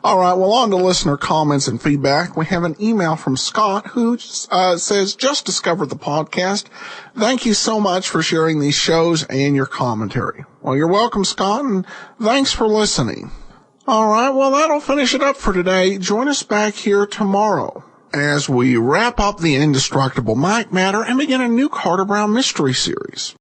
All right, well, on to listener comments and feedback. We have an email from Scott who says, just discovered the podcast. Thank you so much for sharing these shows and your commentary. Well, you're welcome, Scott, and thanks for listening. All right, well, that'll finish it up for today. Join us back here tomorrow as we wrap up the Indestructible Mike matter and begin a new Carter Brown mystery series.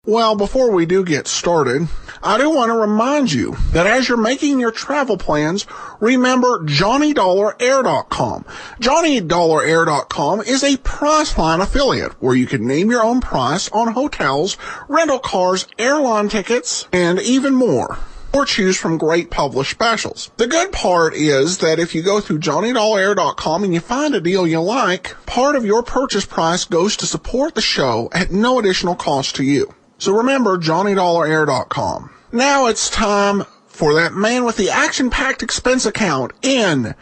Well, before we do get started, I do want to remind you that as you're making your travel plans, remember JohnnyDollarAir.com. JohnnyDollarAir.com is a Priceline affiliate where you can name your own price on hotels, rental cars, airline tickets, and even more. Or choose from great published specials. The good part is that if you go through JohnnyDollarAir.com and you find a deal you like, part of your purchase price goes to support the show at no additional cost to you. So remember JohnnyDollarAir.com. Now it's time for that man with the action-packed expense account in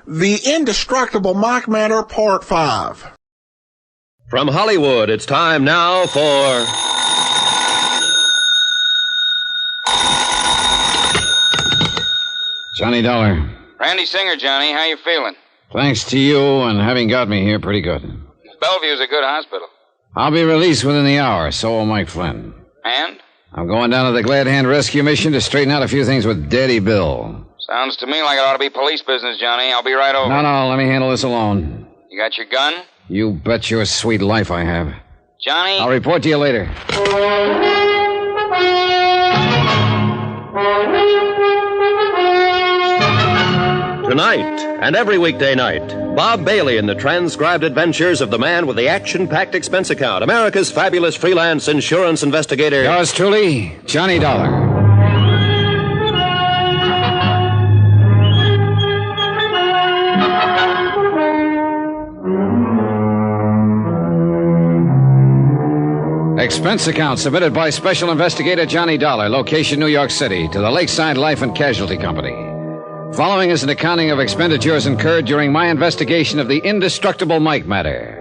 The Indestructible Mike Matter Part 5. From Hollywood, it's time now for... Johnny Dollar. Randy Singer, Johnny. How you feeling? Thanks to you and having got me here, pretty good. Bellevue's a good hospital. I'll be released within the hour, so will Mike Flynn. And? I'm going down to the Glad Hand Rescue Mission to straighten out a few things with Daddy Bill. Sounds to me like it ought to be police business, Johnny. I'll be right over. No, let me handle this alone. You got your gun? You bet your sweet life I have. Johnny? I'll report to you later. Tonight, and every weekday night, Bob Bailey in the transcribed adventures of the man with the action-packed expense account, America's fabulous freelance insurance investigator. Yours truly, Johnny Dollar. Expense account submitted by Special Investigator Johnny Dollar, location New York City, to the Lakeside Life and Casualty Company. Following is an accounting of expenditures incurred during my investigation of the Indestructible Mike matter.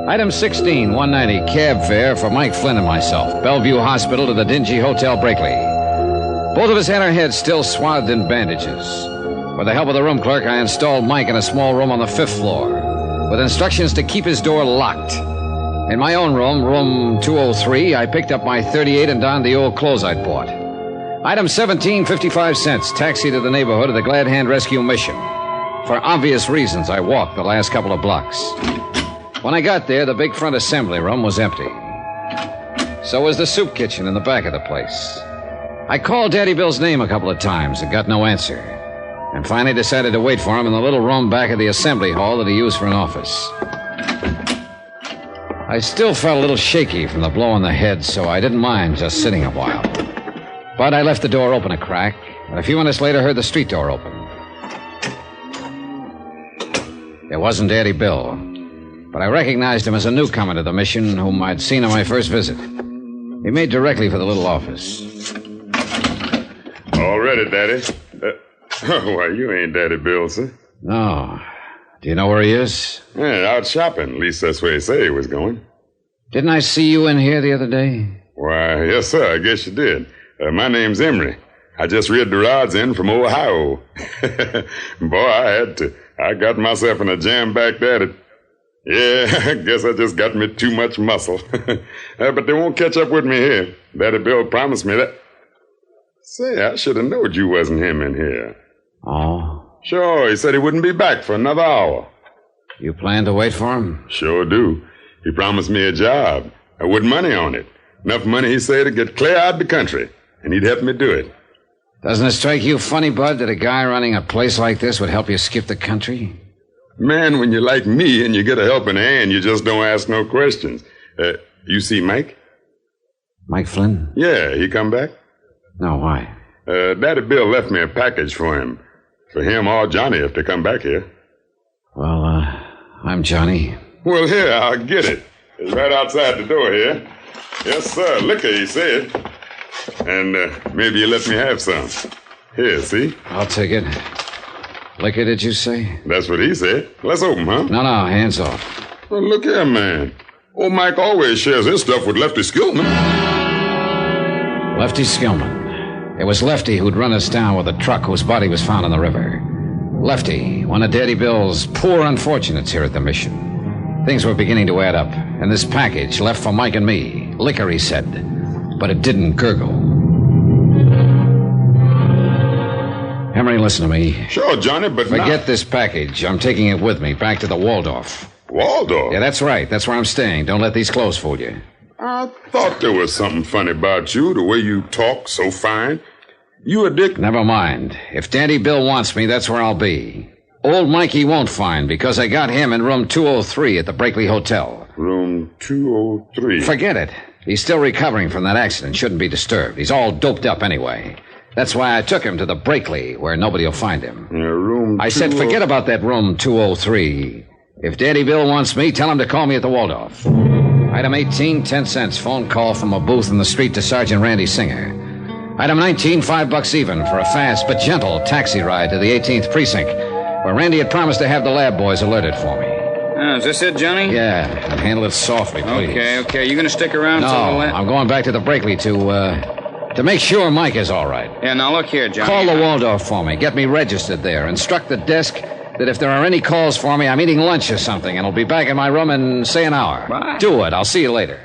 Item 16, 190, cab fare for Mike Flynn and myself, Bellevue Hospital to the dingy Hotel Brakely. Both of us had our heads still swathed in bandages. With the help of the room clerk, I installed Mike in a small room on the 5th floor, with instructions to keep his door locked. In my own room, room 203, I picked up my .38 and donned the old clothes I'd bought. Item 17, 55 cents, taxi to the neighborhood of the Glad Hand Rescue Mission. For obvious reasons, I walked the last couple of blocks. When I got there, the big front assembly room was empty. So was the soup kitchen in the back of the place. I called Daddy Bill's name a couple of times and got no answer. And finally decided to wait for him in the little room back of the assembly hall that he used for an office. I still felt a little shaky from the blow on the head, so I didn't mind just sitting a while. But I left the door open a crack, and a few minutes later heard the street door open. It wasn't Daddy Bill, but I recognized him as a newcomer to the mission whom I'd seen on my first visit. He made directly for the little office. All ready, Daddy. Why, you ain't Daddy Bill, sir. No. Do you know where he is? Yeah, out shopping. At least that's where he said he was going. Didn't I see you in here the other day? Why, yes, sir. I guess you did. My name's Emery. I just read the rods in from Ohio. Boy, I had to. I got myself in a jam back there. Yeah, I guess I just got me too much muscle. But they won't catch up with me here. Daddy Bill promised me that. Say, I should have known you wasn't him in here. Oh? Sure, he said he wouldn't be back for another hour. You plan to wait for him? Sure do. He promised me a job, with money on it. Enough money, he said, to get clear out of the country. And he'd help me do it. Doesn't it strike you funny, Bud, that a guy running a place like this would help you skip the country? Man, when you're like me and you get a helping hand, you just don't ask no questions. You see Mike? Mike Flynn? Yeah, he come back? No, why? Daddy Bill left me a package for him. For him or Johnny if they come back here. Well, I'm Johnny. Well, here, I'll get it. It's right outside the door here. Yes, sir. Liquor, he said. And maybe you let me have some. Here, see? I'll take it. Liquor, did you say? That's what he said. Let's open, huh? No, hands off. Well, look here, man. Old Mike always shares his stuff with Lefty Skillman. Lefty Skillman. It was Lefty who'd run us down with a truck whose body was found in the river. Lefty, one of Daddy Bill's poor unfortunates here at the mission. Things were beginning to add up, and this package left for Mike and me. Liquor, he said, but it didn't gurgle. Emery, listen to me. Sure, Johnny, but forget this package. I'm taking it with me, back to the Waldorf. Waldorf? Yeah, that's right. That's where I'm staying. Don't let these clothes fool you. I thought there was something funny about you, the way you talk so fine. You a dick... Never mind. If Daddy Bill wants me, that's where I'll be. Old Mikey won't find, because I got him in room 203 at the Brakely Hotel. Room 203? Forget it. He's still recovering from that accident. Shouldn't be disturbed. He's all doped up anyway. That's why I took him to the Brakely, where nobody will find him. Room I said forget about that room 203. If Daddy Bill wants me, tell him to call me at the Waldorf. Item 18, 10 cents. Phone call from a booth in the street to Sergeant Randy Singer. Item 19, $5 even for a fast but gentle taxi ride to the 18th precinct, where Randy had promised to have the lab boys alerted for me. Is this it, Johnny? Yeah, and handle it softly, please. Okay. You gonna stick around till the I'm going back to the Brakely to make sure Mike is all right. Yeah, now look here, Johnny. Call the Waldorf for me. Get me registered there. Instruct the desk that if there are any calls for me, I'm eating lunch or something, and I'll be back in my room in, say, an hour. What? Do it. I'll see you later.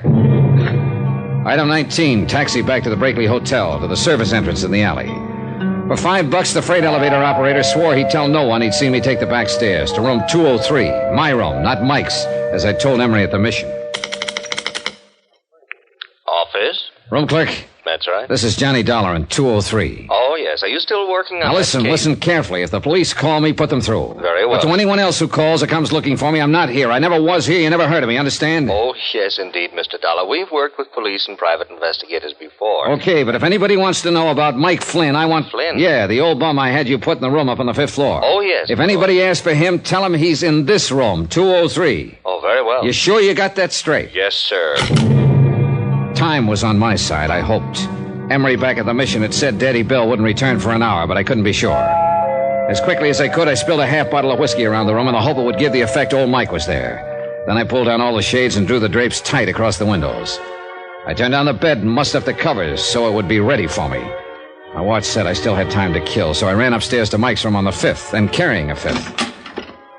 Item 19, taxi back to the Brakely Hotel, to the service entrance in the alley. For $5, the freight elevator operator swore he'd tell no one he'd seen me take the back stairs to room 203. My room, not Mike's, as I told Emery at the mission. Office? Room clerk? That's right. This is Johnny Dollar in 203. Oh, yes. Are you still working on Now listen, that case? listen carefully. If the police call me, put them through. Very well. But to anyone else who calls or comes looking for me, I'm not here. I never was here. You never heard of me, understand? Oh, yes, indeed, Mr. Dollar. We've worked with police and private investigators before. Okay, but if anybody wants to know about Mike Flynn, I want... Flynn? Yeah, the old bum I had you put in the room up on the 5th floor. Oh, yes. If anybody asks for him, tell him he's in this room, 203. Oh, very well. You sure you got that straight? Yes, sir. Time was on my side, I hoped. Emery back at the mission had said Daddy Bill wouldn't return for an hour, but I couldn't be sure. As quickly as I could, I spilled a half bottle of whiskey around the room in the hope it would give the effect old Mike was there. Then I pulled down all the shades and drew the drapes tight across the windows. I turned down the bed and mussed up the covers so it would be ready for me. My watch said I still had time to kill, so I ran upstairs to Mike's room on the 5th, and carrying a 5th.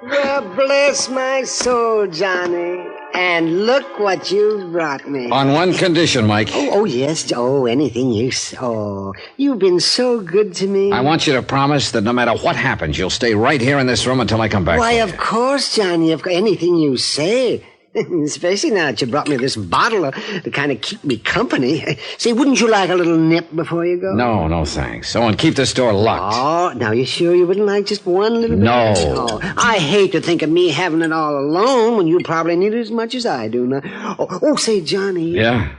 Well, bless my soul, Johnny. And look what you brought me. On one condition, Mike. Oh, yes. Oh, anything you say. Oh, you've been so good to me. I want you to promise that no matter what happens, you'll stay right here in this room until I come back. Why, of course, Johnny. Anything you say. Especially now that you brought me this bottle to kind of keep me company. Say, wouldn't you like a little nip before you go? No, thanks. Oh, and keep this door locked. Oh, now you sure you wouldn't like just one little bit? No. Oh, I hate to think of me having it all alone when you probably need it as much as I do now. Oh, say, Johnny. Yeah?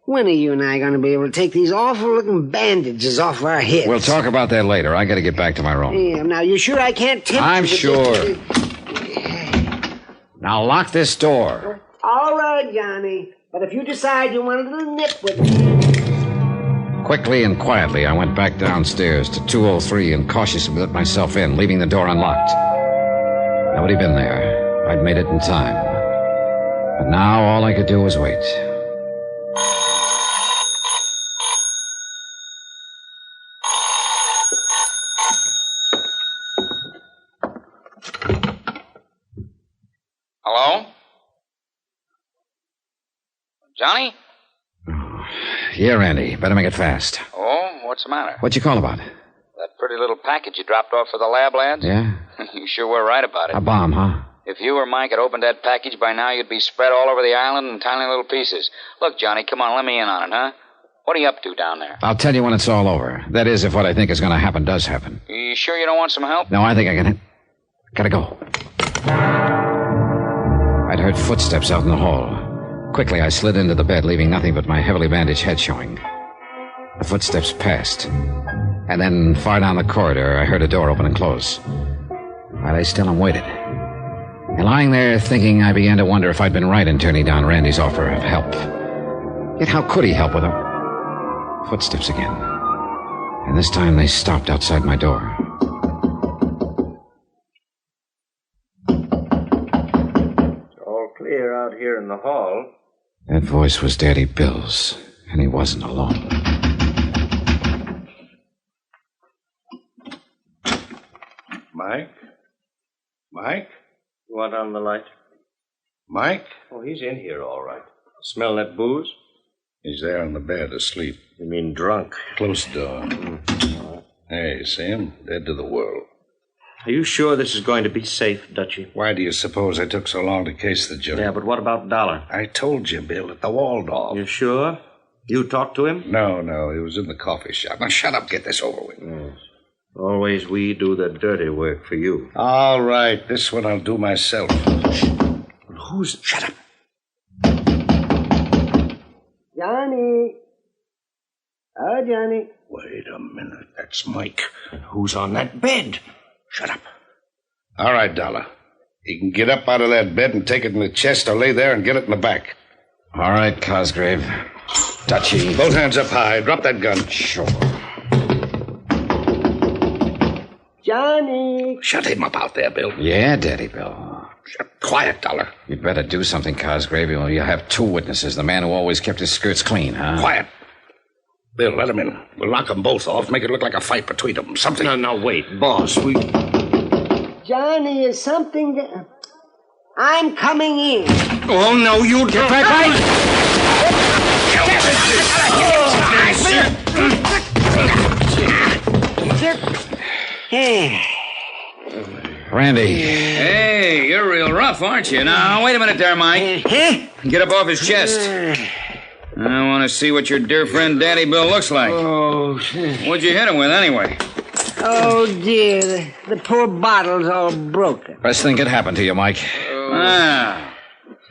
When are you and I going to be able to take these awful-looking bandages off our heads? We'll talk about that later. I got to get back to my room. Yeah, now you sure I can't tip I'm you? sure. Now lock this door. All right, Johnny. But if you decide you want a little nip with me... Quickly and quietly, I went back downstairs to 203 and cautiously let myself in, leaving the door unlocked. Nobody been there. I'd made it in time. But now all I could do was wait. Hello? Johnny? Yeah, Randy. Better make it fast. Oh, what's the matter? What'd you call about? That pretty little package you dropped off for the lab lads? Yeah? You sure were right about it. A bomb, huh? If you or Mike had opened that package by now, you'd be spread all over the island in tiny little pieces. Look, Johnny, come on, let me in on it, huh? What are you up to down there? I'll tell you when it's all over. That is, if what I think is going to happen does happen. You sure you don't want some help? No, I think I can... Gotta go. I'd heard footsteps out in the hall. Quickly, I slid into the bed, leaving nothing but my heavily bandaged head showing. The footsteps passed. And then, far down the corridor, I heard a door open and close. I lay still and waited. And lying there thinking, I began to wonder if I'd been right in turning down Randy's offer of help. Yet how could he help with a... Footsteps again. And this time they stopped outside my door. It's all clear out here in the hall. That voice was Daddy Bill's, and he wasn't alone. Mike? Mike? You want on the light? Mike? Oh, he's in here, all right. Smell that booze? He's there on the bed, asleep. You mean drunk? Close the door. Hey, see him? Dead to the world. Are you sure this is going to be safe, Dutchie? Why do you suppose I took so long to case the joint? Yeah, but what about Dollar? I told you, Bill, at the Waldorf. You sure? You talked to him? No, he was in the coffee shop. Now, shut up, get this over with. Yes. Always we do the dirty work for you. All right, this one I'll do myself. Who's... Shut up. Johnny. Oh, Johnny. Wait a minute. That's Mike. Who's on that bed? Shut up. All right, Dollar. You can get up out of that bed and take it in the chest or lay there and get it in the back. All right, Cosgrave. Dutchie. Both hands up high. Drop that gun. Sure. Johnny. Shut him up out there, Bill. Yeah, Daddy Bill. Quiet, Dollar. You'd better do something, Cosgrave. You'll have two witnesses. The man who always kept his skirts clean, huh? Quiet. Bill, let him in. We'll knock them both off, make it look like a fight between them. Something... No, wait. Boss, Johnny, is something... I'm coming in. Oh, no, you... Get back, Randy. Hey, you're real rough, aren't you? Now, wait a minute there, Mike. Get up off his chest. I want to see what your dear friend Daddy Bill looks like. Oh, What'd you hit him with, anyway? Oh, dear. The poor bottle's all broken. Best thing could happen to you, Mike.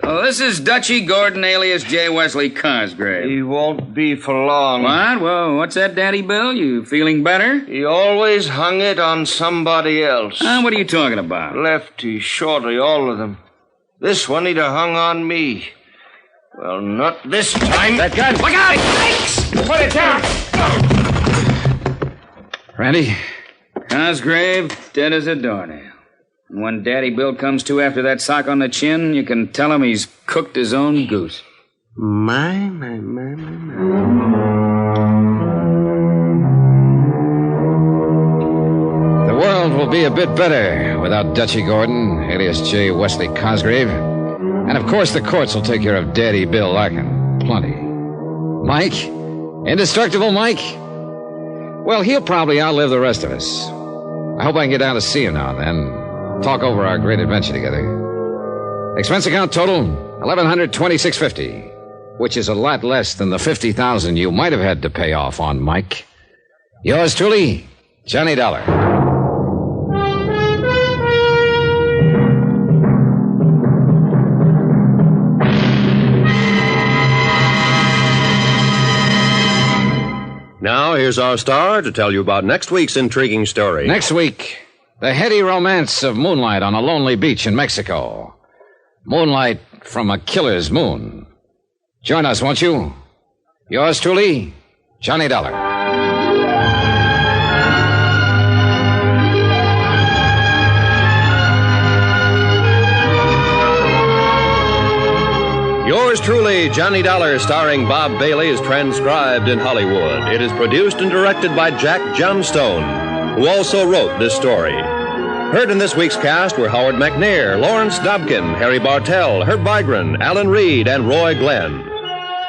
So this is Dutchie Gordon, alias J. Wesley Cosgrave. He won't be for long. What? Well, what's that, Daddy Bill? You feeling better? He always hung it on somebody else. What are you talking about? Lefty, shorty, all of them. This one he'd have hung on me. Well, not this time. That gun! Look out! Put it down! Randy? Cosgrave, dead as a doornail. And when Daddy Bill comes to after that sock on the chin, you can tell him he's cooked his own goose. My. The world will be a bit better without Dutchie Gordon, alias J. Wesley Cosgrave. And, of course, the courts will take care of Daddy Bill Larkin. Plenty. Mike? Indestructible Mike? Well, he'll probably outlive the rest of us. I hope I can get down to see him now and then. Talk over our great adventure together. Expense account total, $1,126.50, which is a lot less than the $50,000 you might have had to pay off on Mike. Yours truly, Johnny Dollar. Now, here's our star to tell you about next week's intriguing story. Next week, the heady romance of moonlight on a lonely beach in Mexico. Moonlight from a killer's moon. Join us, won't you? Yours truly, Johnny Dollar. Yours truly, Johnny Dollar, starring Bob Bailey, is transcribed in Hollywood. It is produced and directed by Jack Johnstone, who also wrote this story. Heard in this week's cast were Howard McNair, Lawrence Dobkin, Harry Bartell, Herb Vigran, Alan Reed, and Roy Glenn.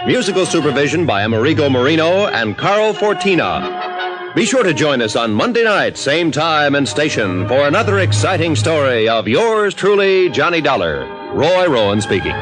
Musical supervision by Amerigo Marino and Carl Fortina. Be sure to join us on Monday night, same time and station, for another exciting story of yours truly, Johnny Dollar. Roy Rowan speaking.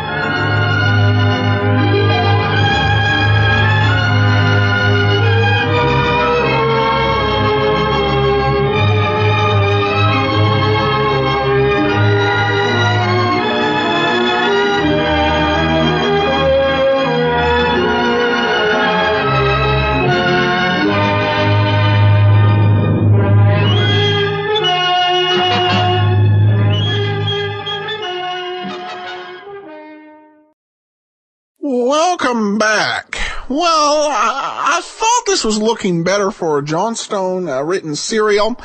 Welcome back. Well, I thought this was looking better for a Johnstone written serial,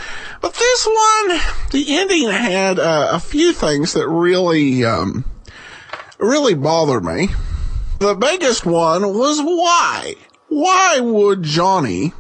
but this one, the ending had a few things that really bothered me. The biggest one was why? Why would Johnny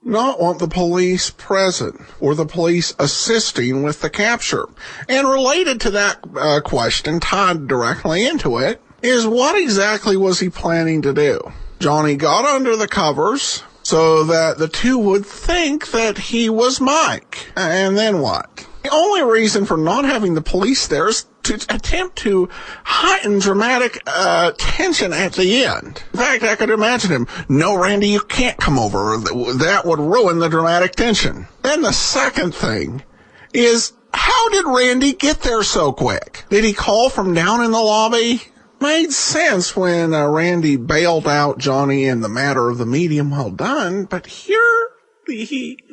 not want the police present or the police assisting with the capture? And related to that question, tied directly into it, is what exactly was he planning to do? Johnny got under the covers so that the two would think that he was Mike. And then what? The only reason for not having the police there is to attempt to heighten dramatic tension at the end. In fact, I could imagine him, "No, Randy, you can't come over. That would ruin the dramatic tension." Then the second thing is, how did Randy get there so quick? Did he call from down in the lobby? Made sense when Randy bailed out Johnny in the matter of the medium well done, but here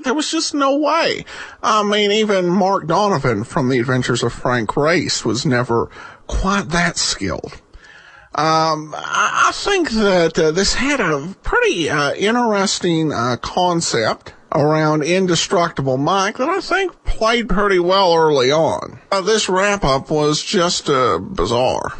there was just no way. I mean, even Mark Donovan from The Adventures of Frank Race was never quite that skilled. I think that this had a pretty interesting concept around Indestructible Mike that I think played pretty well early on. This wrap-up was just bizarre.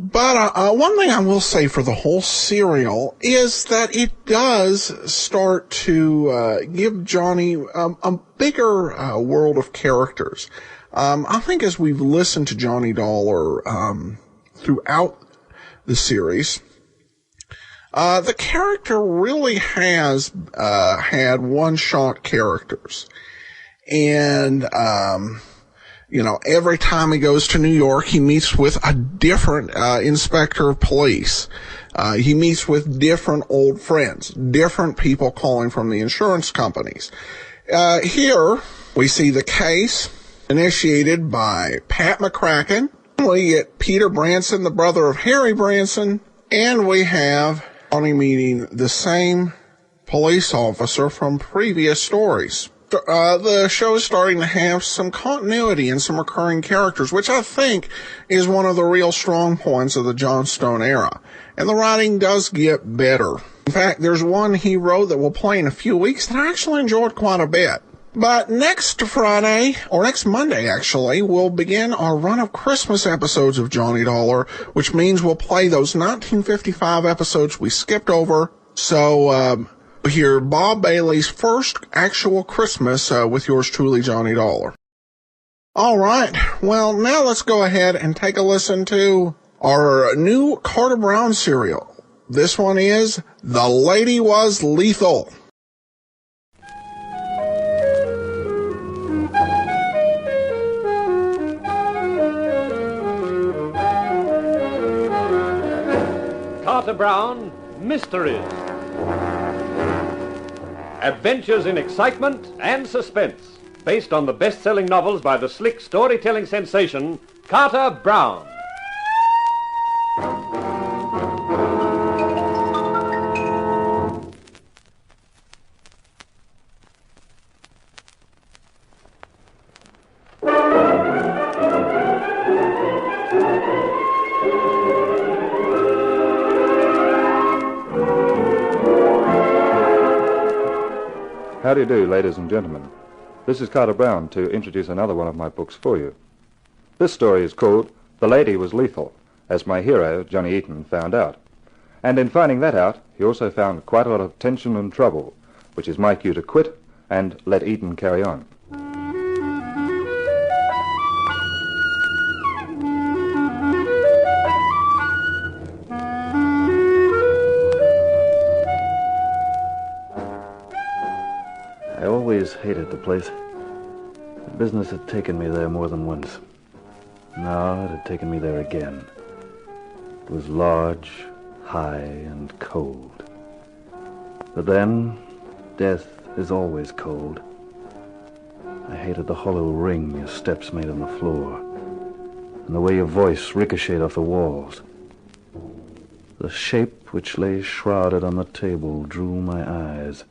But one thing I will say for the whole serial is that it does start to give Johnny a bigger world of characters. I think as we've listened to Johnny Dollar throughout the series, the character really has had one-shot characters. And every time he goes to New York, he meets with a different inspector of police. He meets with different old friends, different people calling from the insurance companies. Here, we see the case initiated by Pat McCracken. We get Peter Branson, the brother of Harry Branson, and we have Johnny meeting the same police officer from previous stories. The show is starting to have some continuity and some recurring characters, which I think is one of the real strong points of the John Stone era. And the writing does get better. In fact, there's one he wrote that will play in a few weeks that I actually enjoyed quite a bit. But next Friday, or next Monday actually, we'll begin our run of Christmas episodes of Johnny Dollar, which means we'll play those 1955 episodes we skipped over. So, hear Bob Bailey's first actual Christmas with yours truly, Johnny Dollar. All right, well, now let's go ahead and take a listen to our new Carter Brown serial. This one is The Lady Was Lethal. Carter Brown Mysteries. Adventures in excitement and suspense, based on the best-selling novels by the slick storytelling sensation, Carter Brown. How do you do, ladies and gentlemen? This is Carter Brown to introduce another one of my books for you. This story is called The Lady Was Lethal, as my hero, Johnny Eaton, found out. And in finding that out, he also found quite a lot of tension and trouble, which is my cue to quit and let Eaton carry on. I always hated the place. The business had taken me there more than once. Now it had taken me there again. It was large, high, and cold. But then, death is always cold. I hated the hollow ring your steps made on the floor, and the way your voice ricocheted off the walls. The shape which lay shrouded on the table drew my eyes,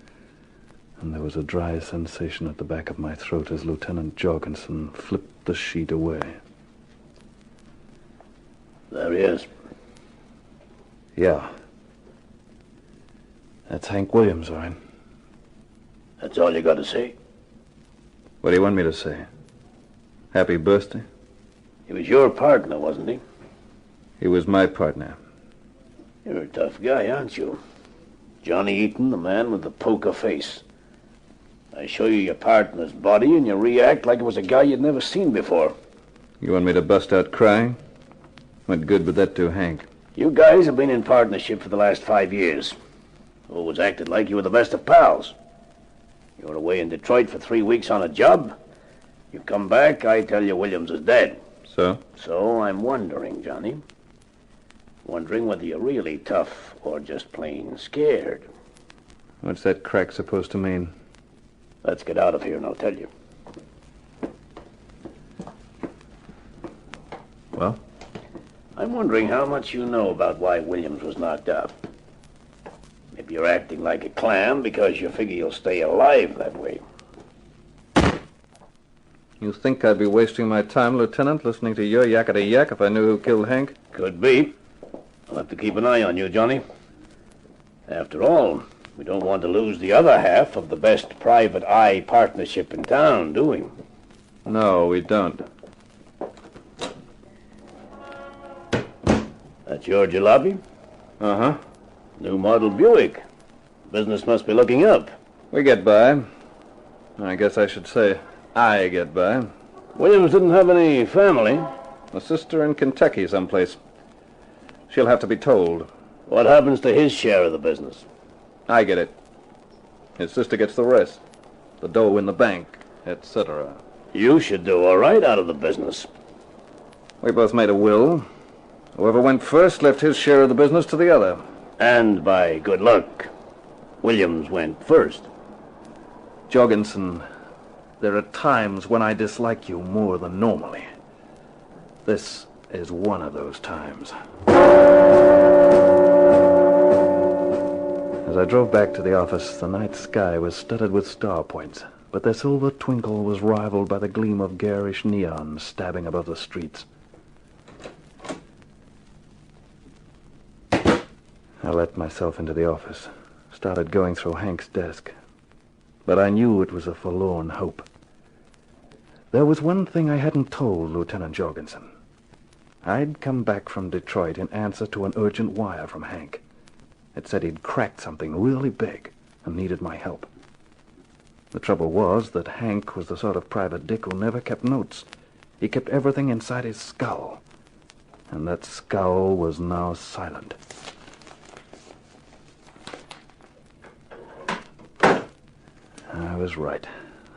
and there was a dry sensation at the back of my throat as Lieutenant Jorgensen flipped the sheet away. There he is. Yeah. That's Hank Williams, all right. That's all you got to say? What do you want me to say? Happy birthday? He was your partner, wasn't he? He was my partner. You're a tough guy, aren't you? Johnny Eaton, the man with the poker face. I show you your partner's body and you react like it was a guy you'd never seen before. You want me to bust out crying? What good would that do, Hank? You guys have been in partnership for the last 5 years. Always acted like you were the best of pals. You were away in Detroit for 3 weeks on a job, You come back, I tell you Williams is dead. So? So I'm wondering, Johnny. Wondering whether you're really tough or just plain scared. What's that crack supposed to mean? Let's get out of here and I'll tell you. Well? I'm wondering how much you know about why Williams was knocked out. Maybe you're acting like a clam because you figure you'll stay alive that way. You think I'd be wasting my time, Lieutenant, listening to your yakety-yak if I knew who killed Hank? Could be. I'll have to keep an eye on you, Johnny. After all, we don't want to lose the other half of the best private eye partnership in town, do we? No, we don't. That's your jalopy? Uh-huh. New model Buick. Business must be looking up. We get by. I guess I should say I get by. Williams didn't have any family. A sister in Kentucky someplace. She'll have to be told. What happens to his share of the business? I get it. His sister gets the rest. The dough in the bank, etc. You should do all right out of the business. We both made a will. Whoever went first left his share of the business to the other. And by good luck, Williams went first. Jorgensen, there are times when I dislike you more than normally. This is one of those times. As I drove back to the office, the night sky was studded with star points, but their silver twinkle was rivaled by the gleam of garish neon stabbing above the streets. I let myself into the office, started going through Hank's desk. But I knew it was a forlorn hope. There was one thing I hadn't told Lieutenant Jorgensen. I'd come back from Detroit in answer to an urgent wire from Hank. It said he'd cracked something really big and needed my help. The trouble was that Hank was the sort of private dick who never kept notes. He kept everything inside his skull. And that skull was now silent. I was right.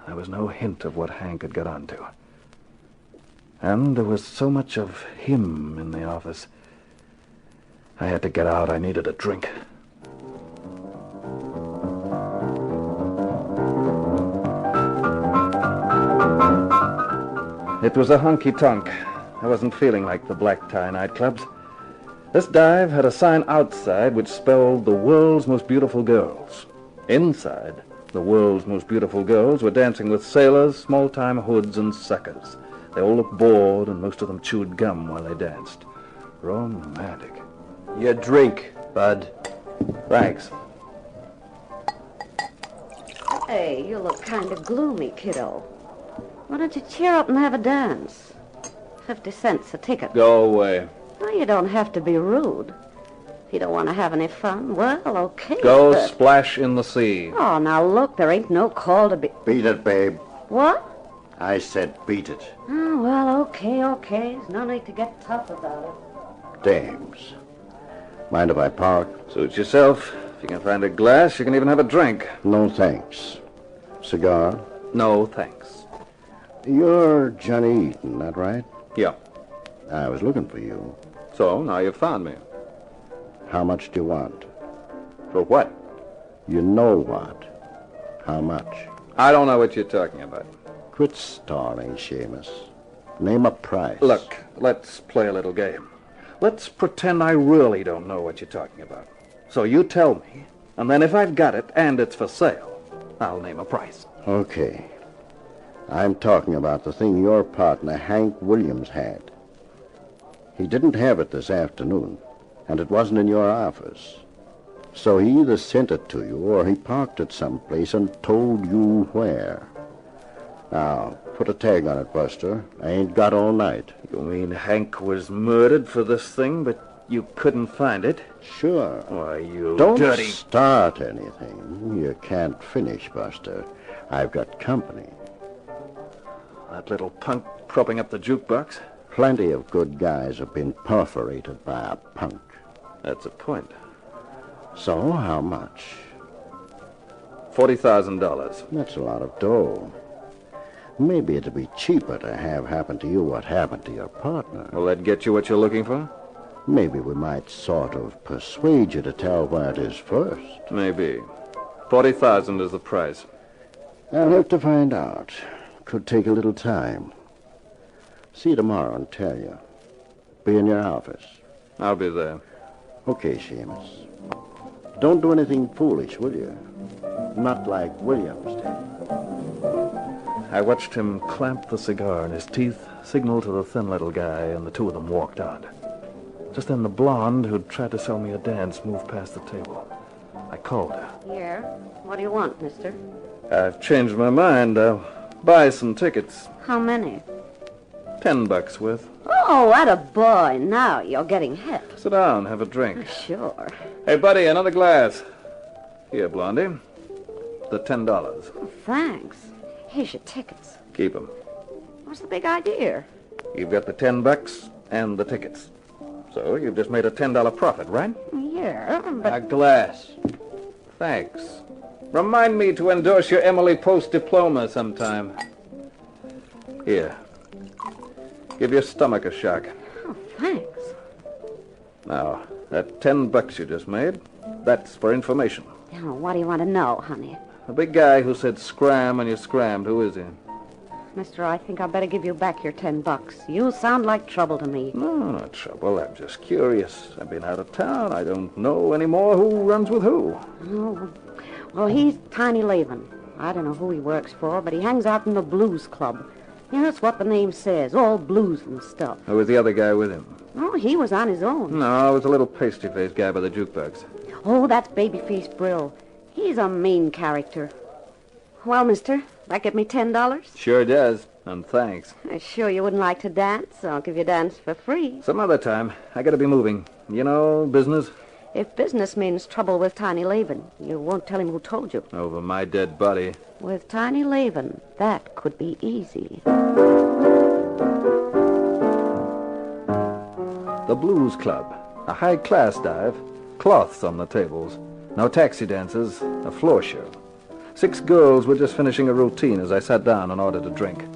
There was no hint of what Hank had got onto. And there was so much of him in the office. I had to get out. I needed a drink. It was a honky-tonk. I wasn't feeling like the black tie nightclubs. This dive had a sign outside which spelled the world's most beautiful girls. Inside, the world's most beautiful girls were dancing with sailors, small-time hoods, and suckers. They all looked bored, and most of them chewed gum while they danced. Romantic. Your drink, bud. Thanks. Hey, you look kind of gloomy, kiddo. Why don't you cheer up and have a dance? 50 cents a ticket. Go away. Oh, you don't have to be rude. If you don't want to have any fun, well, okay. Go but... splash in the sea. Oh, now look, there ain't no call to be... Beat it, babe. What? I said beat it. Oh, well, okay. There's no need to get tough about it. Dames. Mind if I park? Suit yourself. If you can find a glass, you can even have a drink. No, thanks. Cigar? No, thanks. You're Johnny Eaton, that right? Yeah. I was looking for you. So, now you've found me. How much do you want? For what? You know what. How much? I don't know what you're talking about. Quit stalling, Seamus. Name a price. Look, let's play a little game. Let's pretend I really don't know what you're talking about. So you tell me, and then if I've got it and it's for sale, I'll name a price. Okay. I'm talking about the thing your partner, Hank Williams, had. He didn't have it this afternoon, and it wasn't in your office. So he either sent it to you or he parked it someplace and told you where. Now, put a tag on it, Buster. I ain't got all night. You mean Hank was murdered for this thing, but you couldn't find it? Sure. Why, you Don't dirty... start anything. You can't finish, Buster. I've got company. That little punk propping up the jukebox? Plenty of good guys have been perforated by a punk. That's a point. So, how much? $40,000. That's a lot of dough. Maybe it'd be cheaper to have happen to you what happened to your partner. Will that get you what you're looking for? Maybe we might sort of persuade you to tell where it is first. Maybe. 40,000 is the price. I'll have to find out. Could take a little time. See you tomorrow and tell you. Be in your office. I'll be there. Okay, Seamus. Don't do anything foolish, will you? Not like Williams did. I watched him clamp the cigar in his teeth, signal to the thin little guy, and the two of them walked out. Just then the blonde who'd tried to sell me a dance moved past the table. I called her. Here. What do you want, mister? I've changed my mind. I'll buy some tickets. How many? $10 worth. Oh, atta boy. Now you're getting hip. Sit down, have a drink. Sure. Hey, buddy, another glass. Here, Blondie. The $10. Oh, thanks. Here's your tickets. Keep 'em. What's the big idea? You've got the $10 and the tickets. So you've just made a $10 profit, right? Yeah, but... A glass. Thanks. Remind me to endorse your Emily Post diploma sometime. Here. Give your stomach a shock. Oh, thanks. Now, that $10 you just made, that's for information. Oh, what do you want to know, honey? The big guy who said scram and you scrammed, who is he? Mister, I think I'd better give you back your $10. You sound like trouble to me. No, not trouble. I'm just curious. I've been out of town. I don't know anymore who runs with who. Oh, well, he's Tiny Laven. I don't know who he works for, but he hangs out in the blues club. Yeah, that's what the name says, all blues and stuff. Who was the other guy with him? Oh, he was on his own. No, it was a little pasty-faced guy by the jukebox. Oh, that's Babyface Brill. He's a main character. Well, mister, that get me $10? Sure does, and thanks. Sure you wouldn't like to dance? I'll give you a dance for free. Some other time. I gotta be moving. You know, business? If business means trouble with Tiny Laven, you won't tell him who told you. Over my dead body. With Tiny Laven, that could be easy. The Blues Club. A high-class dive. Cloths on the tables. No taxi dances. A floor show. 6 girls were just finishing a routine as I sat down and ordered a drink.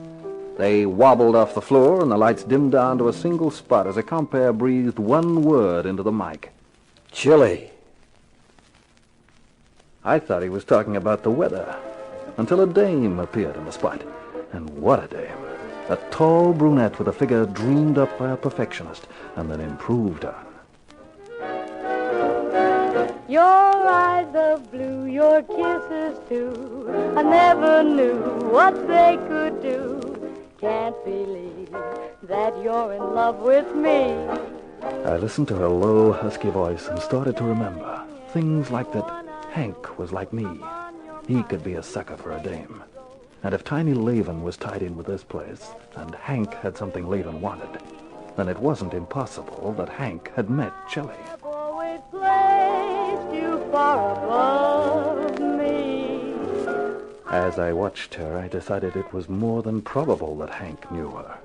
They wobbled off the floor, and the lights dimmed down to a single spot as a compere breathed one word into the mic. Chilly. I thought he was talking about the weather, until a dame appeared in the spot. And what a dame. A tall brunette with a figure dreamed up by a perfectionist and then improved on. Your eyes of blue, your kisses too. I never knew what they could do. Can't believe that you're in love with me. I listened to her low, husky voice and started to remember things like that Hank was like me. He could be a sucker for a dame. And if Tiny Laven was tied in with this place, and Hank had something Laven wanted, then it wasn't impossible that Hank had met Chili. Always placed you far above me. As I watched her, I decided it was more than probable that Hank knew her.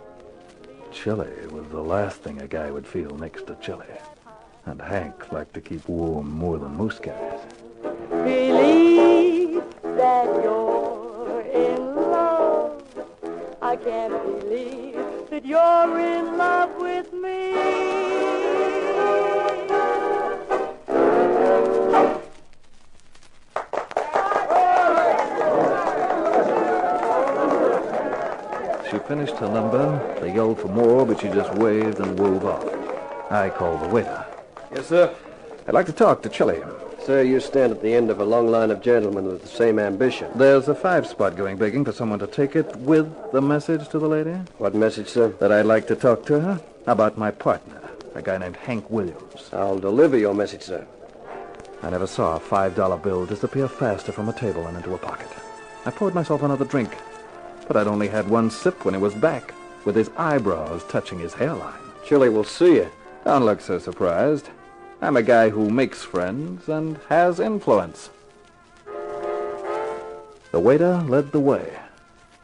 Chili was the last thing a guy would feel next to Chili. And Hank liked to keep warm more than most guys. Believe that you're in love. I can't believe that you're in love with me. She finished her number. They yelled for more, but she just waved and wove off. I called the waiter. Yes, sir. I'd like to talk to Chili. Sir, you stand at the end of a long line of gentlemen with the same ambition. There's a 5-spot going begging for someone to take it with the message to the lady. What message, sir? That I'd like to talk to her about my partner, a guy named Hank Williams. I'll deliver your message, sir. I never saw a $5 bill disappear faster from a table and into a pocket. I poured myself another drink, but I'd only had one sip when he was back, with his eyebrows touching his hairline. Chili will see you. Don't look so surprised. I'm a guy who makes friends and has influence. The waiter led the way,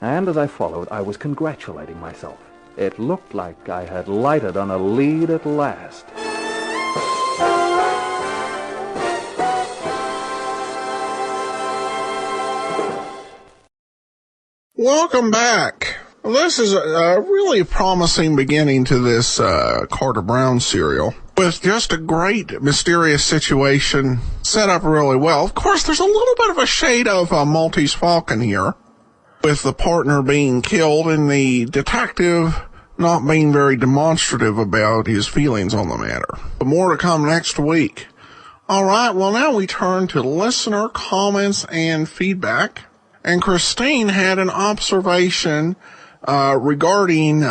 and as I followed, I was congratulating myself. It looked like I had lighted on a lead at last. Welcome back. This is a really promising beginning to this Carter Brown serial, with just a great mysterious situation set up really well. Of course, there's a little bit of a shade of Maltese Falcon here, with the partner being killed and the detective not being very demonstrative about his feelings on the matter. But more to come next week. All right, well, now we turn to listener comments and feedback. And Christine had an observation regarding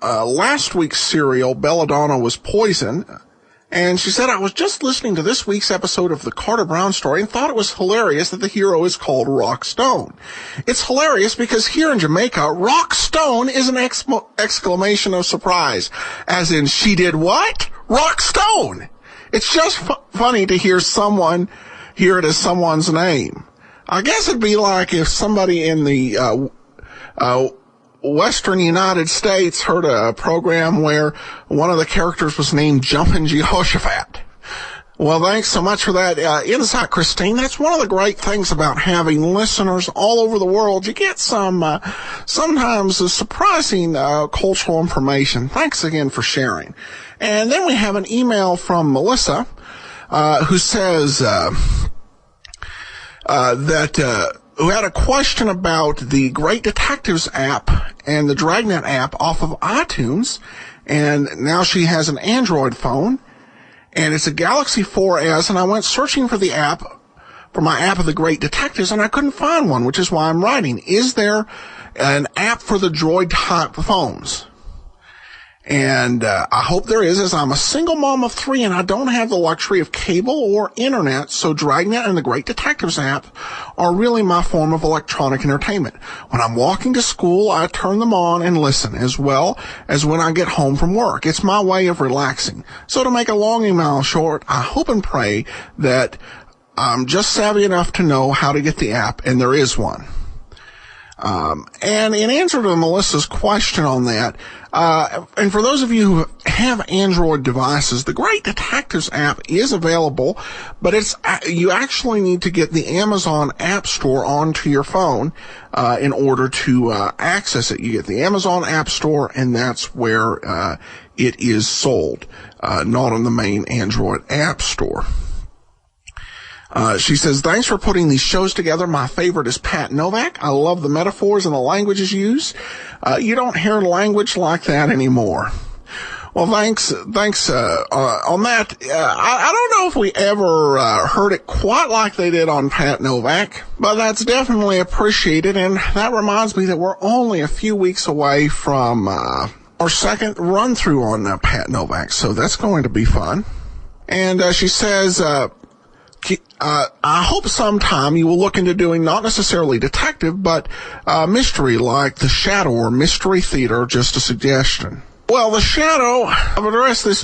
last week's serial, Belladonna Was Poison. And she said, I was just listening to this week's episode of the Carter Brown story and thought it was hilarious that the hero is called Rock Stone. It's hilarious because here in Jamaica, Rock Stone is an exclamation of surprise. As in, she did what? Rock Stone! It's just funny to hear it as someone's name. I guess it'd be like if somebody in the Western United States heard a program where one of the characters was named Jumpin' Jehoshaphat. Well, thanks so much for that insight, Christine. That's one of the great things about having listeners all over the world. You get some sometimes surprising cultural information. Thanks again for sharing. And then we have an email from Melissa who says who had a question about the Great Detectives app and the Dragnet app off of iTunes, and now she has an Android phone, and it's a Galaxy 4S, and I went searching for the app, for my app of the Great Detectives, and I couldn't find one, which is why I'm writing. Is there an app for the Droid-type phones? And I hope there is, as I'm a single mom of 3 and I don't have the luxury of cable or internet, so Dragnet and the Great Detectives app are really my form of electronic entertainment. When I'm walking to school, I turn them on and listen, as well as when I get home from work. It's my way of relaxing. So to make a long email short, I hope and pray that I'm just savvy enough to know how to get the app, and there is one. And in answer to Melissa's question on that, and for those of you who have Android devices, the Great Detectives app is available, but you actually need to get the Amazon App Store onto your phone, in order to, access it. You get the Amazon App Store, and that's where, it is sold, not on the main Android App Store. She says, thanks for putting these shows together. My favorite is Pat Novak. I love the metaphors and the languages used. You don't hear language like that anymore. Well, thanks, on that. I don't know if we ever, heard it quite like they did on Pat Novak, but that's definitely appreciated. And that reminds me that we're only a few weeks away from, our second run through on, Pat Novak. So that's going to be fun. And, she says, I hope sometime you will look into doing not necessarily detective, but mystery like The Shadow or Mystery Theater, just a suggestion. Well, The Shadow, I've addressed this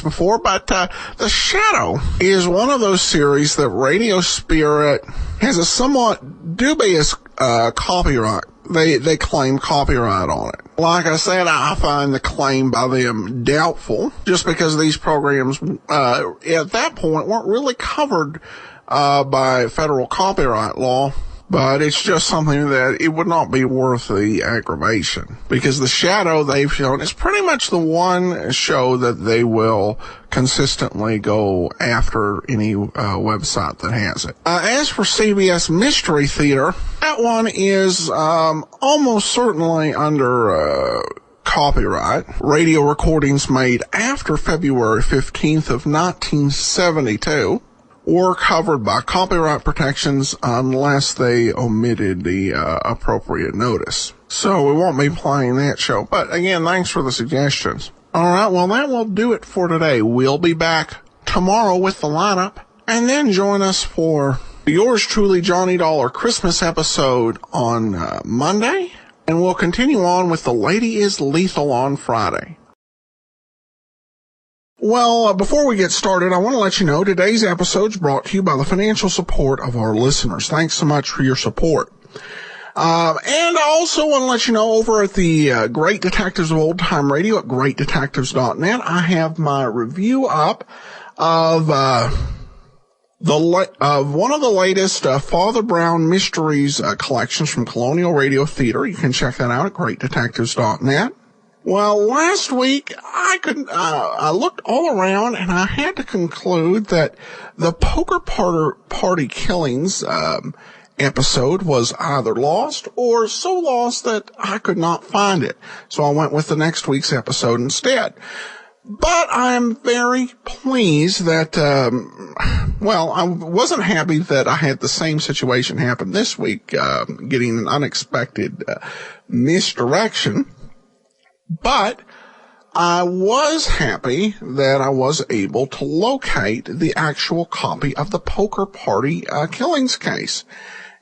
before, but The Shadow is one of those series that Radio Spirit has a somewhat dubious copyright. They claim copyright on it. Like I said, I find the claim by them doubtful, just because these programs, at that point, weren't really covered, by federal copyright law. But it's just something that it would not be worth the aggravation. Because The Shadow, they've shown, is pretty much the one show that they will consistently go after any website that has it. As for CBS Mystery Theater, that one is almost certainly under copyright. Radio recordings made after February 15th of 1972. Were covered by copyright protections unless they omitted the appropriate notice. So we won't be playing that show. But again, thanks for the suggestions. All right, well, that will do it for today. We'll be back tomorrow with the lineup, and then join us for yours truly, Johnny Dollar Christmas episode on Monday, and we'll continue on with The Lady is Lethal on Friday. Well, before we get started, I want to let you know today's episode is brought to you by the financial support of our listeners. Thanks so much for your support. And I also want to let you know over at the Great Detectives of Old Time Radio at greatdetectives.net, I have my review up of one of the latest Father Brown Mysteries collections from Colonial Radio Theater. You can check that out at greatdetectives.net. Well, last week I looked all around and I had to conclude that the Poker Party Killings episode was either lost or so lost that I could not find it. So I went with the next week's episode instead. But I'm very pleased that, I wasn't happy that I had the same situation happen this week, getting an unexpected misdirection. But I was happy that I was able to locate the actual copy of the Poker Party Killings case.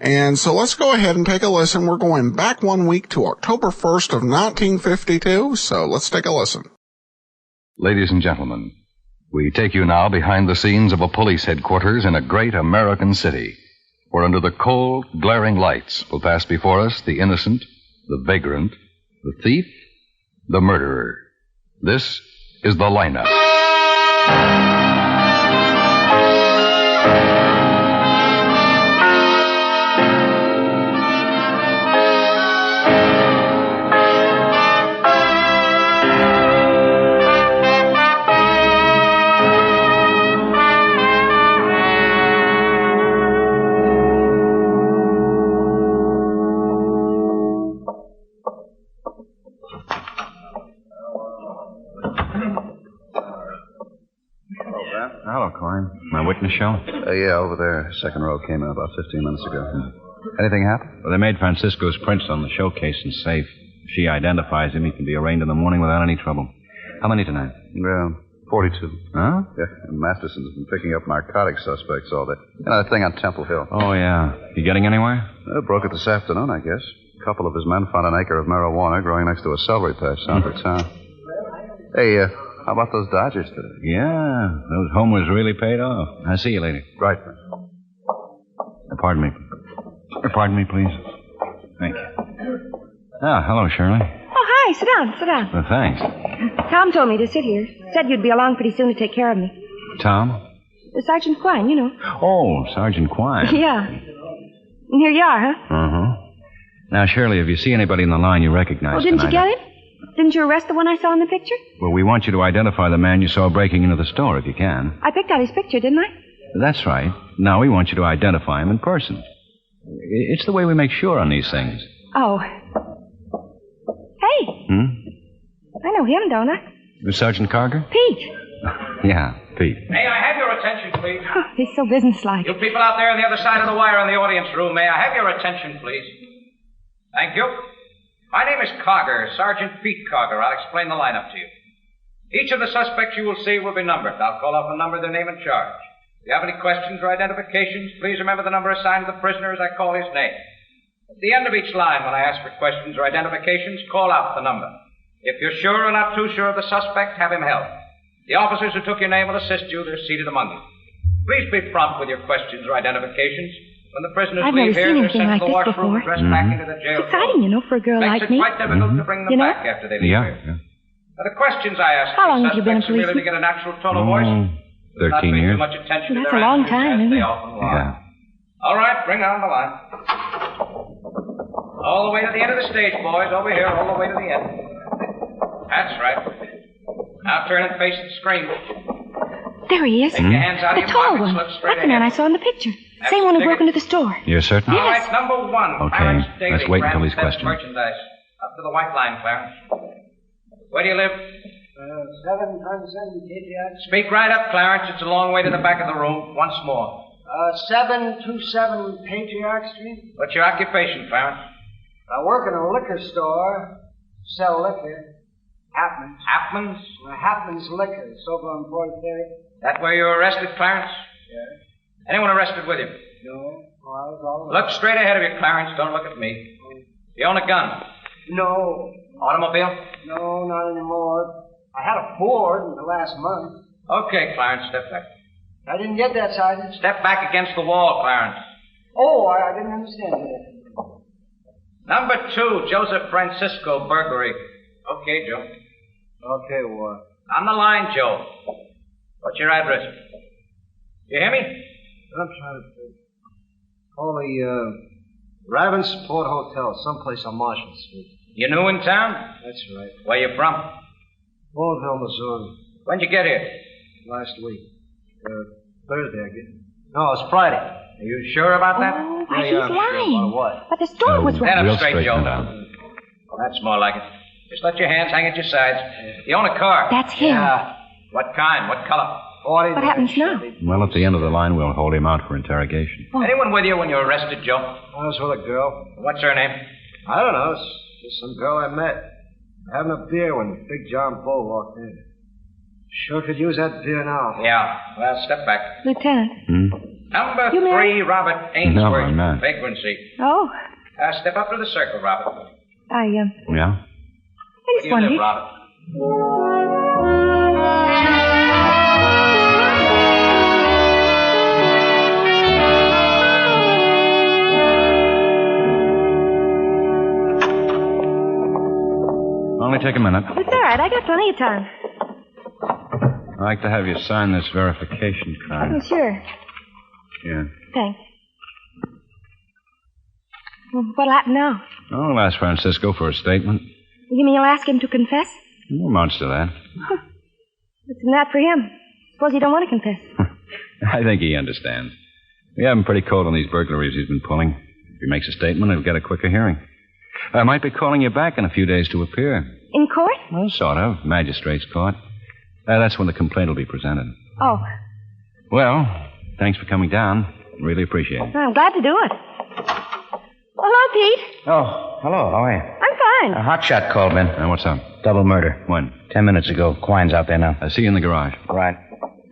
And so let's go ahead and take a listen. We're going back 1 week to October 1st of 1952, so let's take a listen. Ladies and gentlemen, we take you now behind the scenes of a police headquarters in a great American city, where under the cold, glaring lights will pass before us the innocent, the vagrant, the thief, the murderer. This is the lineup. Hello, Corin. My witness show? Yeah, over there. Second row came in about 15 minutes ago. Anything happen? Well, they made Francisco's prints on the showcase and safe. If she identifies him, he can be arraigned in the morning without any trouble. How many tonight? Well, 42. Huh? Yeah, and Masterson's been picking up narcotic suspects all day. You know, that thing on Temple Hill. Oh, yeah. You getting anywhere? Broke it this afternoon, I guess. A couple of his men found an acre of marijuana growing next to a celery patch south of town. Hey, how about those Dodgers today? Yeah, those homers really paid off. I'll see you later. Right. Pardon me. Pardon me, please. Thank you. Ah, hello, Shirley. Oh, hi. Sit down, sit down. Well, thanks. Tom told me to sit here. Said you'd be along pretty soon to take care of me. Tom? Sergeant Quine, you know. Oh, Sergeant Quine. Yeah. And here you are, huh? Uh-huh. Now, Shirley, if you see anybody in the line you recognize Oh, didn't tonight, you get him? Didn't you arrest the one I saw in the picture? Well, we want you to identify the man you saw breaking into the store, if you can. I picked out his picture, didn't I? That's right. Now we want you to identify him in person. It's the way we make sure on these things. Oh. Hey. I know him, don't I? Sergeant Carger? Pete. Yeah, Pete. May I have your attention, please? Oh, he's so businesslike. You people out there on the other side of the wire in the audience room, may I have your attention, please? Thank you. My name is Carger, Sergeant Pete Carger. I'll explain the lineup to you. Each of the suspects you will see will be numbered. I'll call off a number, their name, and charge. If you have any questions or identifications, please remember the number assigned to the prisoner as I call his name. At the end of each line, when I ask for questions or identifications, call out the number. If you're sure or not too sure of the suspect, have him held. The officers who took your name will assist you. They're seated among you. Please be prompt with your questions or identifications. When the prisoners I've leave never here, seen they're anything sent like to the this washroom before. and dressed back into the jail. It's exciting, you know, for a girl Makes like it me. quite difficult to bring them You know? back after they leave Yeah. here. Now, the questions I ask How long have you been a suspects are merely to policeman? get a natural tone of voice. 13 Not pay years. too much attention to That's their a long answers, time, as isn't they it? often lie. Yeah. All right, bring on the line. All the way to the end of the stage, boys. Over here, all the way to the end. That's right. Now turn and face the screen. There he is. Take your hands out of The your tall pockets, one. look straight That's the man ahead. I saw in the picture. That's Same one who the broke ticket. into the store. You're certain? All right, number one. Okay, Clarence Daly, let's wait until he's Grand Theft questioned. Merchandise. Up to the white line, Clarence. Where do you live? 727 Patriarch. Speak right up, Clarence. It's a long way to the back of the room. Once more. 727 Patriarch Street. What's your occupation, Clarence? I work in a liquor store. Sell liquor. Hapman's. Hapman's? Hapman's Liquor. It's over on 43rd. That where you were arrested, Clarence? Yes. Anyone arrested with you? No. Oh, I was all Look straight ahead of you, Clarence. Don't look at me. You own a gun? No. Automobile? No, not anymore. I had a Ford in the last month. Okay, Clarence, step back. I didn't get that, Sergeant. Step back against the wall, Clarence. Oh, I didn't understand that. Number 2, Joseph Francisco, burglary. Okay, Joe. Okay, what? On the line, Joe. What's your address? You hear me? I'm trying to think. Call the Ravensport Hotel, someplace on Marshall Street. You new in town? That's right. Where you from? Vaudeville, Missouri. When'd you get here? Last week. Thursday, I guess. No, it's Friday. Are you sure about that? Oh, why, Yeah, he's I'm sure. lying. About what? But the store was right. Stand We'll up straight, straighten Joe. it out. Well, that's more like it. Just let your hands hang at your sides. You own a car? That's him. Yeah. What kind? What color? 40. What happens now? Well, at the end of the line, we'll hold him out for interrogation. Anyone with you when you were arrested, Joe? I was with a girl. What's her name? I don't know. It's just some girl I met. Having a beer when Big John Bull walked in. Sure could use that beer now. Yeah. Well, step back. Lieutenant. Number You married? 3, Robert Ainsworth. No, I'm not. Vagrancy. Oh, Step up to the circle, Robert. I Yeah? I Where just do you live, wondered. Robert? Only take a minute. It's all right. I got plenty of time. I'd like to have you sign this verification card. Oh, sure. Yeah. Thanks. Well, what'll happen now? Oh, I'll ask Francisco for a statement. You mean you'll ask him to confess? Amounts to that. What's in that for him? Suppose you don't want to confess. I think he understands. We have him pretty cold on these burglaries he's been pulling. If he makes a statement, he'll get a quicker hearing. I might be calling you back in a few days to appear. In court? Well, sort of. Magistrate's court. That's when the complaint will be presented. Oh, Well, thanks for coming down. Really appreciate it. I'm glad to do it. Hello, Pete. Oh, hello. How are you? I'm fine. A hotshot called me. What's up? Double murder. When? 10 minutes ago. Quine's out there now. I see you in the garage. Right.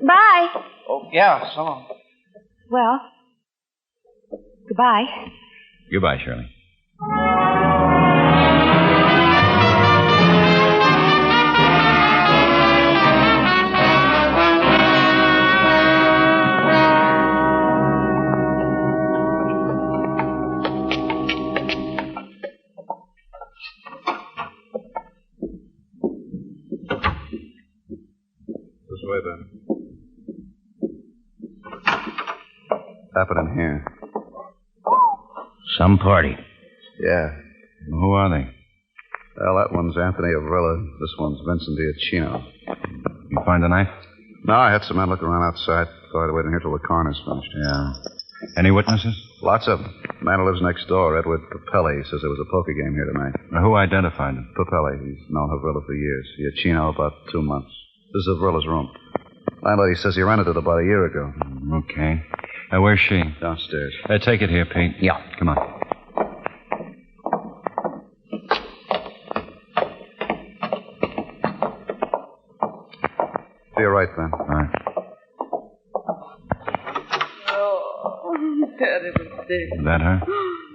Bye. Oh, yeah, so long. Well, goodbye. Goodbye, Shirley. This way, then. Tap it in here. Some party. Yeah. Who are they? Well, that one's Anthony Avrilla. This one's Vincent Diacino. You find a knife? No, I had some men looking around outside. Thought I'd wait in here till the coroner's finished. Yeah. Any witnesses? Lots of them. The man who lives next door, Edward Papelli, says there was a poker game here tonight. Who identified him? Papelli. He's known Avrilla for years. Diacino about 2 months. This is Avrilla's room. Landlady says he rented it about a year ago. Okay. Where's she? Downstairs. Take it here, Pete. Yeah. Come on. Be all right, then. All right. Oh, terrible thing. Is that her?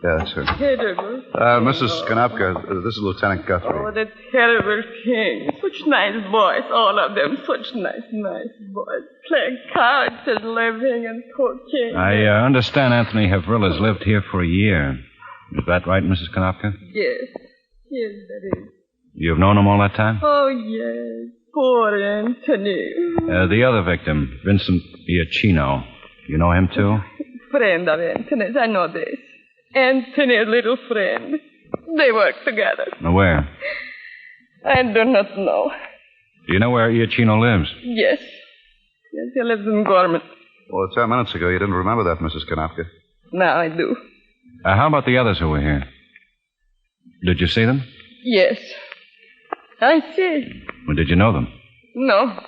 Yeah, that's her. Terrible. Mrs. Konopka, this is Lieutenant Guthrie. Oh, the terrible thing. Such nice boys, all of them. Such nice boys. Playing cards and living and talking. I understand Anthony Havrilla's lived here for a year. Is that right, Mrs. Konopka? Yes. Yes, that is. You've known him all that time? Oh, yes. Poor Anthony. The other victim, Vincent Diacino. You know him, too? Friend of Anthony's, I know this. Anthony's little friend. They work together. Where? I do not know. Do you know where Diacino lives? Yes. Yes, he lives in Gorman. Well, 10 minutes ago, you didn't remember that, Mrs. Konopka. Now I do. How about the others who were here? Did you see them? Yes. I see. Well, did you know them? No.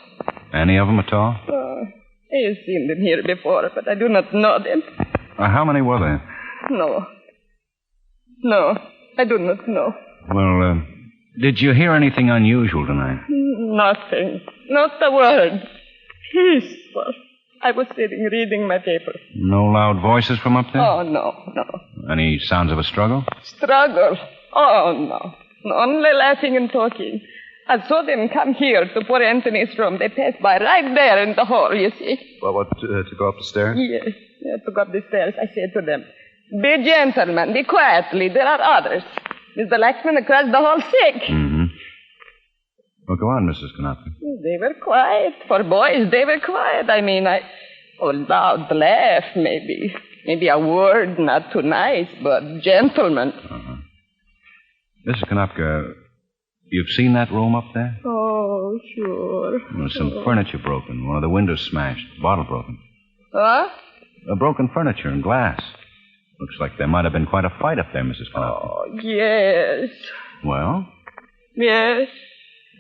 Any of them at all? I have seen them here before, but I do not know them. How many were there? No. No, I do not know. Well, did you hear anything unusual tonight? Nothing. Not a word. Peaceful. I was sitting reading my paper. No loud voices from up there? Oh, no. Any sounds of a struggle? Struggle? Oh, no. Only laughing and talking. I saw them come here to poor Anthony's room. They passed by right there in the hall, you see. Well, what, to go up the stairs? Yes, to go up the stairs. I said to them, be gentlemen, be quietly. There are others. Mr. Laxman across the hall sick. Mm-hmm. Well, go on, Mrs. Konopka. They were quiet. For boys, they were quiet. I mean, A loud laugh, maybe. Maybe a word not too nice, but gentleman. Uh-huh. Mrs. Konopka, you've seen that room up there? Oh, sure. There's some furniture broken, one of the windows smashed, bottle broken. What? Broken furniture and glass. Looks like there might have been quite a fight up there, Mrs. Konopka. Oh, yes. Well? Yes.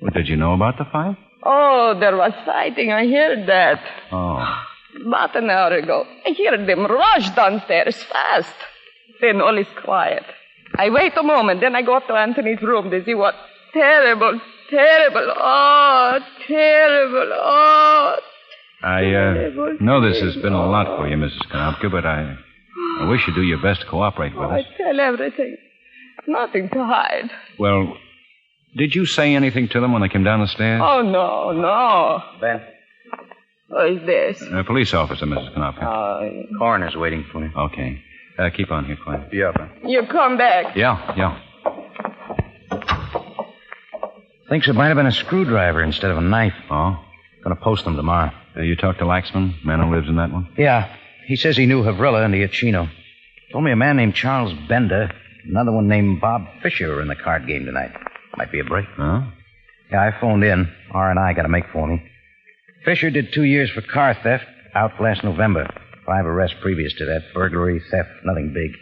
Well, did you know about the fight? Oh, there was fighting. I heard that. Oh. About an hour ago. I heard them rush downstairs fast. Then all is quiet. I wait a moment, then I go up to Anthony's room to see what terrible, oh, terrible, oh. I know this has been a lot for you, Mrs. Konopka, but I wish you'd do your best to cooperate with us. I tell everything. Nothing to hide. Well, did you say anything to them when they came down the stairs? Oh, no. Ben? Who is this? A police officer, Mrs. Konopka. Coroner's waiting for you. Okay. Keep on here, Clyde. Yeah, Ben. You come back. Yeah. Thinks it might have been a screwdriver instead of a knife. Oh? Gonna post them tomorrow. You talked to Laxman, man who lives in that one? Yeah. He says he knew Havrilla and Iachino. Told me a man named Charles Bender, another one named Bob Fisher were in the card game tonight. Might be a break. Huh? Yeah, I phoned in. R&I got to make for me. Fisher did 2 years for car theft, out last November. 5 arrests previous to that. Burglary, theft, nothing big.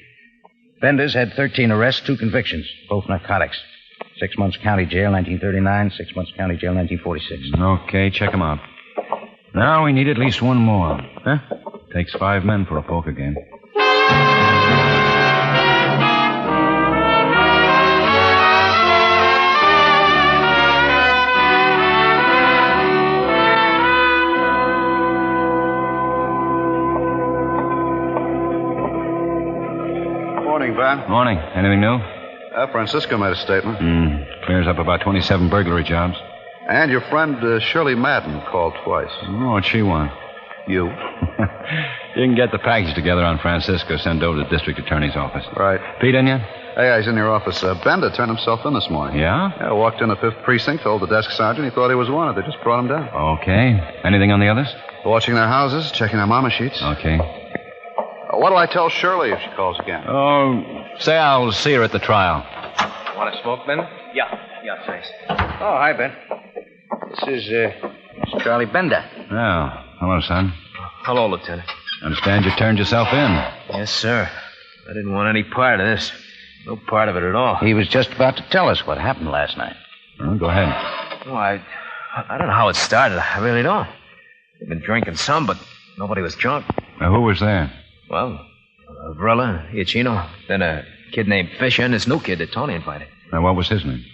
Bender's had 13 arrests, 2 convictions, both narcotics. 6 months county jail, 1939. 6 months county jail, 1946. Okay, check him out. Now we need at least one more. Huh? Takes 5 men for a poker game. Morning, Ben. Morning. Anything new? Francisco made a statement. Clears up about 27 burglary jobs. And your friend Shirley Madden called twice. Oh, what'd she want? You. You can get the package together on Francisco, send over to the district attorney's office. Right. Pete in yet? Hey, he's in your office. Bender turned himself in this morning. Yeah? Yeah, walked in the 5th precinct, told the desk sergeant he thought he was wanted. They just brought him down. Okay. Anything on the others? Watching their houses, checking their mama sheets. Okay. What'll I tell Shirley if she calls again? Oh, say I'll see her at the trial. Want to smoke, Ben? Yeah, thanks. Oh, hi, Ben. This is Charlie Bender. Oh, hello, son. Hello, Lieutenant. Understand you turned yourself in. Yes, sir. I didn't want any part of this. No part of it at all. He was just about to tell us what happened last night. Well, go ahead. Oh, I don't know how it started. I really don't. They've been drinking some, but nobody was drunk. Now, who was there? Well, Vrilla, Iachino, then a kid named Fisher, and this new kid that Tony invited. Now, what was his name?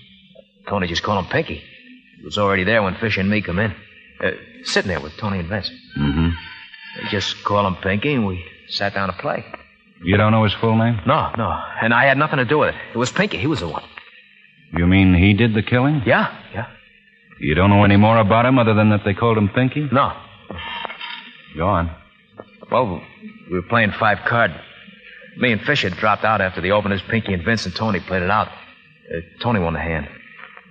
Tony just called him Pinky. He was already there when Fisher and me come in. Sitting there with Tony and Vince. Mm-hmm. They just called him Pinky, and we sat down to play. You don't know his full name? No. And I had nothing to do with it. It was Pinky. He was the one. You mean he did the killing? Yeah. You don't know any more about him other than that they called him Pinky? No. Go on. Well, we were playing 5-card. Me and Fisher dropped out after the openers. Pinky and Vince and Tony played it out. Tony won the hand.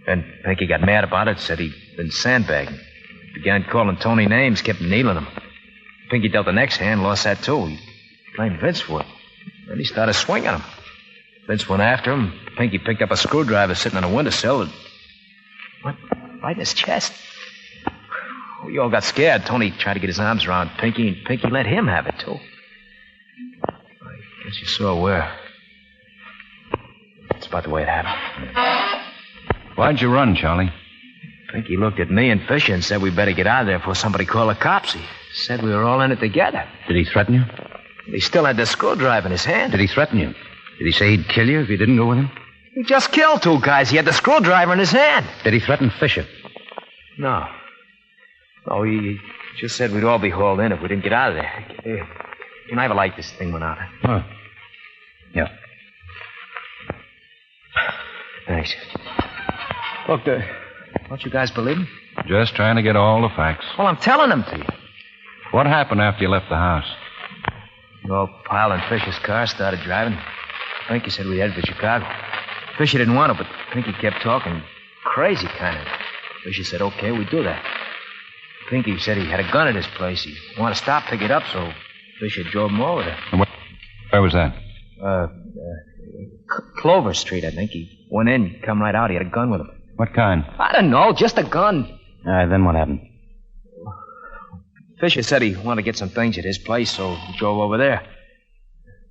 And Pinky got mad about it, said he'd been sandbagging. Began calling Tony names, kept needling him. Pinky dealt the next hand, lost that too. He blamed Vince for it. Then he started swinging him. Vince went after him. Pinky picked up a screwdriver sitting on a windowsill and went right in his chest. We all got scared. Tony tried to get his arms around Pinky, and Pinky let him have it, too. I guess you saw where. That's about the way it happened. Why'd you run, Charlie? Pinky looked at me and Fisher and said we better get out of there before somebody called the cops. He said we were all in it together. Did he threaten you? He still had the screwdriver in his hand. Did he threaten you? Did he say he'd kill you if you didn't go with him? He just killed 2 guys. He had the screwdriver in his hand. Did he threaten Fisher? No, he just said we'd all be hauled in if we didn't get out of there. Can I have a light? This thing went out. Oh. Yeah. Thanks. Look, don't you guys believe me? Just trying to get all the facts. Well, I'm telling them to you. What happened after you left the house? We all piled in Fisher's car, started driving. Pinky said we headed for Chicago. Fisher didn't want to, but Pinky kept talking. Crazy kind of. Fisher said, okay, we do that. Pinky said he had a gun at his place. He wanted to stop, pick it up, so Fisher drove him over there. And where was that? Clover Street, I think. He went in, come right out. He had a gun with him. What kind? I don't know, just a gun. All right, then what happened? Fisher said he wanted to get some things at his place, so he drove over there.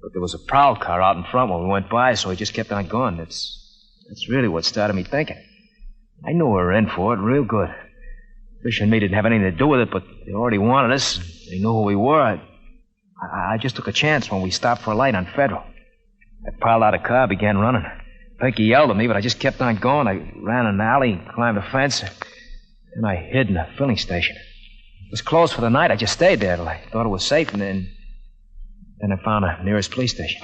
But there was a prowl car out in front when we went by, so he just kept on going. That's really what started me thinking. I knew we were in for it real good. Fisher and me didn't have anything to do with it, but they already wanted us. They knew who we were. I just took a chance when we stopped for a light on Federal. I piled out a car, began running. Pinky yelled at me, but I just kept on going. I ran an alley, climbed a fence, and I hid in a filling station. It was closed for the night. I just stayed there till I thought it was safe, and then I found the nearest police station.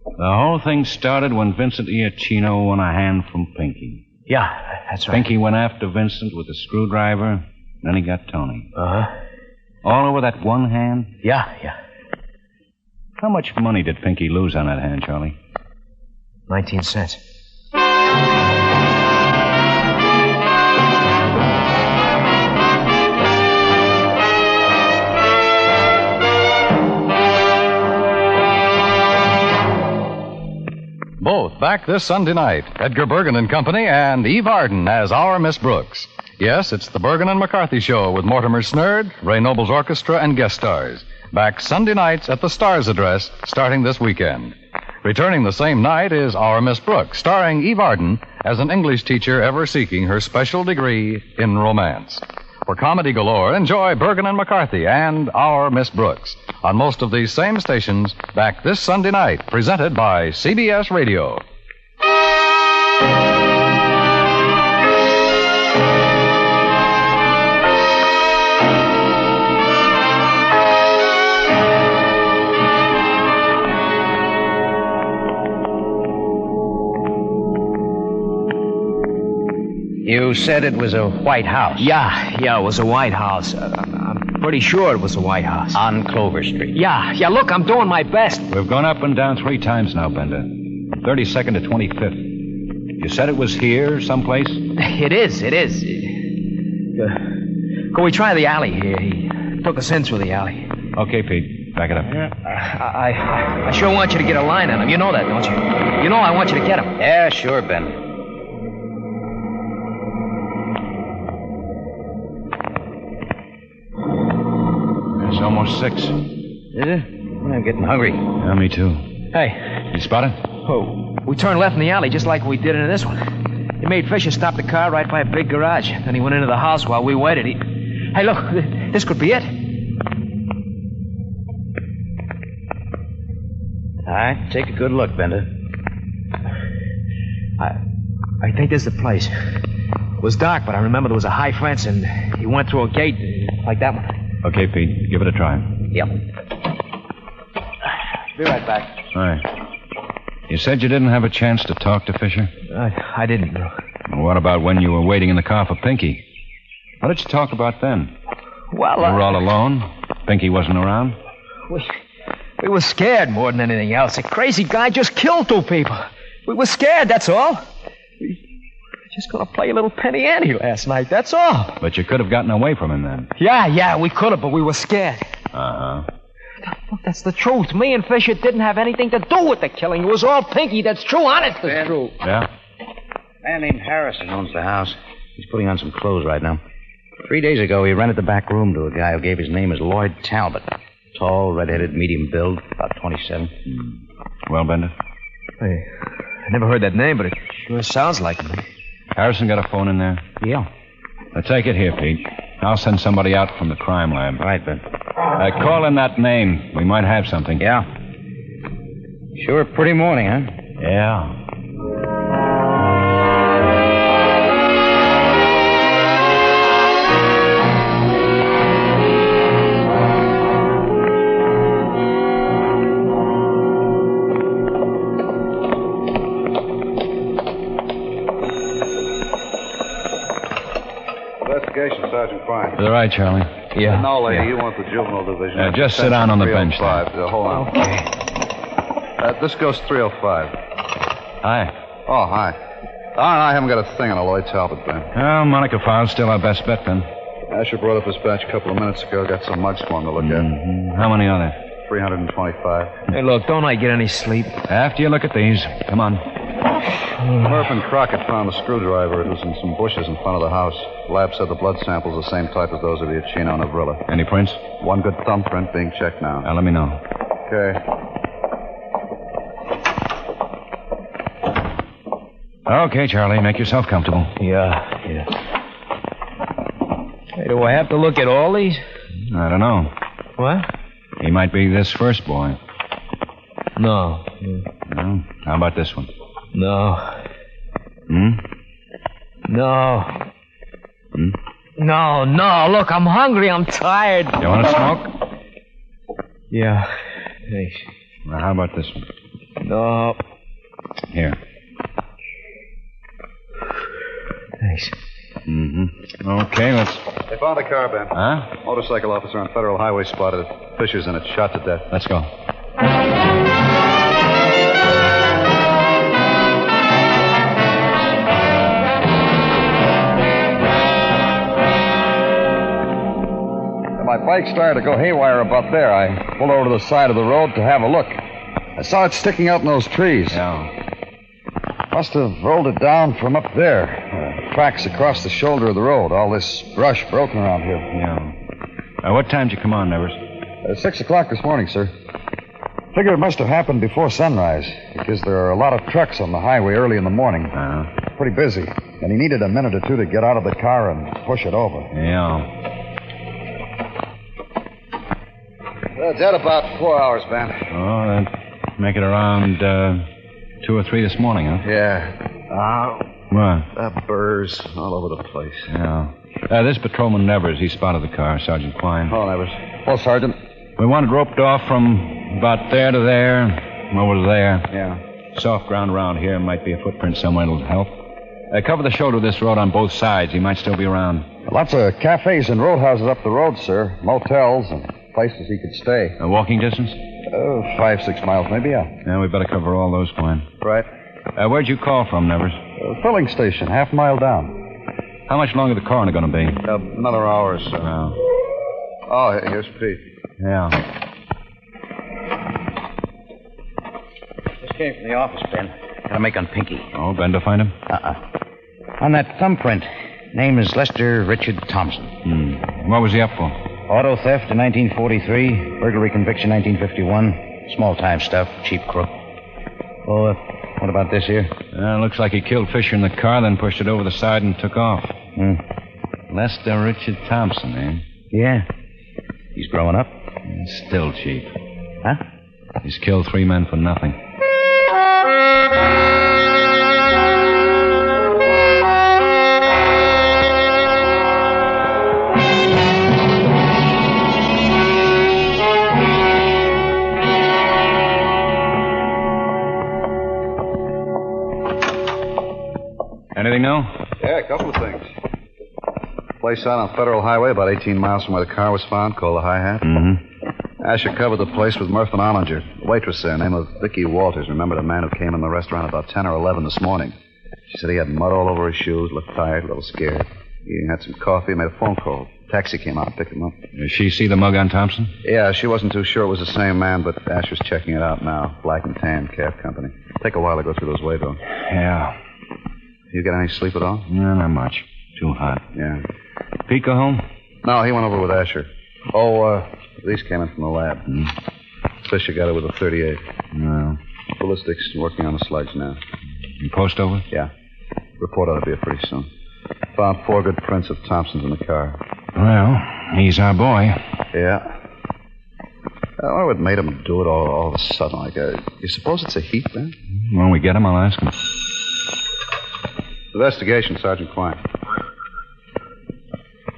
The whole thing started when Vincent Iachino won a hand from Pinky. Yeah, that's right. Pinky went after Vincent with a screwdriver, then he got Tony. Uh-huh. All over that one hand? Yeah. How much money did Pinky lose on that hand, Charlie? 19 cents. Both back this Sunday night. Edgar Bergen and Company and Eve Arden as Our Miss Brooks. Yes, it's the Bergen and McCarthy Show with Mortimer Snerd, Ray Noble's orchestra, and guest stars. Back Sunday nights at the Stars Address, starting this weekend. Returning the same night is Our Miss Brooks, starring Eve Arden as an English teacher ever seeking her special degree in romance. For comedy galore, enjoy Bergen and McCarthy and Our Miss Brooks on most of these same stations back this Sunday night, presented by CBS Radio. You said it was a white house. Yeah, it was a white house. I'm pretty sure it was a white house. On Clover Street. Yeah, look, I'm doing my best. We've gone up and down 3 times now, Bender. From 32nd to 25th. You said it was here, someplace? It is. Can we try the alley here? He took us in through the alley. Okay, Pete. Back it up. I sure want you to get a line on him. You know that, don't you? You know I want you to get him. Yeah, sure, Ben. It's almost 6. Is it? I'm getting hungry. Yeah, me too. Hey. You spot it? Oh, we turned left in the alley just like we did in this one. He made Fisher stop the car right by a big garage. Then he went into the house while we waited. Hey, look, this could be it. All right, take a good look, Bender. I think this is the place. It was dark, but I remember there was a high fence, and he went through a gate like that one. Okay, Pete. Give it a try. Yep. Be right back. All right. You said you didn't have a chance to talk to Fisher? I didn't, no. Well, what about when you were waiting in the car for Pinky? What did you talk about then? Well, you were all alone? Pinky wasn't around? We were scared more than anything else. A crazy guy just killed 2 people. We were scared, that's all. We were just going to play a little penny ante last night, that's all. But you could have gotten away from him then. Yeah, we could have, but we were scared. Uh-huh. Look, that's the truth. Me and Fisher didn't have anything to do with the killing. It was all Pinky. That's true, honest, it's true. Yeah? A man named Harrison owns the house. He's putting on some clothes right now. 3 days ago, he rented the back room to a guy who gave his name as Lloyd Talbot. Tall, red-headed, medium build, about 27. Well, Bender? Hey, I never heard that name, but it sure sounds like him. Harrison got a phone in there? Yeah. Now, take it here, Pete. I'll send somebody out from the crime lab. Right, Ben. Call in that name. We might have something. Yeah. Sure a pretty morning, huh? Yeah. Investigation, Sergeant Fine. All right, Charlie. Yeah. No, lady, Yeah. you want the juvenile division. Just sit down on the bench there. 305. Hold on. Okay. This goes 305. Hi. Oh, hi. I haven't got a thing on a Lloyd Talbot, Ben. Well, Monica Fowle's still our best bet, Ben. Asher brought up his batch a couple of minutes ago. Got some mugs for him to look at. How many are there? 325. Hey, look, don't I get any sleep? After you look at these. Come on. Murph and Crockett found the screwdriver. It was in some bushes in front of the house. The lab said the blood samples the same type as those of Iachino and Avrilla. Any prints? One good thumbprint being checked now. Now, let me know. Okay. Okay, Charlie, make yourself comfortable. Yeah. Hey, do I have to look at all these? I don't know. What? He might be this first boy. No. No? How about this one? No. Hmm? No. Hmm? No. Look, I'm hungry. I'm tired. You want to smoke? Yeah. Thanks. Well, how about this one? No. Here. Thanks. Mm-hmm. Okay, let's... They found the car, Ben. Huh? Motorcycle officer on Federal Highway spotted it. Fisher's in it, shot to death. Let's go. My bike started to go haywire about there. I pulled over to the side of the road to have a look. I saw it sticking out in those trees. Yeah. Must have rolled it down from up there. Tracks across the shoulder of the road. All this brush broken around here. Yeah. What time did you come on, Nevers? 6 o'clock this morning, sir. Figure it must have happened before sunrise, because there are a lot of trucks on the highway early in the morning. Pretty busy. And he needed a minute or two to get out of the car and push it over. Yeah. It's at about 4 hours, Ben. Oh, that'd make it around 2 or 3 this morning, huh? Yeah. What? Burrs all over the place. Yeah. This patrolman Nevers, he spotted the car, Sergeant Klein. Oh, Nevers. Oh, Sergeant. We want it roped off from about there to there, over to there. Yeah. Soft ground around here. Might be a footprint somewhere that'll help. Cover the shoulder of this road on both sides. He might still be around. Lots of cafes and roadhouses up the road, sir. Motels and places he could stay. A walking distance? 5-6 miles, maybe, yeah. Yeah, we better cover all those, Klein. Right. Where'd you call from, Nevers? Filling station, half a mile down. How much longer the coroner going to be? Another hour or so. Oh, here's Pete. Yeah. Just came from the office, Ben. Gotta make on Pinky. Oh, Ben to find him? On that thumbprint. Name is Lester Richard Thompson. What was he up for? Auto theft in 1943. Burglary conviction 1951. Small-time stuff. Cheap crook. Oh, what about this here? Looks like he killed Fisher in the car, then pushed it over the side and took off. Lester Richard Thompson, eh? Yeah. He's growing up. Still cheap. Huh? He's killed 3 men for nothing. Anything new? Yeah, a couple of things. Place out on Federal Highway, about 18 miles from where the car was found, called the Hi-Hat. Asher covered the place with Murph and Ollinger. The waitress there, name of Vicky Walters, remembered a man who came in the restaurant about 10 or 11 this morning. She said he had mud all over his shoes, looked tired, a little scared. He had some coffee, made a phone call. Taxi came out and picked him up. Did she see the mug on Thompson? Yeah, she wasn't too sure it was the same man, but Asher's checking it out now. Black and tan, cab company. Take a while to go through those waybills. Yeah. You get any sleep at all? No, not much. Too hot. Yeah. Pete go home? No, he went over with Asher. Oh, these came in from the lab. Fisher got it with a .38. No. Ballistics working on the sludge now. You post over? Yeah. Report ought to be here pretty soon. Found 4 good prints of Thompson's in the car. Well, he's our boy. Yeah. I wonder what made him do it all of a sudden. Like, you suppose it's a heat, then? When we get him, I'll ask him. Investigation, Sergeant Klein.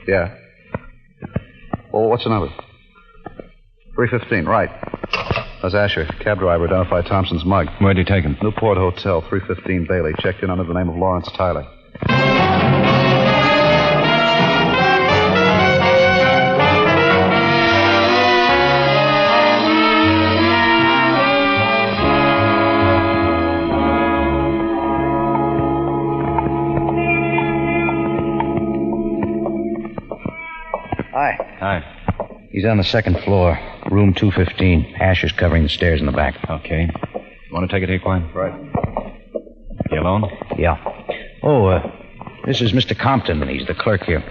Yeah. Well, what's the number? 315, right. That's Asher. Cab driver identified Thompson's mug. Where'd you take him? Newport Hotel, 315 Bailey. Checked in under the name of Lawrence Tyler. He's on the second floor, room 215. Ashes covering the stairs in the back. Okay. You want to take it here, Quine? Right. You alone? Yeah. Oh, this is Mr. Compton. He's the clerk here.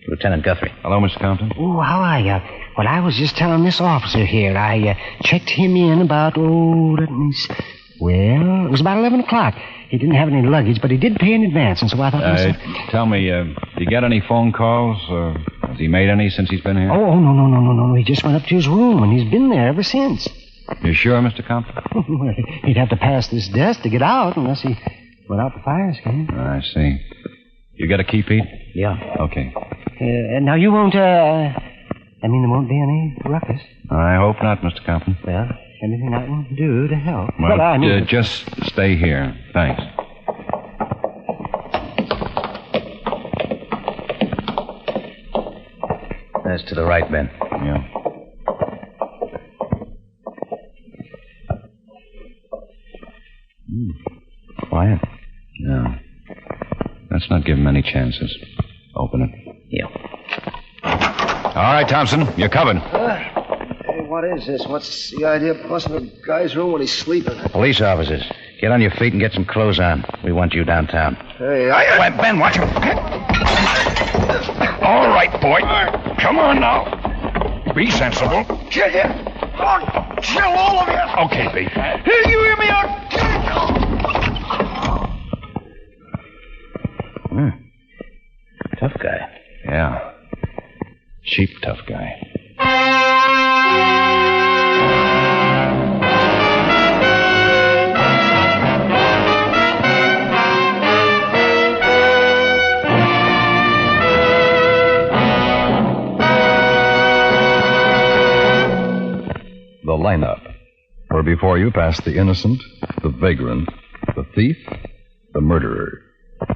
Lieutenant Guthrie. Hello, Mr. Compton. Oh, how are you? Well, I was just telling this officer here. I checked him in about, let me see. Well, it was about 11 o'clock. He didn't have any luggage, but he did pay in advance, and so I thought... Tell me, did you get any phone calls? Has he made any since he's been here? Oh, no. He just went up to his room, and he's been there ever since. You sure, Mr. Compton? He'd have to pass this desk to get out, unless he went out the fire escape. I see. You got a key, Pete? Yeah. Okay. Now, you won't, there won't be any ruckus. I hope not, Mr. Compton. Well, anything I can do to help. Well, just stay here. Thanks. That's to the right, Ben. Yeah. Quiet. No. Let's not give him any chances. Open it. Yeah. All right, Thompson, you're covered. Hey, what is this? What's the idea of busting a guy's room when he's sleeping? Police officers, get on your feet and get some clothes on. We want you downtown. Hey, Wait, Ben, watch him. All right, boy. Come on now. Be sensible. Kill you. Oh, kill all of you. Okay, B. Hey, you hear me? I'll kill you. Tough guy. Yeah. Cheap tough guy. The lineup. Where before you pass the innocent, the vagrant, the thief, the murderer.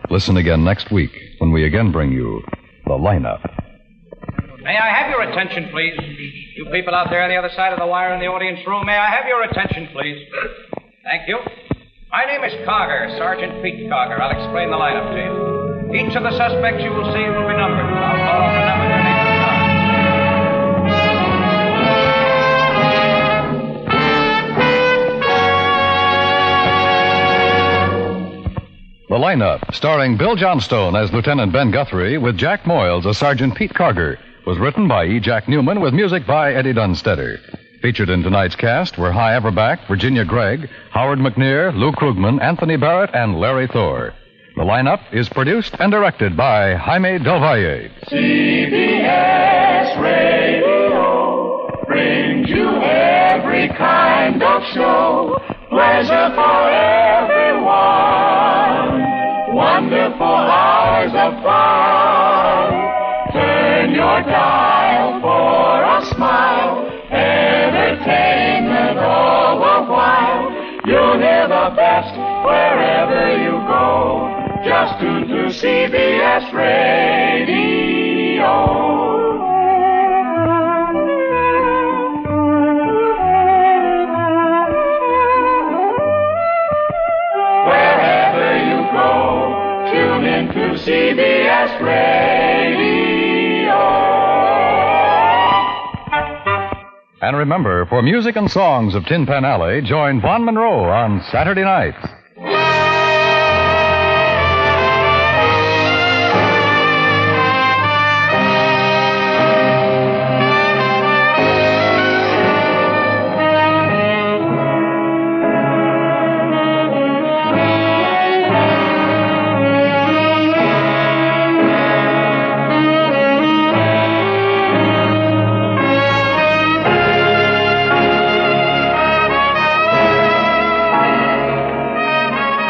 Listen again next week when we again bring you the lineup. May I have your attention, please? You people out there on the other side of the wire in the audience room, may I have your attention, please? Thank you. My name is Cogger, Sergeant Pete Cogger. I'll explain the lineup to you. Each of the suspects you will see will be numbered. I'll call off the number their name and start. The lineup, starring Bill Johnstone as Lieutenant Ben Guthrie with Jack Moyles as Sergeant Pete Carger, was written by E. Jack Newman with music by Eddie Dunstetter. Featured in tonight's cast were Hy Averback, Virginia Gregg, Howard McNear, Lou Krugman, Anthony Barrett, and Larry Thor. The lineup is produced and directed by Jaime Del Valle. CBS Radio brings you every kind of show. Pleasure for everyone. Wonderful hours of fun. Turn your dial for a smile. Entertainment all the while. You'll hear the best wherever you go. Just tune to CBS Radio. Tune in to CBS Radio. And remember, for music and songs of Tin Pan Alley, join Vaughn Monroe on Saturday nights.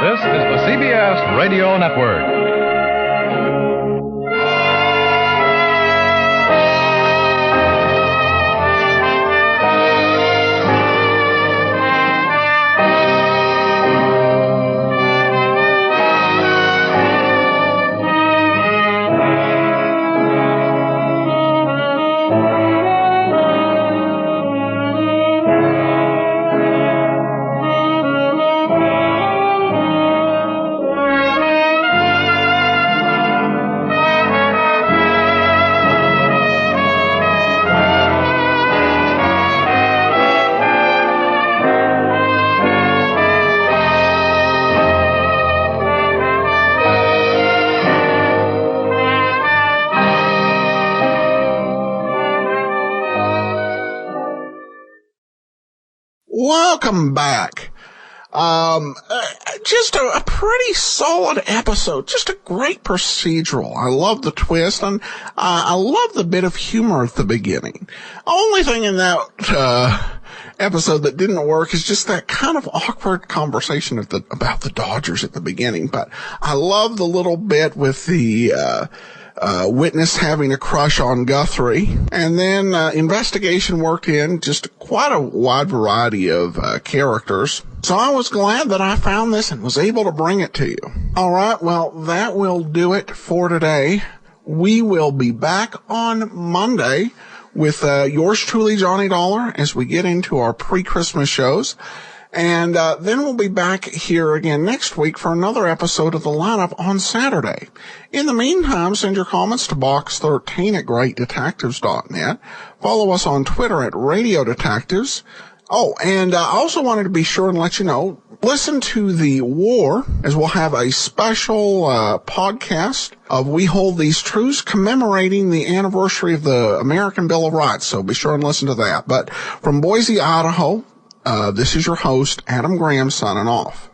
This is the CBS Radio Network. Welcome back. Just a pretty solid episode. Just a great procedural. I love the twist, and I love the bit of humor at the beginning. Only thing in that episode that didn't work is just that kind of awkward conversation about the Dodgers at the beginning. But I love the little bit with the witness having a crush on Guthrie, and then investigation worked in just quite a wide variety of characters. So I was glad that I found this and was able to bring it to you. All right, well, that will do it for today. We will be back on Monday with yours truly, Johnny Dollar, as we get into our pre-Christmas shows. And then we'll be back here again next week for another episode of The Lineup on Saturday. In the meantime, send your comments to box13 at greatdetectives.net. Follow us on Twitter at Radio Detectives. Oh, and I also wanted to be sure and let you know, listen to The War, as we'll have a special podcast of We Hold These Truths commemorating the anniversary of the American Bill of Rights. So be sure and listen to that. But from Boise, Idaho, this is your host, Adam Graham, signing off.